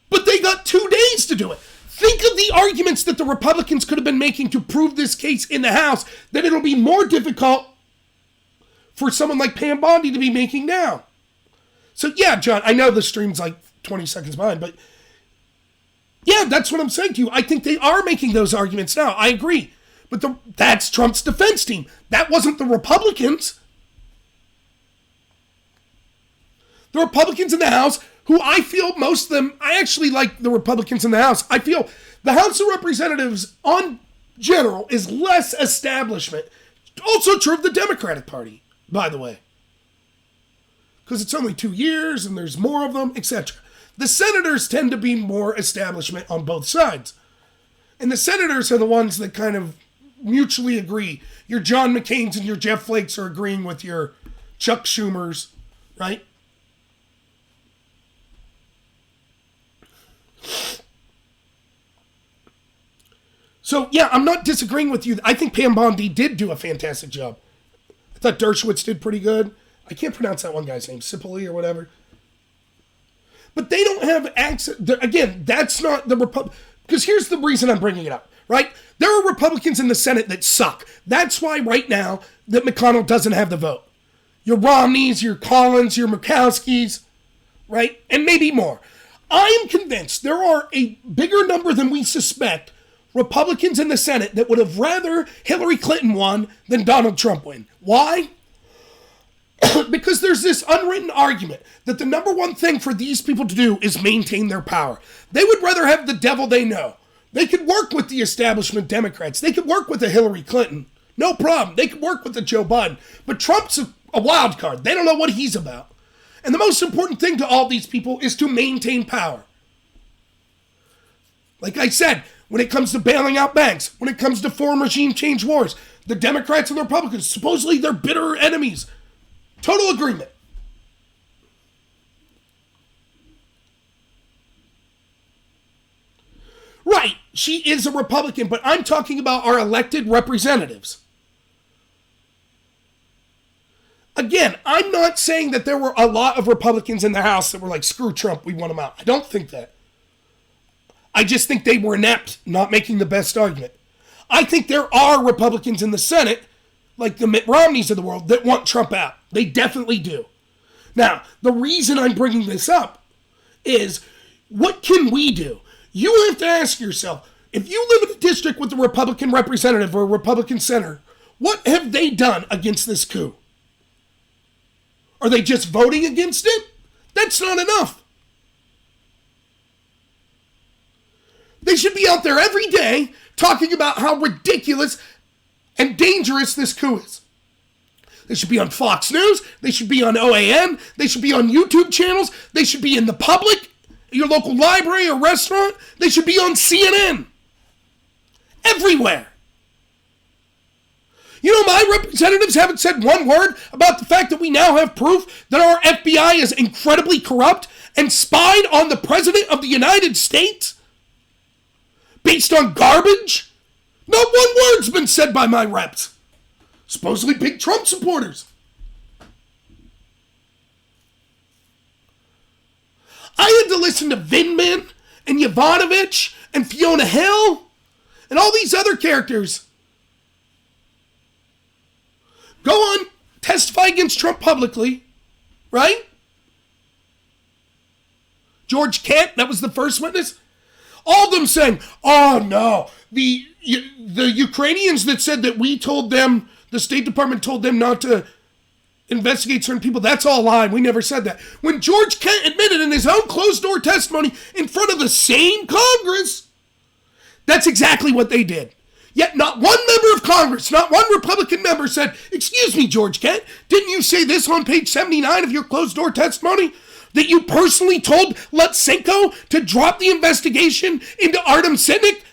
But they got 2 days to do it. Think of the arguments that the Republicans could have been making to prove this case in the House, that it'll be more difficult for someone like Pam Bondi to be making now. So yeah, John, I know the stream's like 20 seconds behind, but yeah, that's what I'm saying to you. I think they are making those arguments now. I agree. But that's Trump's defense team. That wasn't the Republicans. The Republicans in the House, who I feel most of them, I actually like the Republicans in the House. I feel the House of Representatives, on general, is less establishment. Also true of the Democratic Party, by the way. Because it's only 2 years and there's more of them, etc. The senators tend to be more establishment on both sides. And the senators are the ones that kind of mutually agree. Your John McCain's and your Jeff Flakes are agreeing with your Chuck Schumers, right? So, yeah, I'm not disagreeing with you. I think Pam Bondi did do a fantastic job. I thought Dershowitz did pretty good. I can't pronounce that one guy's name, Cipolli or whatever. But they don't have access. Again, that's not the Republic. Because here's the reason I'm bringing it up, right? There are Republicans in the Senate that suck. That's why right now that McConnell doesn't have the vote. Your Romneys, your Collins, your Murkowskis, right? And maybe more. I am convinced there are a bigger number than we suspect Republicans in the Senate that would have rather Hillary Clinton won than Donald Trump win. Why? Because there's this unwritten argument that the number one thing for these people to do is maintain their power. They would rather have the devil they know. They could work with the establishment Democrats. They could work with a Hillary Clinton. No problem. They could work with the Joe Biden. But Trump's a wild card. They don't know what he's about. And the most important thing to all these people is to maintain power. Like I said, when it comes to bailing out banks, when it comes to foreign regime change wars, the Democrats and the Republicans, supposedly they're bitter enemies. Total agreement. Right, she is a Republican, but I'm talking about our elected representatives. Again, I'm not saying that there were a lot of Republicans in the House that were like, screw Trump, we want him out. I don't think that. I just think they were inept, not making the best argument. I think there are Republicans in the Senate, like the Mitt Romneys of the world, that want Trump out. They definitely do. Now, the reason I'm bringing this up is, what can we do? You have to ask yourself, if you live in a district with a Republican representative or a Republican senator, what have they done against this coup? Are they just voting against it? That's not enough. They should be out there every day talking about how ridiculous and dangerous this coup is. They should be on Fox News. They should be on OAN. They should be on YouTube channels. They should be in the public, your local library or restaurant. They should be on CNN. Everywhere. You know, my representatives haven't said one word about the fact that we now have proof that our FBI is incredibly corrupt and spied on the President of the United States based on garbage. Not one word's been said by my reps. Supposedly big Trump supporters. I had to listen to Vindman and Yovanovitch and Fiona Hill and all these other characters go on, testify against Trump publicly, right? George Kent, that was the first witness. All of them saying, oh no, the Ukrainians that said that we told them, the State Department told them not to investigate certain people, that's all lie. We never said that. When George Kent admitted in his own closed-door testimony in front of the same Congress, that's exactly what they did. Yet not one member of Congress, not one Republican member said, excuse me, George Kent, didn't you say this on page 79 of your closed-door testimony? That you personally told Lutsenko to drop the investigation into Artem Sitnik,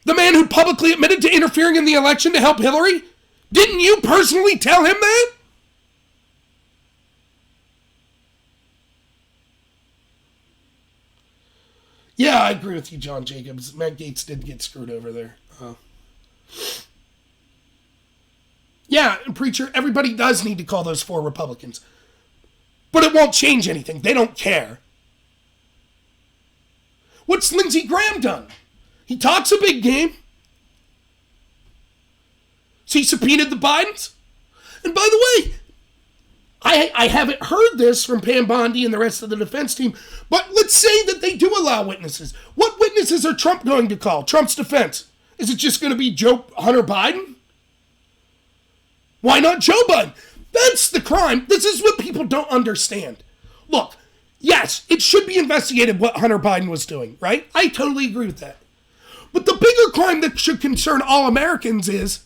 the man who publicly admitted to interfering in the election to help Hillary? Didn't you personally tell him that? Yeah, I agree with you, John Jacobs. Matt Gaetz did get screwed over there. Yeah, and Preacher, everybody does need to call those 4 Republicans. But it won't change anything. They don't care. What's Lindsey Graham done? He talks a big game. So he subpoenaed the Bidens? And by the way, I haven't heard this from Pam Bondi and the rest of the defense team, but let's say that they do allow witnesses. What witnesses are Trump going to call? Trump's defense. Is it just going to be Hunter Biden? Why not Joe Biden? That's the crime. This is what people don't understand. Look, yes, it should be investigated what Hunter Biden was doing, right? I totally agree with that. But the bigger crime that should concern all Americans is,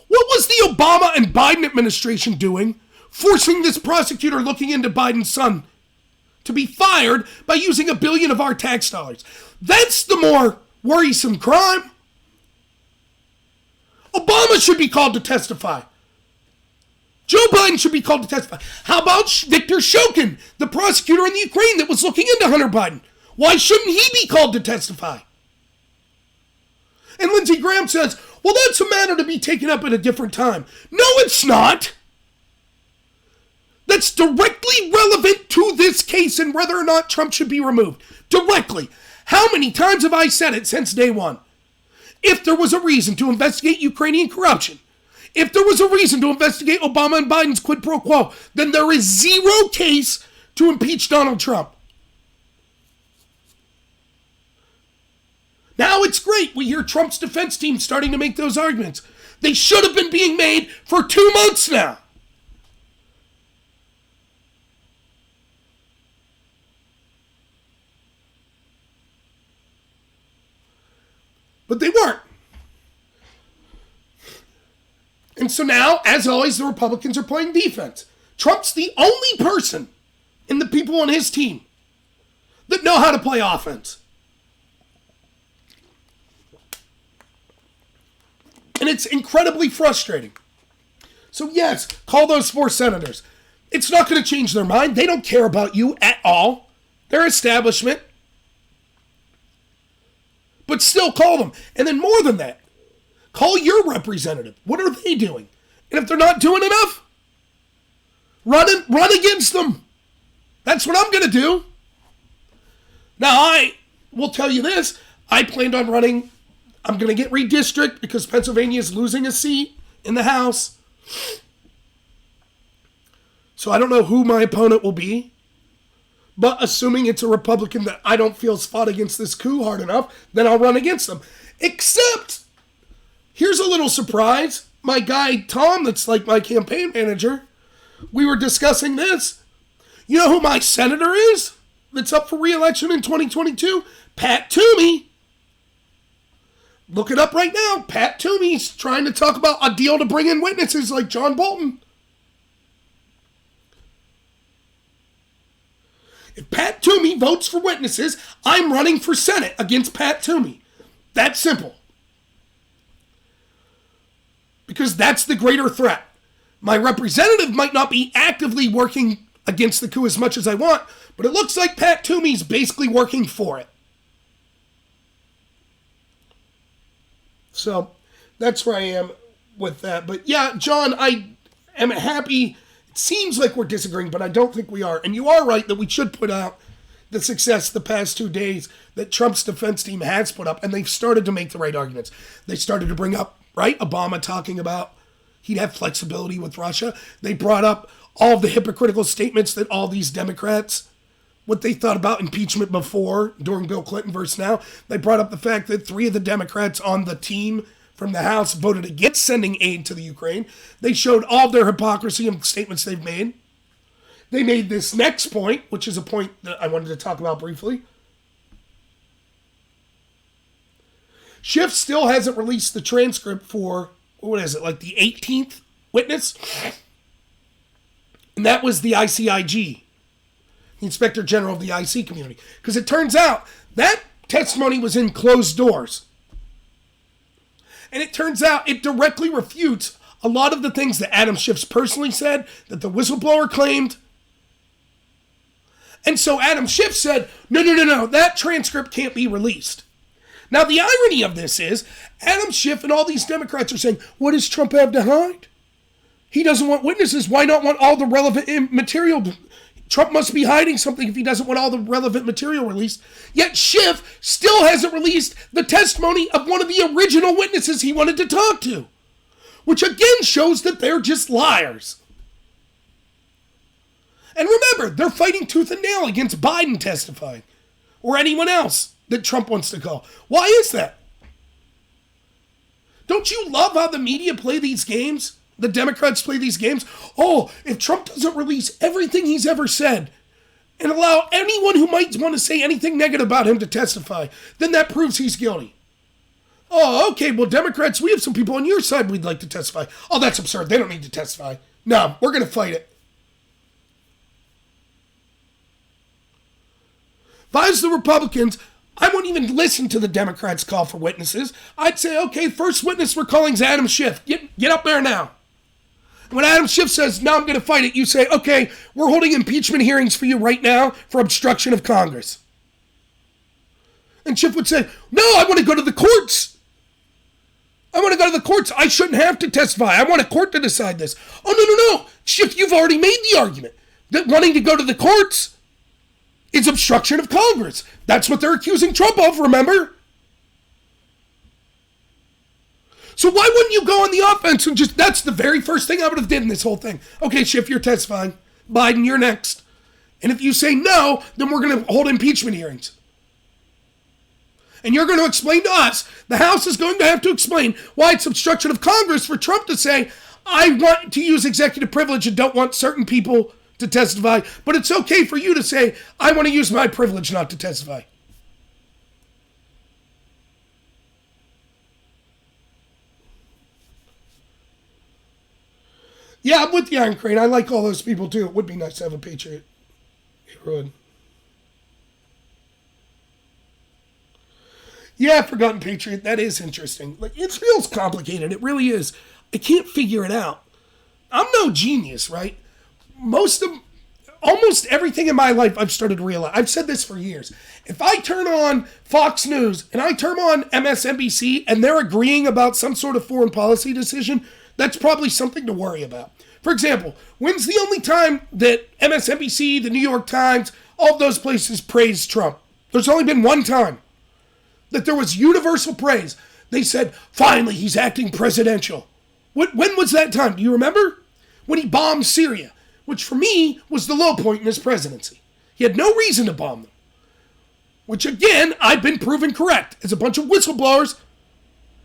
what was the Obama and Biden administration doing, forcing this prosecutor looking into Biden's son to be fired by using $1 billion of our tax dollars? That's the more worrisome crime. Obama should be called to testify. Joe Biden should be called to testify. How about Viktor Shokin, the prosecutor in the Ukraine that was looking into Hunter Biden? Why shouldn't he be called to testify? And Lindsey Graham says, well, that's a matter to be taken up at a different time. No, it's not. That's directly relevant to this case and whether or not Trump should be removed. Directly. How many times have I said it since day one? If there was a reason to investigate Ukrainian corruption, if there was a reason to investigate Obama and Biden's quid pro quo, then there is zero case to impeach Donald Trump. Now it's great. We hear Trump's defense team starting to make those arguments. They should have been being made for 2 months now. But they weren't. And so now, as always, the Republicans are playing defense. Trump's the only person in the people on his team that know how to play offense. And it's incredibly frustrating. So yes, call those 4 senators. It's not going to change their mind. They don't care about you at all. They're establishment. But still call them. And then more than that, call your representative. What are they doing? And if they're not doing enough, run against them. That's what I'm going to do. Now, I will tell you this. I planned on running. I'm going to get redistricted because Pennsylvania is losing a seat in the House. So I don't know who my opponent will be. But assuming it's a Republican that I don't feel's fought against this coup hard enough, then I'll run against them. Except, here's a little surprise. My guy, Tom, that's like my campaign manager, we were discussing this. You know who my senator is that's up for re-election in 2022? Pat Toomey. Look it up right now. Pat Toomey's trying to talk about a deal to bring in witnesses like John Bolton. If Pat Toomey votes for witnesses, I'm running for Senate against Pat Toomey. That's simple. Because that's the greater threat. My representative might not be actively working against the coup as much as I want, but it looks like Pat Toomey's basically working for it. So that's where I am with that. But yeah, John, I am happy. It seems like we're disagreeing, but I don't think we are. And you are right that we should put out the success the past 2 days that Trump's defense team has put up, and they've started to make the right arguments. They started to bring up, right, Obama talking about he'd have flexibility with Russia. They brought up all of the hypocritical statements that all these Democrats, what they thought about impeachment before, during Bill Clinton versus now. They brought up the fact that 3 of the Democrats on the team from the House voted against sending aid to the Ukraine. They showed all of their hypocrisy in the statements they've made. They made this next point, which is a point that I wanted to talk about briefly. Schiff still hasn't released the transcript for, what is it, like the 18th witness? And that was the ICIG, the Inspector General of the IC community. Because it turns out that testimony was in closed doors. And it turns out it directly refutes a lot of the things that Adam Schiff's personally said, that the whistleblower claimed. And so Adam Schiff said, no, that transcript can't be released. Now, the irony of this is, Adam Schiff and all these Democrats are saying, what does Trump have to hide? He doesn't want witnesses. Why not want all the relevant material? Trump must be hiding something if he doesn't want all the relevant material released. Yet Schiff still hasn't released the testimony of one of the original witnesses he wanted to talk to, which again shows that they're just liars. And remember, they're fighting tooth and nail against Biden testifying or anyone else that Trump wants to call. Why is that? Don't you love how the media play these games? The Democrats play these games. Oh, if Trump doesn't release everything he's ever said and allow anyone who might want to say anything negative about him to testify, then that proves he's guilty. Oh, okay, well, Democrats, we have some people on your side we'd like to testify. Oh, that's absurd. They don't need to testify. No, we're going to fight it. If I was the Republicans, I wouldn't even listen to the Democrats' call for witnesses. I'd say, okay, first witness we're calling is Adam Schiff. Get up there now. When Adam Schiff says, no, I'm going to fight it, you say, okay, we're holding impeachment hearings for you right now for obstruction of Congress. And Schiff would say, no, I want to go to the courts. I want to go to the courts. I shouldn't have to testify. I want a court to decide this. Oh, no. Schiff, you've already made the argument that wanting to go to the courts is obstruction of Congress. That's what they're accusing Trump of, remember? So why wouldn't you go on the offense and just, that's the very first thing I would have did in this whole thing. Okay, Schiff, you're testifying. Biden, you're next. And if you say no, then we're going to hold impeachment hearings. And you're going to explain to us, the House is going to have to explain why it's obstruction of Congress for Trump to say, I want to use executive privilege and don't want certain people to testify, but it's okay for you to say, I want to use my privilege not to testify. Yeah, I'm with you, Iron Crane. I like all those people too. It would be nice to have a patriot. It would. Yeah, Forgotten Patriot. That is interesting. Like, it feels complicated. It really is. I can't figure it out. I'm no genius, right? Almost everything in my life I've started to realize. I've said this for years. If I turn on Fox News and I turn on MSNBC and they're agreeing about some sort of foreign policy decision, that's probably something to worry about. For example, when's the only time that MSNBC, the New York Times, all of those places praised Trump? There's only been one time that there was universal praise. They said, finally, he's acting presidential. When was that time? Do you remember? When he bombed Syria. which for me was the low point in his presidency. He had no reason to bomb them, which again, I've been proven correct, as a bunch of whistleblowers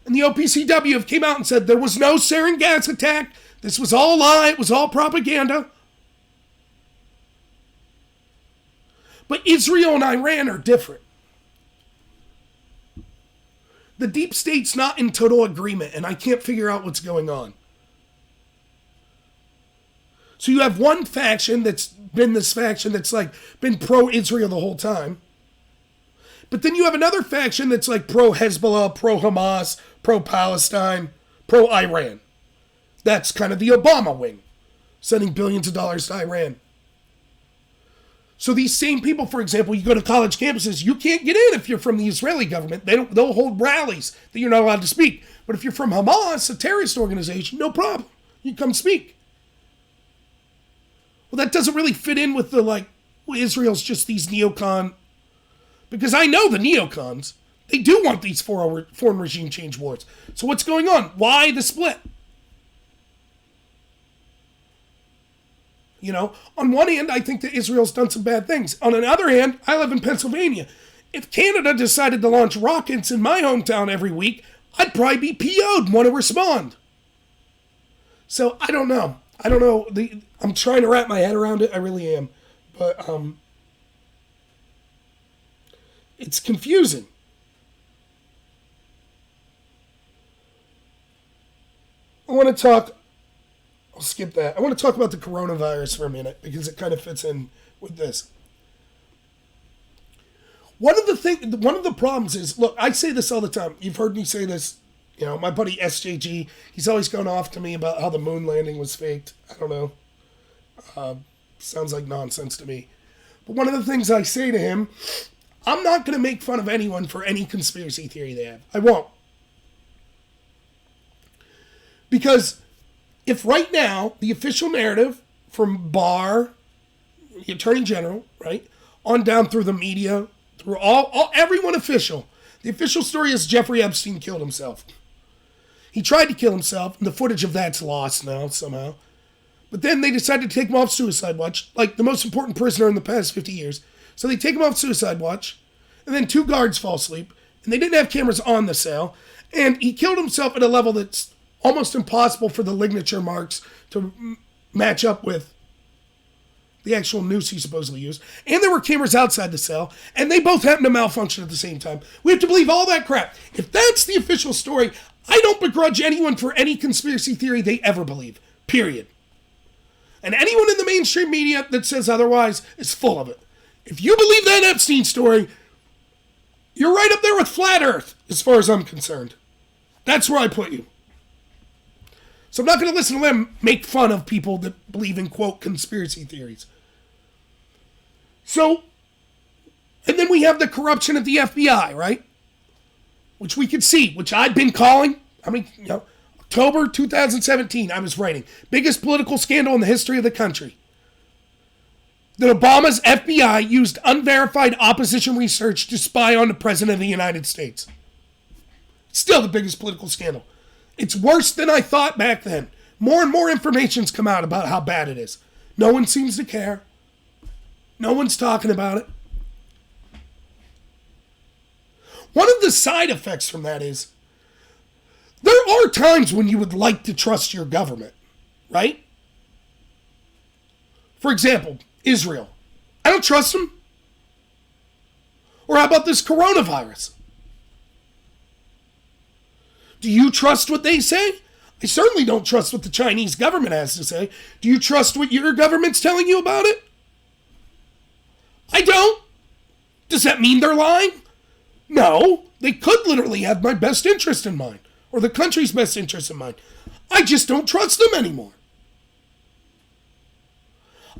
and the OPCW have came out and said there was no sarin gas attack, this was all a lie, it was all propaganda. But Israel and Iran are different. The deep state's not in total agreement, and I can't figure out what's going on. So you have one faction that's been this faction that's like been pro-Israel the whole time. But then you have another faction that's like pro-Hezbollah, pro-Hamas, pro-Palestine, pro-Iran. That's kind of the Obama wing, sending billions of dollars to Iran. So these same people, for example, you go to college campuses, you can't get in if you're from the Israeli government. They'll hold rallies that you're not allowed to speak. But if you're from Hamas, a terrorist organization, no problem. You come speak. Well, that doesn't really fit in with the, like, well, Israel's just these neocon. Because I know the neocons. They do want these foreign regime change wars. So what's going on? Why the split? You know, on one hand, I think that Israel's done some bad things. On the other hand, I live in Pennsylvania. If Canada decided to launch rockets in my hometown every week, I'd probably be PO'd and want to respond. So I don't know. I'm trying to wrap my head around it. I really am. But it's confusing. I'll skip that. I want to talk about the coronavirus for a minute because it kind of fits in with this. One of the problems is, look, I say this all the time. You've heard me say this. You know, my buddy SJG, he's always going off to me about how the moon landing was faked. I don't know. Sounds like nonsense to me. But one of the things I say to him, I'm not going to make fun of anyone for any conspiracy theory they have. I won't. Because if right now the official narrative from Barr, the Attorney General, right, on down through the media, through everyone official, the official story is Jeffrey Epstein killed himself. He tried to kill himself, and the footage of that's lost now somehow. But then they decided to take him off suicide watch, like the most important prisoner in the past 50 years. So they take him off suicide watch, and then 2 guards fall asleep, and they didn't have cameras on the cell, and he killed himself at a level that's almost impossible for the ligature marks to match up with the actual noose he supposedly used. And there were cameras outside the cell, and they both happened to malfunction at the same time. We have to believe all that crap. If that's the official story, I don't begrudge anyone for any conspiracy theory they ever believe. Period. And anyone in the mainstream media that says otherwise is full of it. If you believe that Epstein story, you're right up there with Flat Earth, as far as I'm concerned. That's where I put you. So I'm not going to listen to them make fun of people that believe in, quote, conspiracy theories. So, and then we have the corruption at the FBI, right? Which we could see, which I've been calling. October 2017, I was writing. Biggest political scandal in the history of the country. That Obama's FBI used unverified opposition research to spy on the President of the United States. Still the biggest political scandal. It's worse than I thought back then. More and more information's come out about how bad it is. No one seems to care. No one's talking about it. One of the side effects from that is there are times when you would like to trust your government, right? For example, Israel. I don't trust them. Or how about this coronavirus? Do you trust what they say? I certainly don't trust what the Chinese government has to say. Do you trust what your government's telling you about it? I don't. Does that mean they're lying? No. They could literally have my best interest in mind, or the country's best interest in mind. I just don't trust them anymore.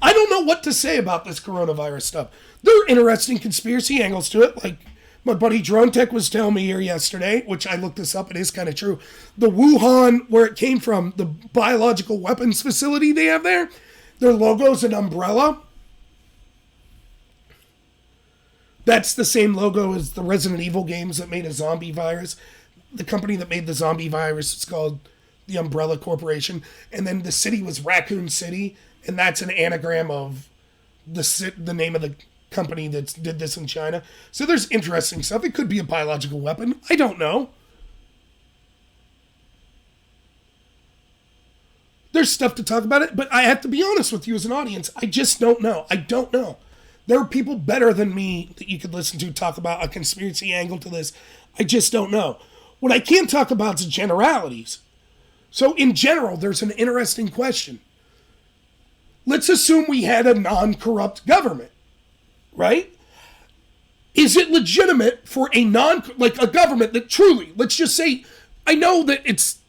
I don't know what to say about this coronavirus stuff. There are interesting conspiracy angles to it, like my buddy Drone Tech was telling me here yesterday, which I looked this up, it is kind of true. The Wuhan, where it came from, the biological weapons facility they have there, their logo's an umbrella. That's the same logo as the Resident Evil games that made a zombie virus. The company that made the zombie virus is called the Umbrella Corporation. And then the city was Raccoon City, and that's an anagram of the name of the company that did this in China. So there's interesting stuff. It could be a biological weapon. I don't know. There's stuff to talk about it, but I have to be honest with you as an audience. I just don't know. I don't know. There are people better than me that you could listen to talk about a conspiracy angle to this. I just don't know. What I can talk about is generalities. So in general, there's an interesting question. Let's assume we had a non-corrupt government, right? Is it legitimate for a a government that truly, let's just say, I know that it's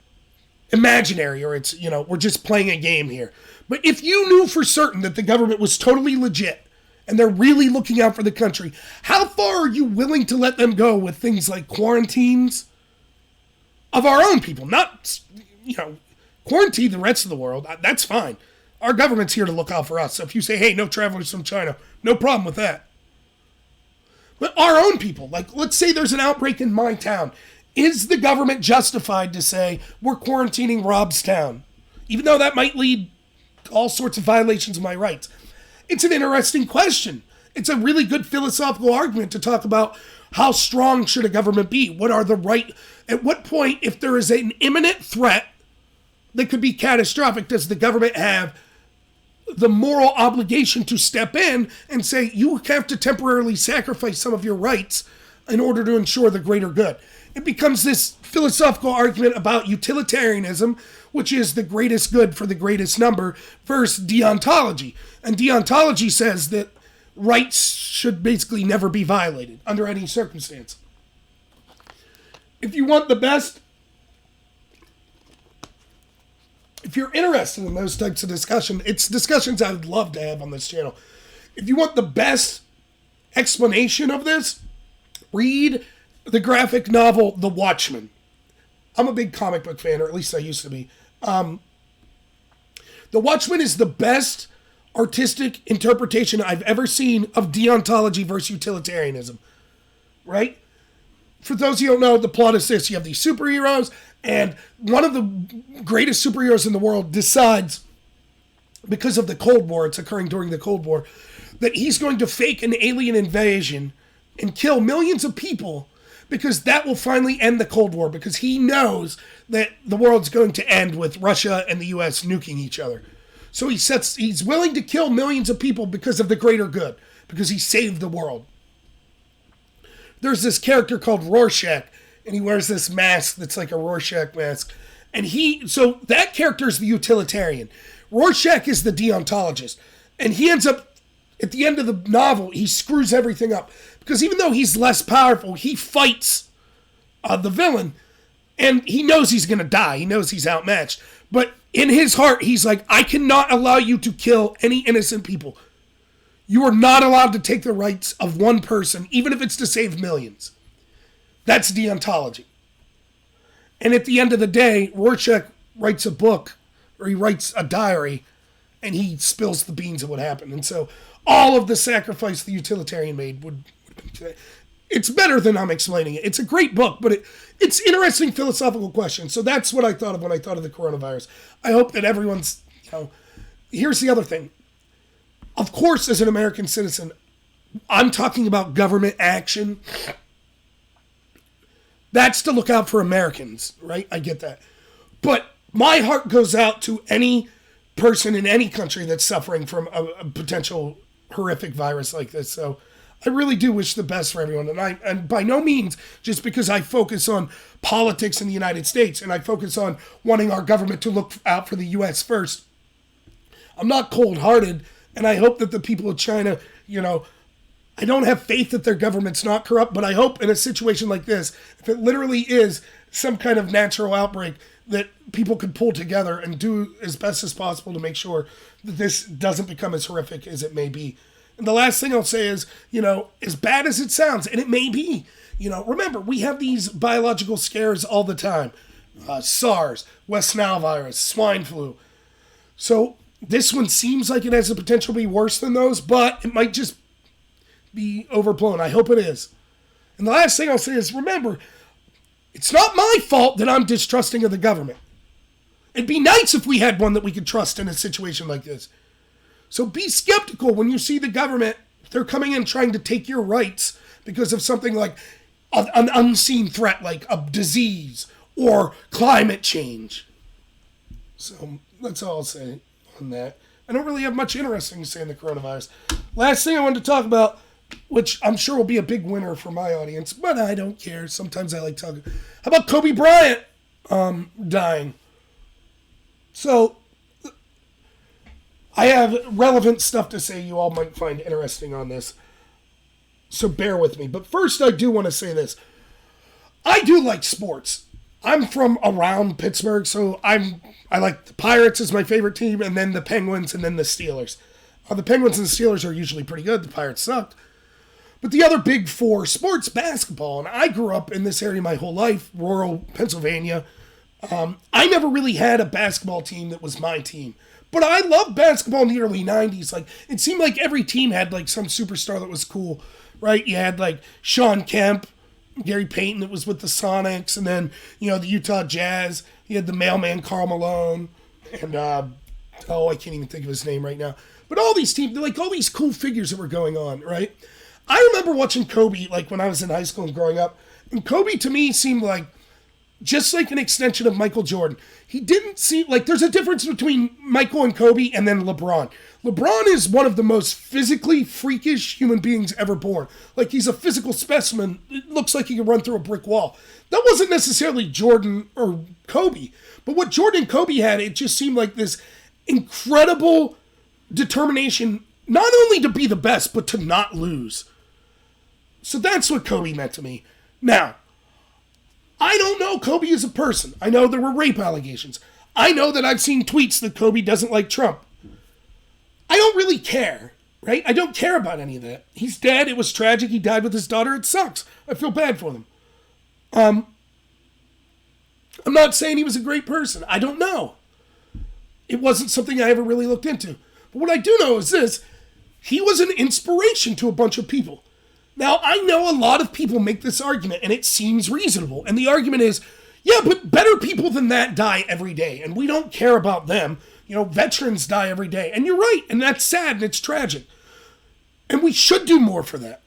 imaginary or it's, we're just playing a game here. But if you knew for certain that the government was totally legit and they're really looking out for the country, how far are you willing to let them go with things like quarantines of our own people? Not, quarantine the rest of the world. That's fine. Our government's here to look out for us. So if you say, hey, no travelers from China, no problem with that. But our own people, like let's say there's an outbreak in my town. Is the government justified to say we're quarantining Rob's town? Even though that might lead to all sorts of violations of my rights. It's an interesting question. It's a really good philosophical argument to talk about how strong should a government be? What are at what point, if there is an imminent threat that could be catastrophic, does the government have the moral obligation to step in and say, you have to temporarily sacrifice some of your rights in order to ensure the greater good? It becomes this philosophical argument about utilitarianism, which is the greatest good for the greatest number, versus deontology. And deontology says that rights should basically never be violated under any circumstance. If you want the best, if you're interested in those types of discussion, it's discussions I would love to have on this channel. If you want the best explanation of this, read the graphic novel The Watchmen. I'm a big comic book fan, or at least I used to be. The Watchmen is the best artistic interpretation I've ever seen of deontology versus utilitarianism. Right? For those of you who don't know, the plot is this. You have these superheroes, and one of the greatest superheroes in the world decides, because of the Cold War, it's occurring during the Cold War, that he's going to fake an alien invasion and kill millions of people because that will finally end the Cold War, because he knows that the world's going to end with Russia and the US nuking each other. So he's willing to kill millions of people because of the greater good, because he saved the world. There's this character called Rorschach, and he wears this mask that's like a Rorschach mask. And so that character is the utilitarian. Rorschach is the deontologist. And he ends up, at the end of the novel, he screws everything up. Because even though he's less powerful, he fights the villain, and he knows he's going to die. He knows he's outmatched. But in his heart, he's like, I cannot allow you to kill any innocent people. You are not allowed to take the rights of one person, even if it's to save millions. That's deontology. And at the end of the day, Rorschach writes a book, or he writes a diary, and he spills the beans of what happened. And so all of the sacrifice the utilitarian made would be, it's better than I'm explaining it. It's a great book, but it's interesting philosophical questions. So that's what I thought of when I thought of the coronavirus. I hope that everyone's, here's the other thing. Of course, as an American citizen, I'm talking about government action. That's to look out for Americans, right? I get that. But my heart goes out to any person in any country that's suffering from a potential horrific virus like this. So I really do wish the best for everyone. And by no means just because I focus on politics in the United States and I focus on wanting our government to look out for the U.S. first. I'm not cold-hearted, and I hope that the people of China, I don't have faith that their government's not corrupt, but I hope in a situation like this, if it literally is some kind of natural outbreak, that people could pull together and do as best as possible to make sure that this doesn't become as horrific as it may be. And the last thing I'll say is, as bad as it sounds, and it may be, remember, we have these biological scares all the time. SARS, West Nile virus, swine flu. So this one seems like it has the potential to be worse than those, but it might just be overblown. I hope it is. And the last thing I'll say is, remember, it's not my fault that I'm distrusting of the government. It'd be nice if we had one that we could trust in a situation like this. So be skeptical when you see the government, they're coming in trying to take your rights because of something like an unseen threat, like a disease or climate change. So that's all I'll say on that. I don't really have much interesting to say in the coronavirus. Last thing I wanted to talk about, which I'm sure will be a big winner for my audience, but I don't care. Sometimes I like talking. How about Kobe Bryant dying? So I have relevant stuff to say you all might find interesting on this. So bear with me. But first, I do want to say this. I do like sports. I'm from around Pittsburgh, so I like the Pirates as my favorite team, and then the Penguins, and then the Steelers. The Penguins and the Steelers are usually pretty good. The Pirates sucked. But the other big four, sports, basketball, and I grew up in this area my whole life, rural Pennsylvania. I never really had a basketball team that was my team. But I loved basketball in the early 90s. Like, it seemed like every team had, like, some superstar that was cool, right? You had, like, Sean Kemp, Gary Payton that was with the Sonics, and then, you know, the Utah Jazz. You had the mailman Karl Malone, and, I can't even think of his name right now. But all these teams, like, all these cool figures that were going on, right? I remember watching Kobe, like, when I was in high school and growing up. And Kobe, to me, seemed like just like an extension of Michael Jordan. He didn't seem like there's a difference between Michael and Kobe and then LeBron. LeBron is one of the most physically freakish human beings ever born. Like, he's a physical specimen. It looks like he can run through a brick wall. That wasn't necessarily Jordan or Kobe. But what Jordan and Kobe had, it just seemed like this incredible determination, not only to be the best, but to not lose. So that's what Kobe meant to me. Now, I don't know Kobe as a person. I know there were rape allegations. I know that I've seen tweets that Kobe doesn't like Trump. I don't really care, right? I don't care about any of that. He's dead. It was tragic. He died with his daughter. It sucks. I feel bad for them. I'm not saying he was a great person. I don't know. It wasn't something I ever really looked into. But what I do know is this. He was an inspiration to a bunch of people. Now, I know a lot of people make this argument, and it seems reasonable. And the argument is, yeah, but better people than that die every day, and we don't care about them. You know, veterans die every day. And you're right, and that's sad, and it's tragic. And we should do more for that.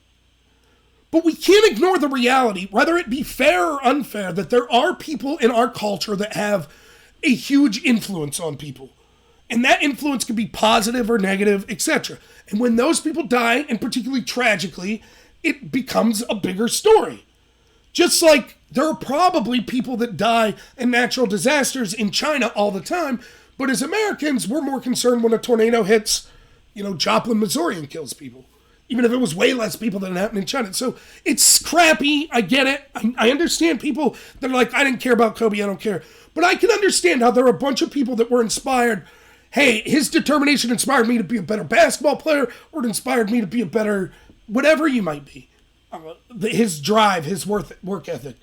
But we can't ignore the reality, whether it be fair or unfair, that there are people in our culture that have a huge influence on people. And that influence can be positive or negative, etc. And when those people die, and particularly tragically, it becomes a bigger story. Just like there are probably people that die in natural disasters in China all the time, but as Americans, we're more concerned when a tornado hits, you know, Joplin, Missouri and kills people. Even if it was way less people than it happened in China. So it's crappy. I get it. I understand people that are like, I didn't care about Kobe. I don't care. But I can understand how there are a bunch of people that were inspired. Hey, his determination inspired me to be a better basketball player, or it inspired me to be a better whatever you might be. His drive, his work ethic.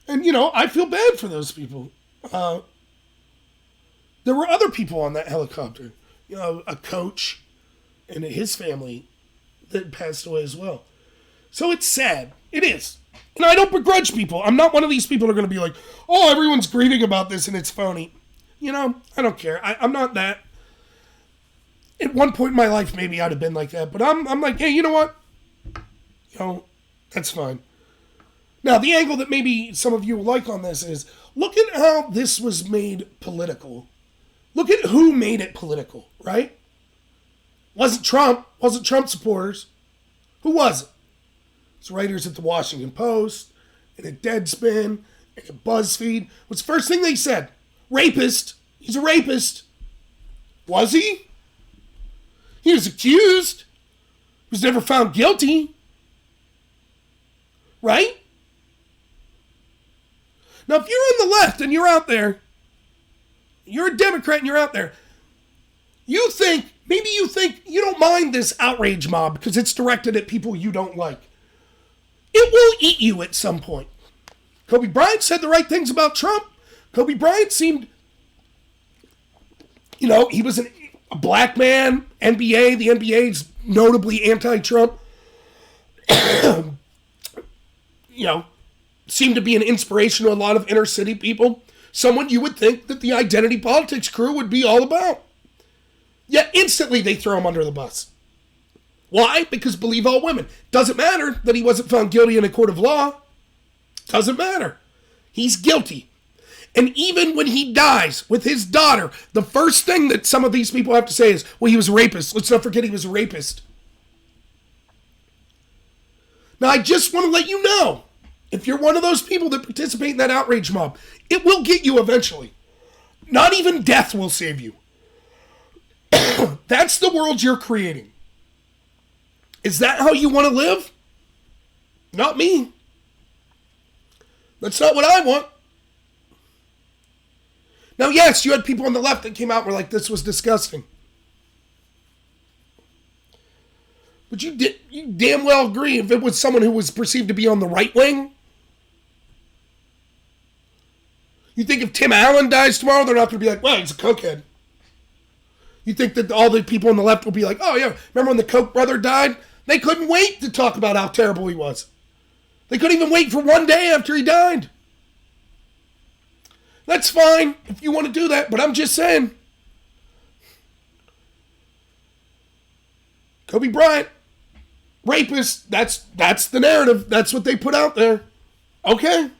And, you know, I feel bad for those people. There were other people on that helicopter. You know, a coach and his family that passed away as well. So it's sad. It is. And I don't begrudge people. I'm not one of these people who are going to be like, oh, everyone's grieving about this and it's phony. You know, I don't care. I'm not that. At one point in my life, maybe I'd have been like that. But I'm like, hey, you know what? You know, that's fine. Now, the angle that maybe some of you will like on this is, look at how this was made political. Look at who made it political, right? Wasn't Trump supporters. Who was it? It's writers at the Washington Post, and at Deadspin, and at BuzzFeed. What's the first thing they said? Rapist. He's a rapist. Was he? He was accused. He was never found guilty. Right? Now, if you're on the left and you're out there, you're a Democrat and you're out there, maybe you think you don't mind this outrage mob because it's directed at people you don't like. It will eat you at some point. Kobe Bryant said the right things about Trump. Kobe Bryant seemed, you know, he was a black man, NBA. The NBA's notably anti-Trump. You know, seemed to be an inspiration to a lot of inner city people. Someone you would think that the identity politics crew would be all about. Yet instantly they throw him under the bus. Why? Because believe all women. Doesn't matter that he wasn't found guilty in a court of law. Doesn't matter. He's guilty. And even when he dies with his daughter, the first thing that some of these people have to say is, well, he was a rapist. Let's not forget he was a rapist. Now, I just want to let you know, if you're one of those people that participate in that outrage mob, it will get you eventually. Not even death will save you. That's the world you're creating. Is that how you want to live? Not me. That's not what I want. Now, yes, you had people on the left that came out and were like, this was disgusting. But you damn well agree if it was someone who was perceived to be on the right wing. You think if Tim Allen dies tomorrow, they're not going to be like, well, he's a cokehead. You think that all the people on the left will be like, oh, yeah, remember when the Koch brother died? They couldn't wait to talk about how terrible he was. They couldn't even wait for one day after he died. That's fine if you want to do that, but I'm just saying. Kobe Bryant, rapist, that's the narrative. That's what they put out there. Okay.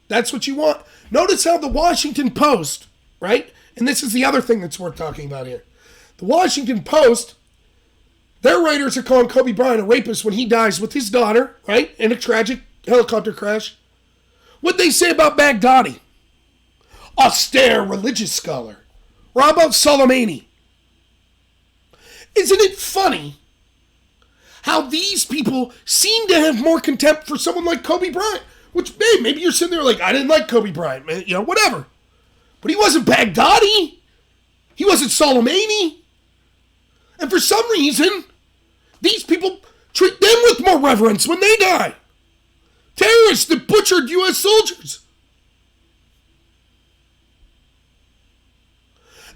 That's what you want. Notice how the Washington Post, right? And this is the other thing that's worth talking about here. The Washington Post, their writers are calling Kobe Bryant a rapist when he dies with his daughter, right? In a tragic helicopter crash. What'd they say about Baghdadi? Austere religious scholar. Or how about Soleimani? Isn't it funny how these people seem to have more contempt for someone like Kobe Bryant? Which, hey, maybe you're sitting there like, I didn't like Kobe Bryant, man, you know, whatever. But he wasn't Baghdadi. He wasn't Soleimani. And for some reason, these people treat them with more reverence when they die. Terrorists that butchered U.S. soldiers.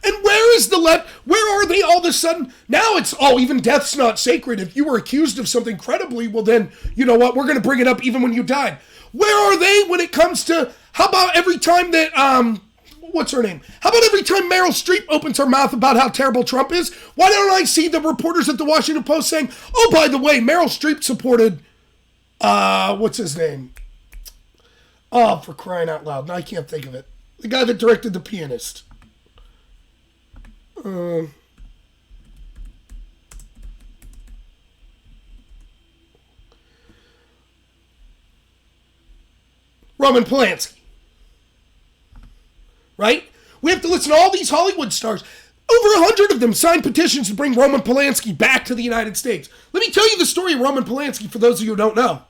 And where is the left? Where are they all of a sudden? Now it's, oh, even death's not sacred. If you were accused of something credibly, well then, you know what, we're going to bring it up even when you died. Where are they when it comes to, how about every time that, what's her name? How about every time Meryl Streep opens her mouth about how terrible Trump is? Why don't I see the reporters at the Washington Post saying, oh, by the way, Meryl Streep supported, what's his name? Oh, for crying out loud. Now I can't think of it. The guy that directed The Pianist. Roman Polanski. Right? We have to listen to all these Hollywood stars. Over 100 of them signed petitions to bring Roman Polanski back to the United States. Let me tell you the story of Roman Polanski for those of you who don't know.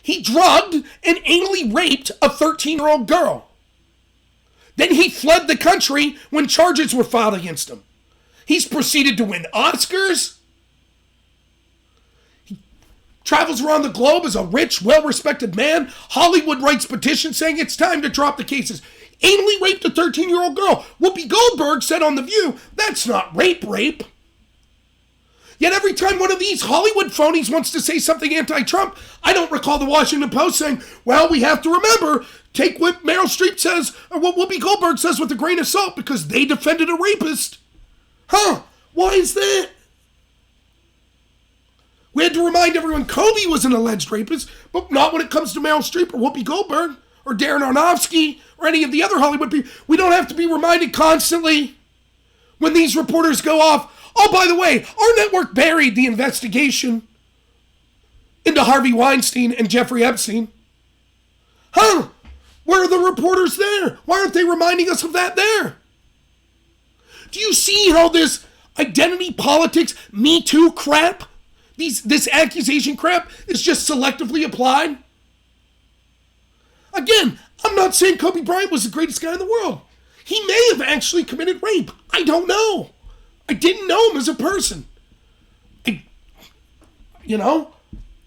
He drugged and anally raped a 13-year-old girl. Then he fled the country when charges were filed against him. He's proceeded to win Oscars. He travels around the globe as a rich, well-respected man. Hollywood writes petitions saying it's time to drop the cases. Anally raped a 13-year-old girl. Whoopi Goldberg said on The View, that's not rape. Yet every time one of these Hollywood phonies wants to say something anti-Trump, I don't recall the Washington Post saying, well, we have to remember, take what Meryl Streep says, or what Whoopi Goldberg says with a grain of salt, because they defended a rapist. Huh? Why is that? We had to remind everyone Kobe was an alleged rapist, but not when it comes to Meryl Streep or Whoopi Goldberg or Darren Aronofsky or any of the other Hollywood people. We don't have to be reminded constantly when these reporters go off. Oh, by the way, our network buried the investigation into Harvey Weinstein and Jeffrey Epstein. Huh? Where are the reporters there? Why aren't they reminding us of that there? Do you see how this identity politics, Me Too crap, this accusation crap is just selectively applied? Again, I'm not saying Kobe Bryant was the greatest guy in the world. He may have actually committed rape. I don't know. I didn't know him as a person. I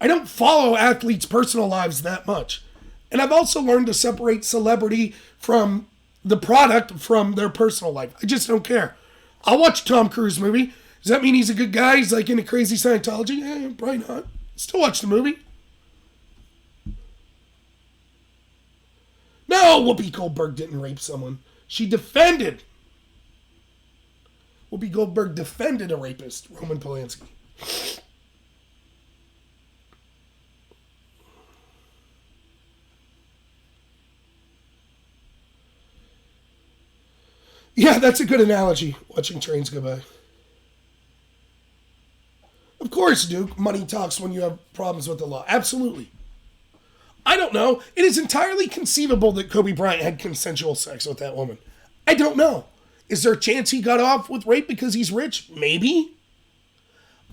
don't follow athletes' personal lives that much. And I've also learned to separate celebrity from the product from their personal life. I just don't care. I'll watch a Tom Cruise movie. Does that mean he's a good guy? He's like into crazy Scientology? Probably not. Still watch the movie. No, Whoopi Goldberg didn't rape someone. She defended Whoopi Goldberg defended a rapist, Roman Polanski. Yeah, that's a good analogy, watching trains go by. Of course, Duke, money talks when you have problems with the law. Absolutely. I don't know. It is entirely conceivable that Kobe Bryant had consensual sex with that woman. I don't know. Is there a chance he got off with rape because he's rich? Maybe.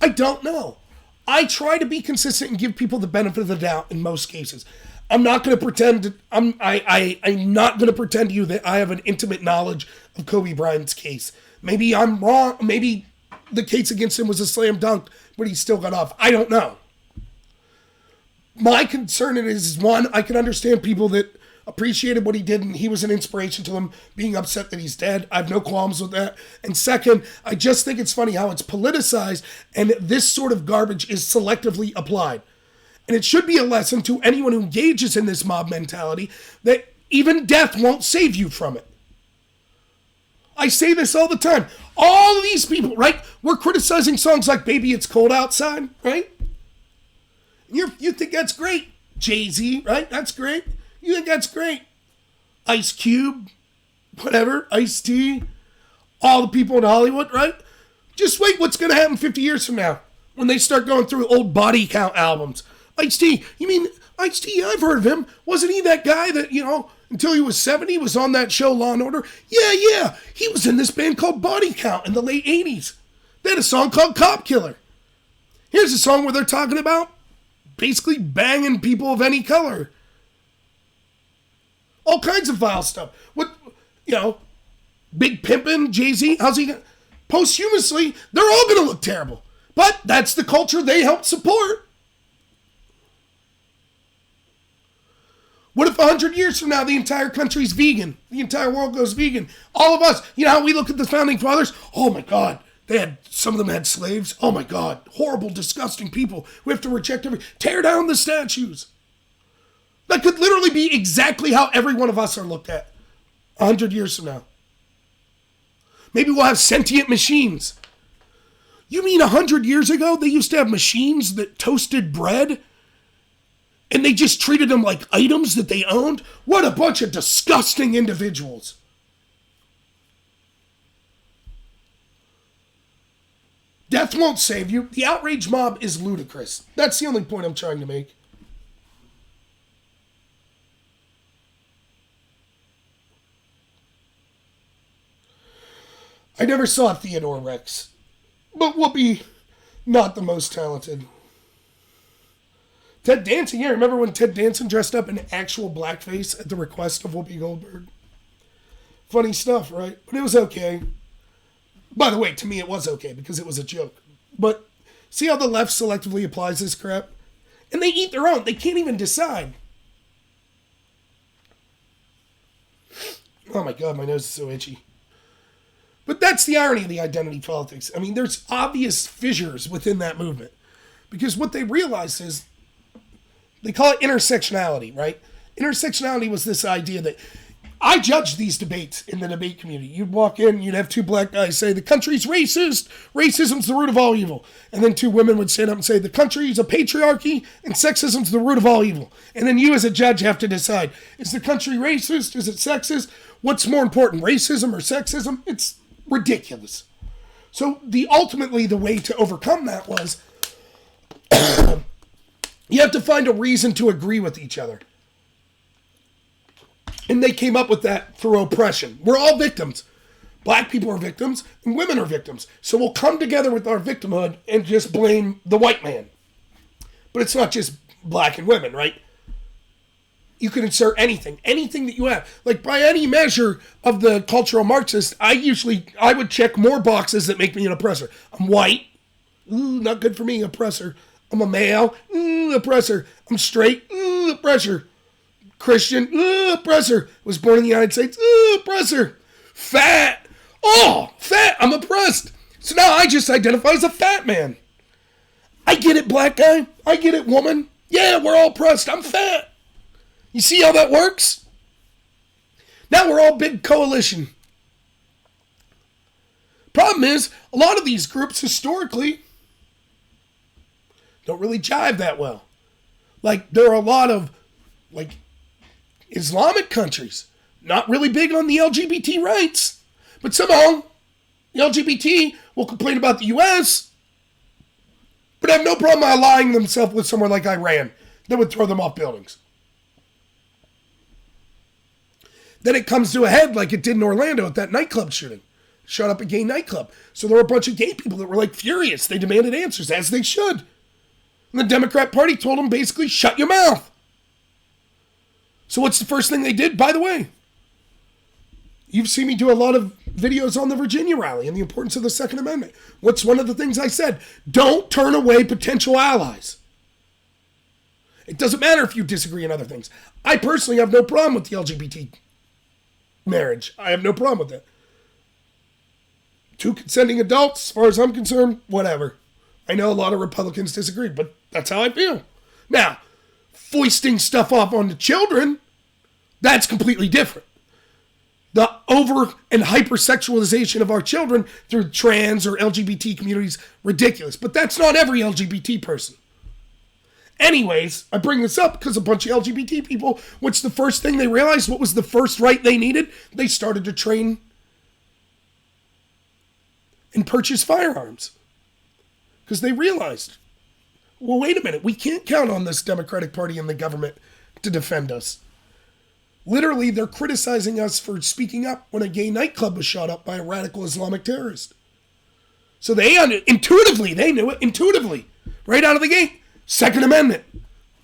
I don't know. I try to be consistent and give people the benefit of the doubt in most cases. I'm not going to pretend. I'm not going to pretend to you that I have an intimate knowledge of Kobe Bryant's case. Maybe I'm wrong. Maybe the case against him was a slam dunk, but he still got off. I don't know. My concern is, one, I can understand people that appreciated what he did and he was an inspiration to them, being upset that he's dead. I have no qualms with that. And second, I just think it's funny how it's politicized and this sort of garbage is selectively applied. And it should be a lesson to anyone who engages in this mob mentality that even death won't save you from it. I say this all the time. All of these people, right? We're criticizing songs like Baby It's Cold Outside, right? You think that's great. Jay-Z, right? That's great. You think that's great. Ice Cube, whatever, Ice-T, all the people in Hollywood, right? Just wait what's going to happen 50 years from now when they start going through old body count albums. Ice-T, you mean Ice-T? I've heard of him. Wasn't he that guy that, until he was 70 was on that show Law & Order? Yeah. He was in this band called Body Count in the late 80s. They had a song called Cop Killer. Here's a song where they're talking about basically banging people of any color. All kinds of vile stuff. Big Pimpin', Jay-Z, how's he gonna... Posthumously, they're all going to look terrible. But that's the culture they helped support. What if 100 years from now the entire country's vegan? The entire world goes vegan. All of us, how we look at the founding fathers? Oh my God, some of them had slaves. Oh my God, horrible, disgusting people. We have to reject tear down the statues. That could literally be exactly how every one of us are looked at 100 years from now. Maybe we'll have sentient machines. You mean 100 years ago they used to have machines that toasted bread? And they just treated them like items that they owned? What a bunch of disgusting individuals. Death won't save you. The outrage mob is ludicrous. That's the only point I'm trying to make. I never saw Theodore Rex, but Whoopi, not the most talented. Ted Danson, yeah, remember when Ted Danson dressed up in actual blackface at the request of Whoopi Goldberg? Funny stuff, right? But it was okay. By the way, to me it was okay because it was a joke. But see how the left selectively applies this crap? And they eat their own. They can't even decide. Oh my God, my nose is so itchy. But that's the irony of the identity politics. I mean, there's obvious fissures within that movement. Because what they realize is, they call it intersectionality, right? Intersectionality was this idea that I judged these debates in the debate community. You'd walk in, you'd have two black guys say, the country's racist, racism's the root of all evil. And then two women would stand up and say, the country's a patriarchy and sexism's the root of all evil. And then you as a judge have to decide, is the country racist? Is it sexist? What's more important, racism or sexism? It's ridiculous. So ultimately the way to overcome that was you have to find a reason to agree with each other. And they came up with that through oppression. We're all victims. Black people are victims and women are victims. So we'll come together with our victimhood and just blame the white man. But it's not just black and women, right? You can insert anything that you have. Like by any measure of the cultural Marxist, I would check more boxes that make me an oppressor. I'm white. Ooh, not good for me, oppressor. I'm a male. Oppressor. I'm straight. Oppressor. Christian. Oppressor. Was born in the United States. Oppressor. Fat. Oh, fat. I'm oppressed. So now I just identify as a fat man. I get it, black guy. I get it, woman. Yeah, we're all oppressed. I'm fat. You see how that works? Now we're all big coalition. Problem problem is, a lot of these groups historically don't really jive that well. Like, there are a lot of, like, Islamic countries not really big on the LGBT rights. But somehow, the LGBT will complain about the U.S., but have no problem allying themselves with somewhere like Iran that would throw them off buildings. Then it comes to a head like it did in Orlando at that nightclub shooting. Shot up a gay nightclub. So there were a bunch of gay people that were like furious. They demanded answers, as they should. And the Democrat Party told them basically, shut your mouth. So what's the first thing they did, by the way? You've seen me do a lot of videos on the Virginia rally and the importance of the Second Amendment. What's one of the things I said? Don't turn away potential allies. It doesn't matter if you disagree on other things. I personally have no problem with the LGBT marriage. I have no problem with that. Two consenting adults, as far as I'm concerned, whatever. I know a lot of Republicans disagree, but that's how I feel. Now, foisting stuff off on the children, that's completely different. The over and hypersexualization of our children through trans or LGBT communities, ridiculous. But that's not every LGBT person. Anyways, I bring this up because a bunch of LGBT people, what's the first thing they realized? What was the first right they needed? They started to train and purchase firearms. Because they realized, well, wait a minute, we can't count on this Democratic Party and the government to defend us. Literally, they're criticizing us for speaking up when a gay nightclub was shot up by a radical Islamic terrorist. So they intuitively knew it, right out of the gate. Second Amendment.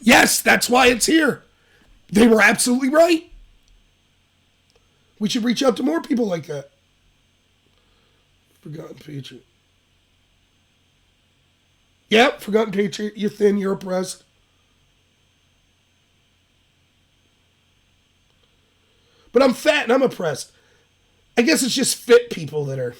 Yes, that's why it's here. They were absolutely right. We should reach out to more people like that. Forgotten Patriot. Yep, Forgotten Patriot. You're thin, you're oppressed. But I'm fat and I'm oppressed. I guess it's just fit people that are.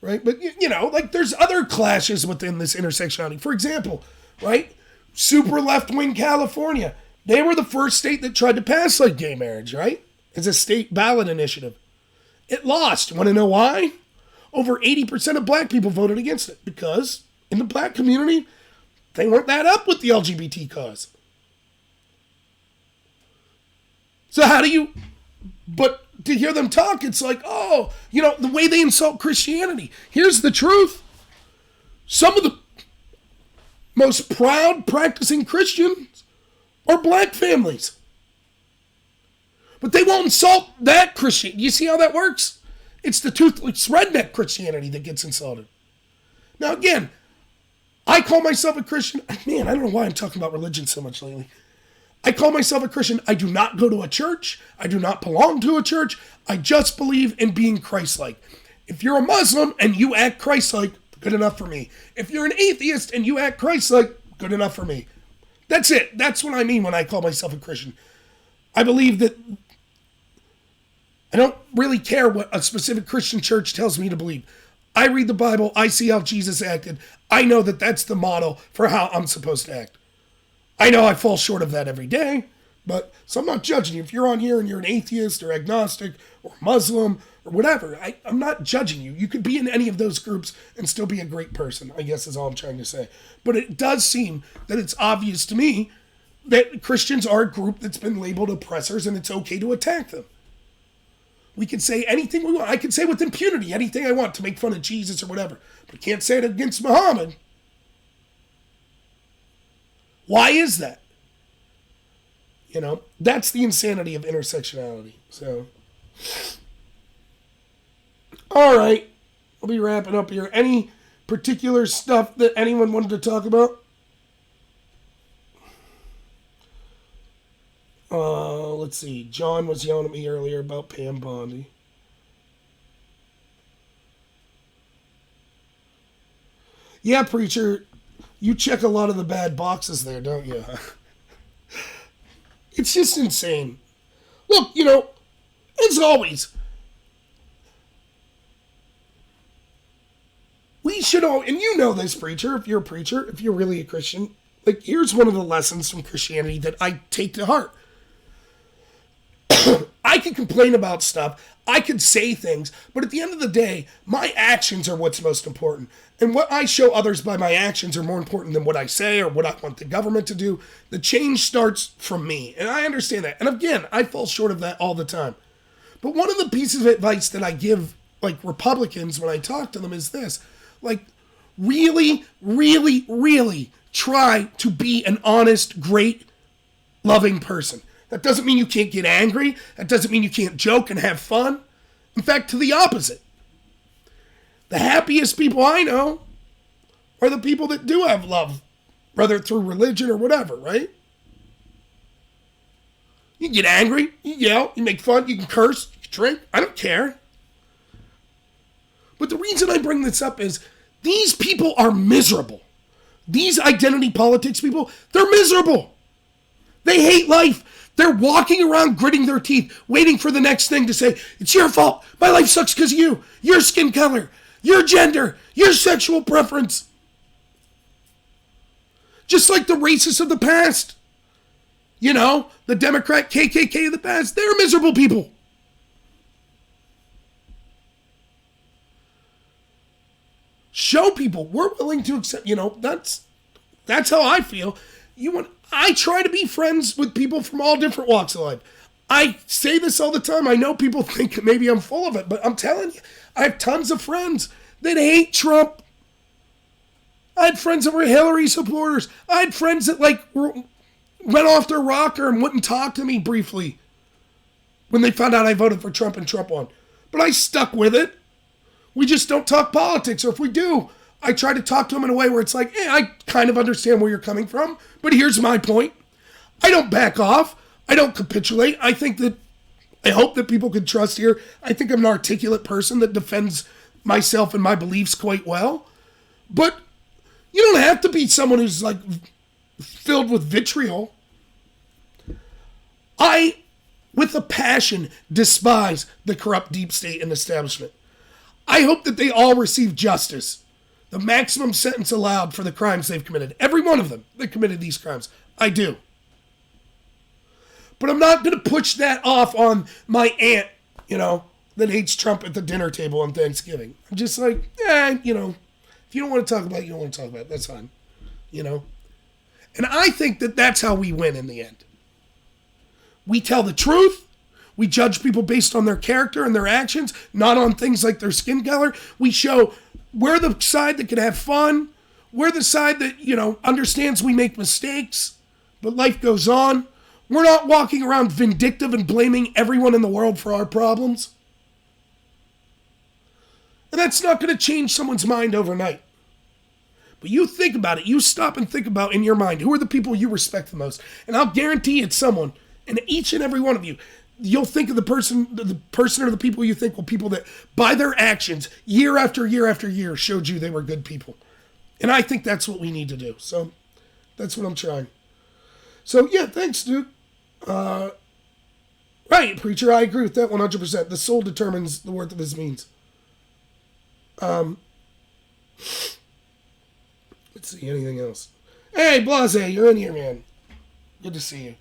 Right? But, you know, like there's other clashes within this intersectionality. For example, right? Super left-wing California. They were the first state that tried to pass like gay marriage, right? As a state ballot initiative. It lost. Want to know why? Over 80% of black people voted against it because in the black community, they weren't that up with the LGBT cause. So how do you, but to hear them talk, it's like, oh, you know, the way they insult Christianity. Here's the truth. Some of the most proud practicing Christians are black families. But they won't insult that Christian. You see how that works? It's the toothless redneck Christianity that gets insulted. Now again, I call myself a Christian. Man, I don't know why I'm talking about religion so much lately. I call myself a Christian. I do not go to a church. I do not belong to a church. I just believe in being Christ-like. If you're a Muslim and you act Christ-like, good enough for me. If you're an atheist and you act Christ-like, good enough for me. That's it. That's what I mean when I call myself a Christian. I believe that I don't really care what a specific Christian church tells me to believe. I read the Bible. I see how Jesus acted. I know that that's the model for how I'm supposed to act. I know I fall short of that every day, but so I'm not judging you. If you're on here and you're an atheist or agnostic or Muslim or whatever, I'm not judging you. You could be in any of those groups and still be a great person, I guess is all I'm trying to say. But it does seem that it's obvious to me that Christians are a group that's been labeled oppressors and it's okay to attack them. We can say anything we want. I can say with impunity anything I want to make fun of Jesus or whatever, but I can't say it against Muhammad. Why is that? You know, that's the insanity of intersectionality. So, all right, I'll be wrapping up here. Any particular stuff that anyone wanted to talk about? Let's see. John was yelling at me earlier about Pam Bondi. Yeah, preacher. You check a lot of the bad boxes there, don't you? It's just insane. Look, you know, as always, we should all, and you know this, preacher, if you're a preacher, if you're really a Christian, like, here's one of the lessons from Christianity that I take to heart. I can complain about stuff, I could say things, but at the end of the day, my actions are what's most important. And what I show others by my actions are more important than what I say or what I want the government to do. The change starts from me, and I understand that. And again, I fall short of that all the time. But one of the pieces of advice that I give, like, Republicans when I talk to them is this. Like, really, really, really try to be an honest, great, loving person. That doesn't mean you can't get angry. That doesn't mean you can't joke and have fun. In fact, to the opposite. The happiest people I know are the people that do have love, whether through religion or whatever, right? You can get angry, you yell, you make fun, you can curse, you can drink. I don't care. But the reason I bring this up is these people are miserable. These identity politics people, they're miserable. They hate life. They're walking around gritting their teeth, waiting for the next thing to say, it's your fault. My life sucks because of you. Your skin color, your gender, your sexual preference. Just like the racists of the past. You know, the Democrat KKK of the past. They're miserable people. Show people we're willing to accept, you know, that's how I feel. I try to be friends with people from all different walks of life. I say this all the time. I know people think maybe I'm full of it, but I'm telling you, I have tons of friends that hate Trump. I had friends that were Hillary supporters. I had friends that went off their rocker and wouldn't talk to me briefly when they found out I voted for Trump and Trump won. But I stuck with it. We just don't talk politics, or if we do, I try to talk to them in a way where it's like, hey, I kind of understand where you're coming from, but here's my point. I don't back off. I don't capitulate. I hope that people can trust here. I think I'm an articulate person that defends myself and my beliefs quite well. But you don't have to be someone who's like filled with vitriol. I, with a passion, despise the corrupt deep state and establishment. I hope that they all receive justice. The maximum sentence allowed for the crimes they've committed. Every one of them that committed these crimes. I do. But I'm not going to push that off on my aunt, you know, that hates Trump at the dinner table on Thanksgiving. I'm just like, you know, if you don't want to talk about it, you don't want to talk about it. That's fine. You know? And I think that that's how we win in the end. We tell the truth. We judge people based on their character and their actions, not on things like their skin color. We show we're the side that can have fun. We're the side that, you know, understands we make mistakes, but life goes on. We're not walking around vindictive and blaming everyone in the world for our problems. And that's not going to change someone's mind overnight. But you think about it. You stop and think about in your mind, who are the people you respect the most? And I'll guarantee it's someone, and each and every one of you, you'll think of the person or the people you think were people that, by their actions, year after year after year, showed you they were good people. And I think that's what we need to do. So that's what I'm trying. So, yeah, thanks, dude. Right, preacher, I agree with that 100%. The soul determines the worth of his means. Let's see, anything else? Hey, Blase, you're in here, man. Good to see you.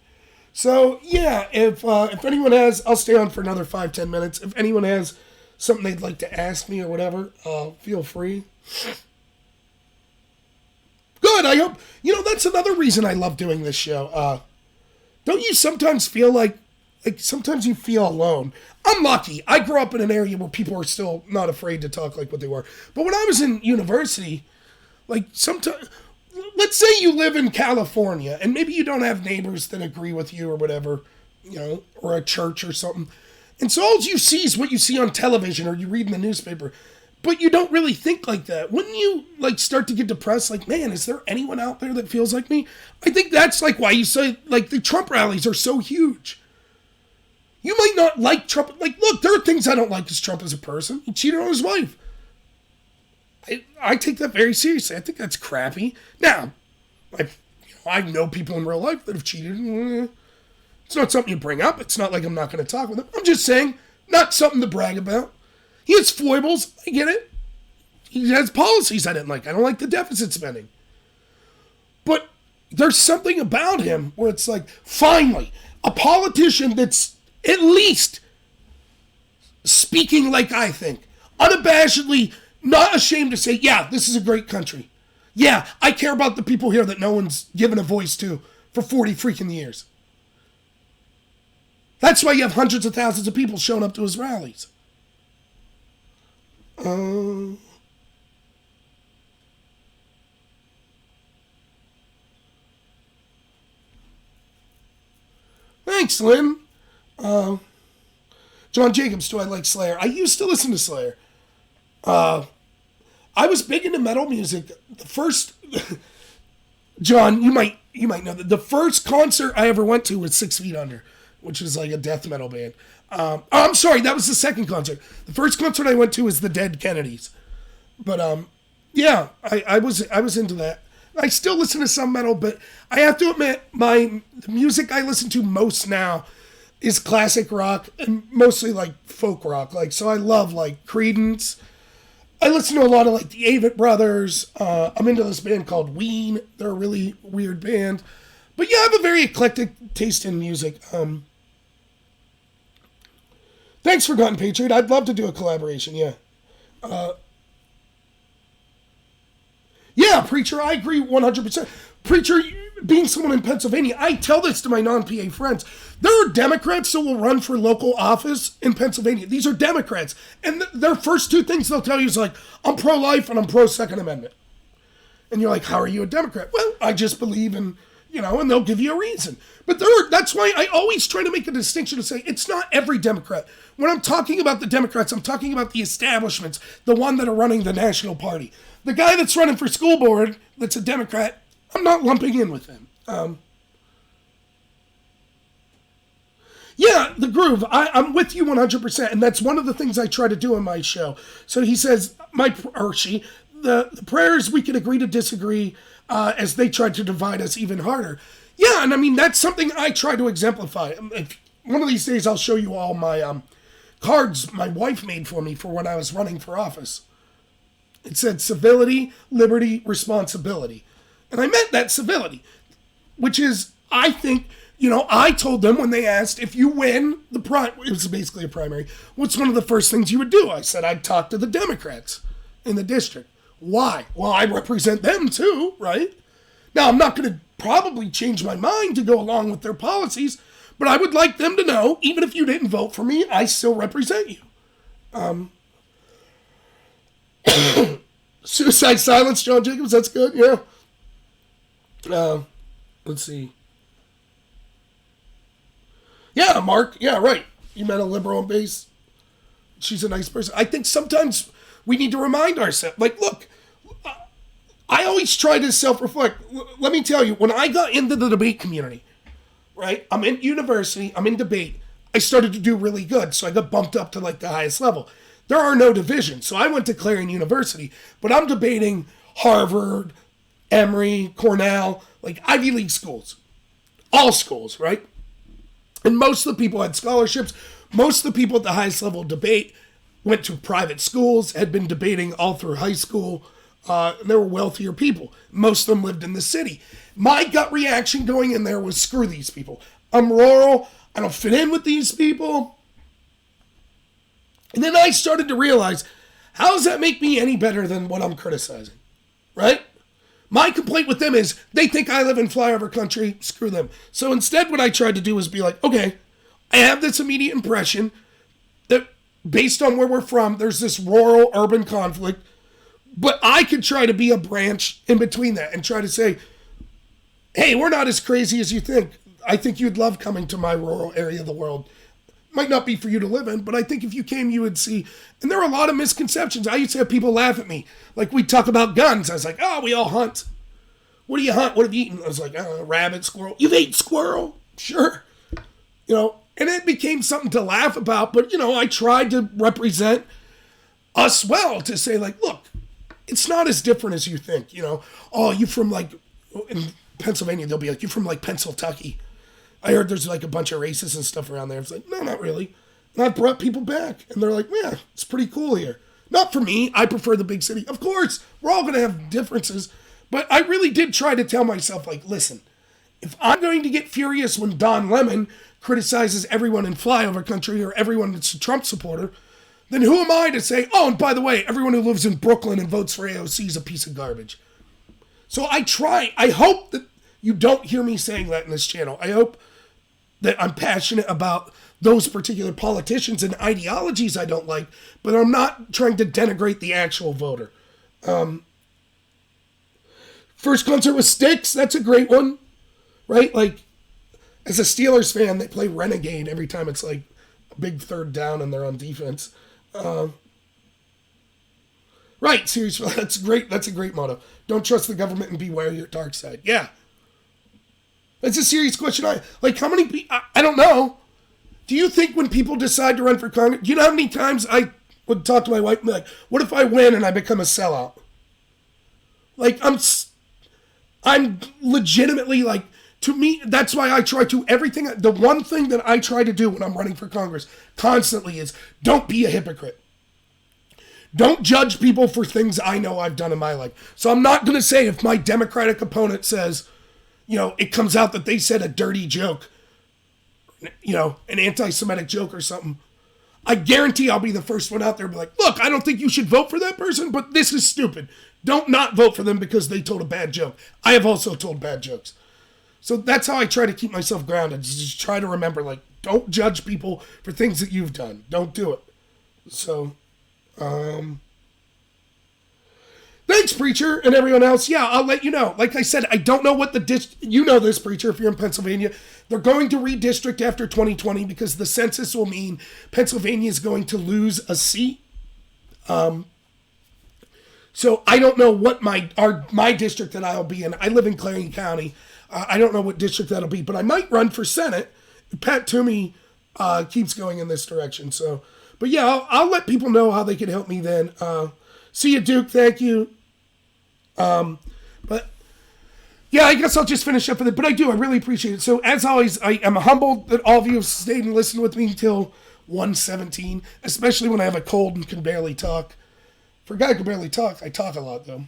So, yeah, if anyone has, I'll stay on for another 5-10 minutes. If anyone has something they'd like to ask me or whatever, feel free. Good, I hope, you know, that's another reason I love doing this show. Don't you sometimes feel like sometimes you feel alone? I'm lucky. I grew up in an area where people are still not afraid to talk like what they were. But when I was in university, like sometimes, let's say you live in California and maybe you don't have neighbors that agree with you or whatever, you know, or a church or something. And so all you see is what you see on television or you read in the newspaper. But you don't really think like that. Wouldn't you like start to get depressed? Like, man, is there anyone out there that feels like me? I think that's like why you say like the Trump rallies are so huge. You might not like Trump. Like, look, there are things I don't like as Trump as a person. He cheated on his wife. I take that very seriously. I think that's crappy. Now, I know people in real life that have cheated. It's not something you bring up. It's not like I'm not going to talk with them. I'm just saying, not something to brag about. He has foibles. I get it. He has policies I didn't like. I don't like the deficit spending. But there's something about him where it's like, finally, a politician that's at least speaking like I think. Unabashedly, not ashamed to say, yeah, this is a great country. Yeah, I care about the people here that no one's given a voice to for 40 freaking years. That's why you have hundreds of thousands of people showing up to his rallies. Thanks, Lynn. John Jacobs, do I like Slayer? I used to listen to Slayer. I was big into metal music. The first, John, you might know that the first concert I ever went to was 6 Feet Under, which is like a death metal band. I'm sorry, that was the second concert. The first concert I went to was the Dead Kennedys. But yeah, I was into that. I still listen to some metal, but I have to admit, the music I listen to most now is classic rock and mostly like folk rock. Like, so I love like Creedence. I listen to a lot of like the Avett Brothers. I'm into this band called Ween. They're a really weird band. But yeah, I have a very eclectic taste in music. Thanks, Forgotten Patriot. I'd love to do a collaboration, yeah. Yeah, Preacher, I agree 100%. Preacher, being someone in Pennsylvania, I tell this to my non-PA friends. There are Democrats that will run for local office in Pennsylvania. These are Democrats. And their first two things they'll tell you is like, I'm pro-life and I'm pro-Second Amendment. And you're like, how are you a Democrat? Well, I just believe in, and they'll give you a reason. But that's why I always try to make a distinction to say it's not every Democrat. When I'm talking about the Democrats, I'm talking about the establishments, the one that are running the National Party. The guy that's running for school board that's a Democrat, I'm not lumping in with him. Yeah, the groove. I'm with you 100%, and that's one of the things I try to do on my show. So he says, the prayers we can agree to disagree as they try to divide us even harder. Yeah, and I mean, that's something I try to exemplify. One of these days, I'll show you all my cards my wife made for me for when I was running for office. It said civility, liberty, responsibility. And I meant that civility, which is, I think, I told them when they asked if you win it was basically a primary, what's one of the first things you would do? I said, I'd talk to the Democrats in the district. Why? Well, I represent them too, right? Now, I'm not going to probably change my mind to go along with their policies, but I would like them to know, even if you didn't vote for me, I still represent you. Suicide silence, John Jacobs, that's good, yeah. Let's see. Yeah, Mark, yeah, right. You met a liberal on base. She's a nice person. I think sometimes we need to remind ourselves, like, look, I always try to self-reflect. Let me tell you, when I got into the debate community, right, I'm in university, I'm in debate, I started to do really good, so I got bumped up to, like, the highest level. There are no divisions, so I went to Clarion University, but I'm debating Harvard, Emory, Cornell, like Ivy League schools. All schools, right? And most of the people had scholarships. Most of the people at the highest level of debate went to private schools, had been debating all through high school. They were wealthier people. Most of them lived in the city. My gut reaction going in there was, screw these people. I'm rural. I don't fit in with these people. And then I started to realize, how does that make me any better than what I'm criticizing? Right? My complaint with them is they think I live in flyover country. Screw them. So instead, what I tried to do was be like, okay, I have this immediate impression that based on where we're from, there's this rural-urban conflict. But I could try to be a branch in between that and try to say, hey, we're not as crazy as you think. I think you'd love coming to my rural area of the world. Might not be for you to live in, but I think if you came, you would see. And there are a lot of misconceptions. I used to have people laugh at me. Like, we talk about guns. I was like, oh, we all hunt. What do you hunt? What have you eaten? I was like, rabbit, squirrel. You've ate squirrel? Sure. And it became something to laugh about. But, I tried to represent us well to say, like, look, it's not as different as you think. Oh, you from, like, in Pennsylvania, they'll be like, you from, like, Pennsylvania. I heard there's like a bunch of racists and stuff around there. It's like, no, not really. And I brought people back. And they're like, yeah, it's pretty cool here. Not for me. I prefer the big city. Of course, we're all going to have differences. But I really did try to tell myself, like, listen, if I'm going to get furious when Don Lemon criticizes everyone in flyover country or everyone that's a Trump supporter, then who am I to say, oh, and by the way, everyone who lives in Brooklyn and votes for AOC is a piece of garbage. So I hope that you don't hear me saying that in this channel. I hope that I'm passionate about those particular politicians and ideologies I don't like, but I'm not trying to denigrate the actual voter. First concert with Styx, that's a great one, right? Like, as a Steelers fan, they play Renegade every time it's like a big third down and they're on defense. Right, seriously, that's great. That's a great motto. Don't trust the government and beware your dark side. Yeah. That's a serious question. How many people, I don't know. Do you think when people decide to run for Congress, do you know how many times I would talk to my wife and be like, what if I win and I become a sellout? Like, I'm legitimately like, to me, that's why I try to the one thing that I try to do when I'm running for Congress constantly is don't be a hypocrite. Don't judge people for things I know I've done in my life. So I'm not going to say if my Democratic opponent says, it comes out that they said a dirty joke, an anti-Semitic joke or something. I guarantee I'll be the first one out there and be like, look, I don't think you should vote for that person, but this is stupid. Don't not vote for them because they told a bad joke. I have also told bad jokes. So that's how I try to keep myself grounded. Just try to remember, don't judge people for things that you've done. Don't do it. So, thanks, Preacher, and everyone else. Yeah, I'll let you know. Like I said, I don't know what you know this, Preacher, if you're in Pennsylvania. They're going to redistrict after 2020 because the census will mean Pennsylvania is going to lose a seat. So I don't know what my district that I'll be in. I live in Clarion County. I don't know what district that'll be, but I might run for Senate. Pat Toomey keeps going in this direction. So, but yeah, I'll let people know how they can help me then. See you, Duke. Thank you. But yeah, I guess I'll just finish up with it. But I really appreciate it. So as always, I am humbled that all of you have stayed and listened with me until 1:17, especially when I have a cold and can barely talk. For a guy who can barely talk, I talk a lot though.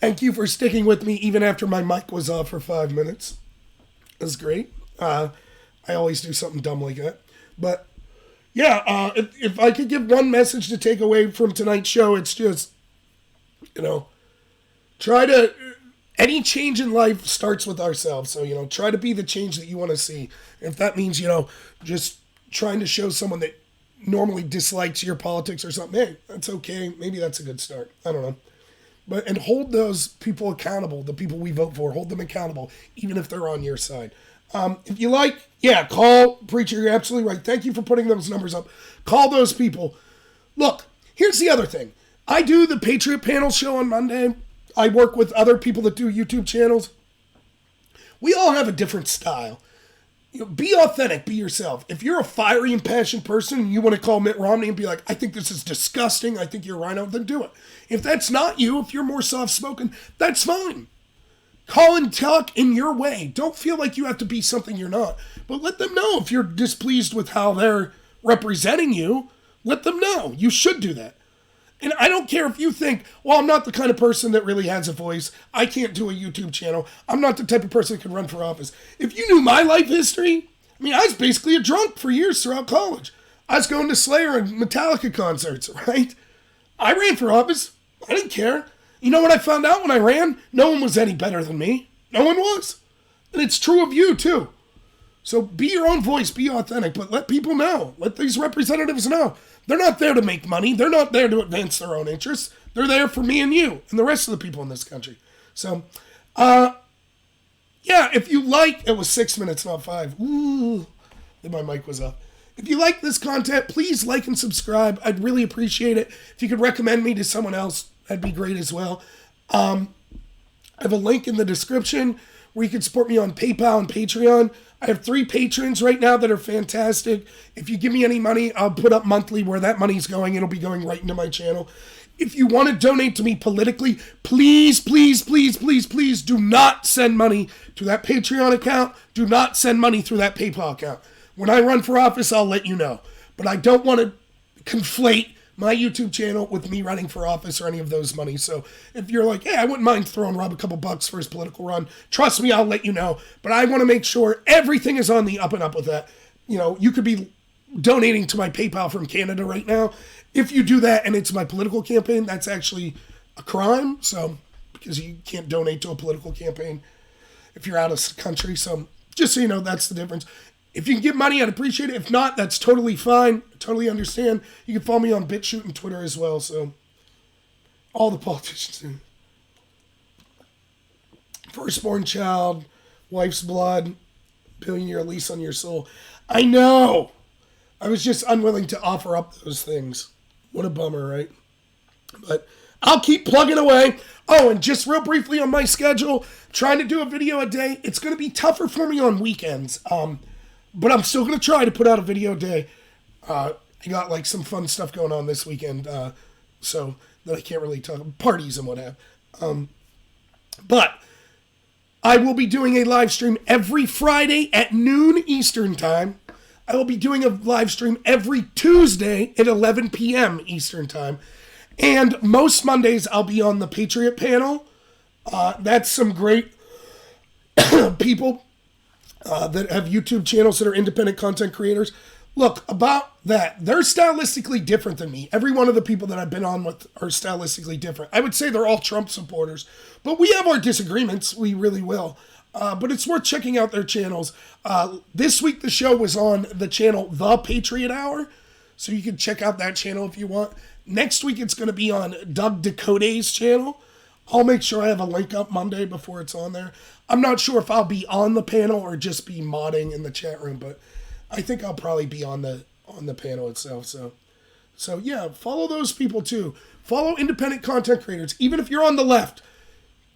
Thank you for sticking with me even after my mic was off for 5 minutes. That's great. I always do something dumb like that. But yeah, if I could give one message to take away from tonight's show, it's just, any change in life starts with ourselves. So, try to be the change that you want to see. If that means, just trying to show someone that normally dislikes your politics or something, hey, that's okay. Maybe that's a good start. I don't know. And hold those people accountable, the people we vote for, hold them accountable, even if they're on your side. If you call Preacher, you're absolutely right. Thank you for putting those numbers up. Call those people. Look, here's the other thing. I do the Patriot Panel show on Monday. I work with other people that do YouTube channels. We all have a different style. Be authentic, be yourself. If you're a fiery and passionate person and you want to call Mitt Romney and be like, I think this is disgusting, I think you're a rhino, then do it. If that's not you, if you're more soft-spoken, that's fine. Call and talk in your way. Don't feel like you have to be something you're not. But let them know if you're displeased with how they're representing you. Let them know. You should do that. And I don't care if you think, well, I'm not the kind of person that really has a voice. I can't do a YouTube channel. I'm not the type of person that can run for office. If you knew my life history, I was basically a drunk for years throughout college. I was going to Slayer and Metallica concerts, right? I ran for office. I didn't care. You know what I found out when I ran? No one was any better than me. No one was. And it's true of you, too. So be your own voice, be authentic, but let people know. Let these representatives know. They're not there to make money. They're not there to advance their own interests. They're there for me and you and the rest of the people in this country. So, if you it was 6 minutes, not 5. Ooh, then my mic was off. If you like this content, please like and subscribe. I'd really appreciate it. If you could recommend me to someone else, that'd be great as well. I have a link in the description where you can support me on PayPal and Patreon. I have 3 patrons right now that are fantastic. If you give me any money, I'll put up monthly where that money's going. It'll be going right into my channel. If you want to donate to me politically, please, please, please, please, please do not send money to that Patreon account. Do not send money through that PayPal account. When I run for office, I'll let you know. But I don't want to conflate my YouTube channel with me running for office or any of those monies. So if you're like, hey, I wouldn't mind throwing Rob a couple bucks for his political run, trust me, I'll let you know. But I want to make sure everything is on the up and up with that. You could be donating to my PayPal from Canada right now. If you do that and it's my political campaign, that's actually a crime. So, because you can't donate to a political campaign if you're out of the country. So, just so you know, that's the difference. If you can give money, I'd appreciate it. If not, that's totally fine. Totally understand. You can follow me on BitChute and Twitter as well. So, all the politicians do. Firstborn child, wife's blood, billion-year lease on your soul. I know. I was just unwilling to offer up those things. What a bummer, right? But I'll keep plugging away. Oh, and just real briefly on my schedule, trying to do a video a day. It's going to be tougher for me on weekends. But I'm still going to try to put out a video a day. I got like some fun stuff going on this weekend. So that I can't really talk about parties and what have. But I will be doing a live stream every Friday at noon Eastern time. I will be doing a live stream every Tuesday at 11 p.m. Eastern time. And most Mondays, I'll be on the Patriot panel. That's some great people that have YouTube channels that are independent content creators. Look, about that, they're stylistically different than me. Every one of the people that I've been on with are stylistically different. I would say they're all Trump supporters. But we have our disagreements. We really will. But it's worth checking out their channels. This week, the show was on the channel The Patriot Hour. So you can check out that channel if you want. Next week, it's going to be on Doug Dakota's channel. I'll make sure I have a link up Monday before it's on there. I'm not sure if I'll be on the panel or just be modding in the chat room, but I think I'll probably be on the panel itself. So yeah, follow those people too. Follow independent content creators, even if you're on the left.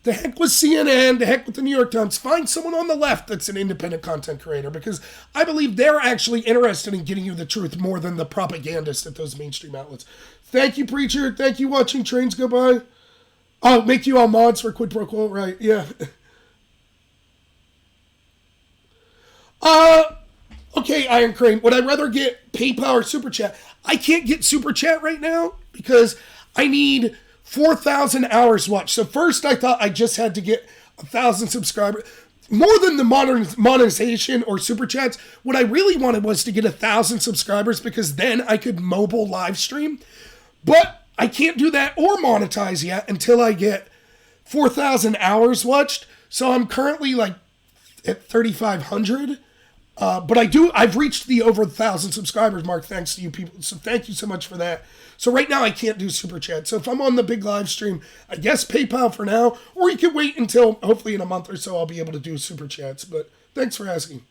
The heck with CNN, the heck with the New York Times. Find someone on the left that's an independent content creator, because I believe they're actually interested in getting you the truth more than the propagandists at those mainstream outlets. Thank you, Preacher. Thank you, Watching Trains Go By. Oh, make you all mods for quid pro quo, right? Yeah. Okay, Iron Crane. Would I rather get PayPal or Super Chat? I can't get Super Chat right now because I need 4,000 hours watched. So first I thought I just had to get 1,000 subscribers. More than the monetization or Super Chats, what I really wanted was to get 1,000 subscribers because then I could mobile live stream. But I can't do that or monetize yet until I get 4,000 hours watched. So I'm currently like at 3,500. But I've reached the over 1,000 subscribers mark thanks to you people. So thank you so much for that. So right now I can't do Super Chat. So if I'm on the big live stream, I guess PayPal for now, or you can wait until hopefully in a month or so I'll be able to do Super Chats. But thanks for asking.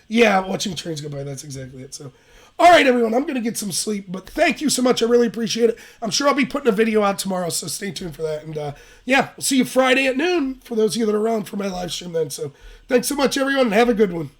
Yeah, Watching Trains Go By, that's exactly it. So, all right, everyone, I'm going to get some sleep, but thank you so much. I really appreciate it. I'm sure I'll be putting a video out tomorrow, so stay tuned for that. And yeah, we'll see you Friday at noon for those of you that are around for my live stream then. So thanks so much, everyone, and have a good one.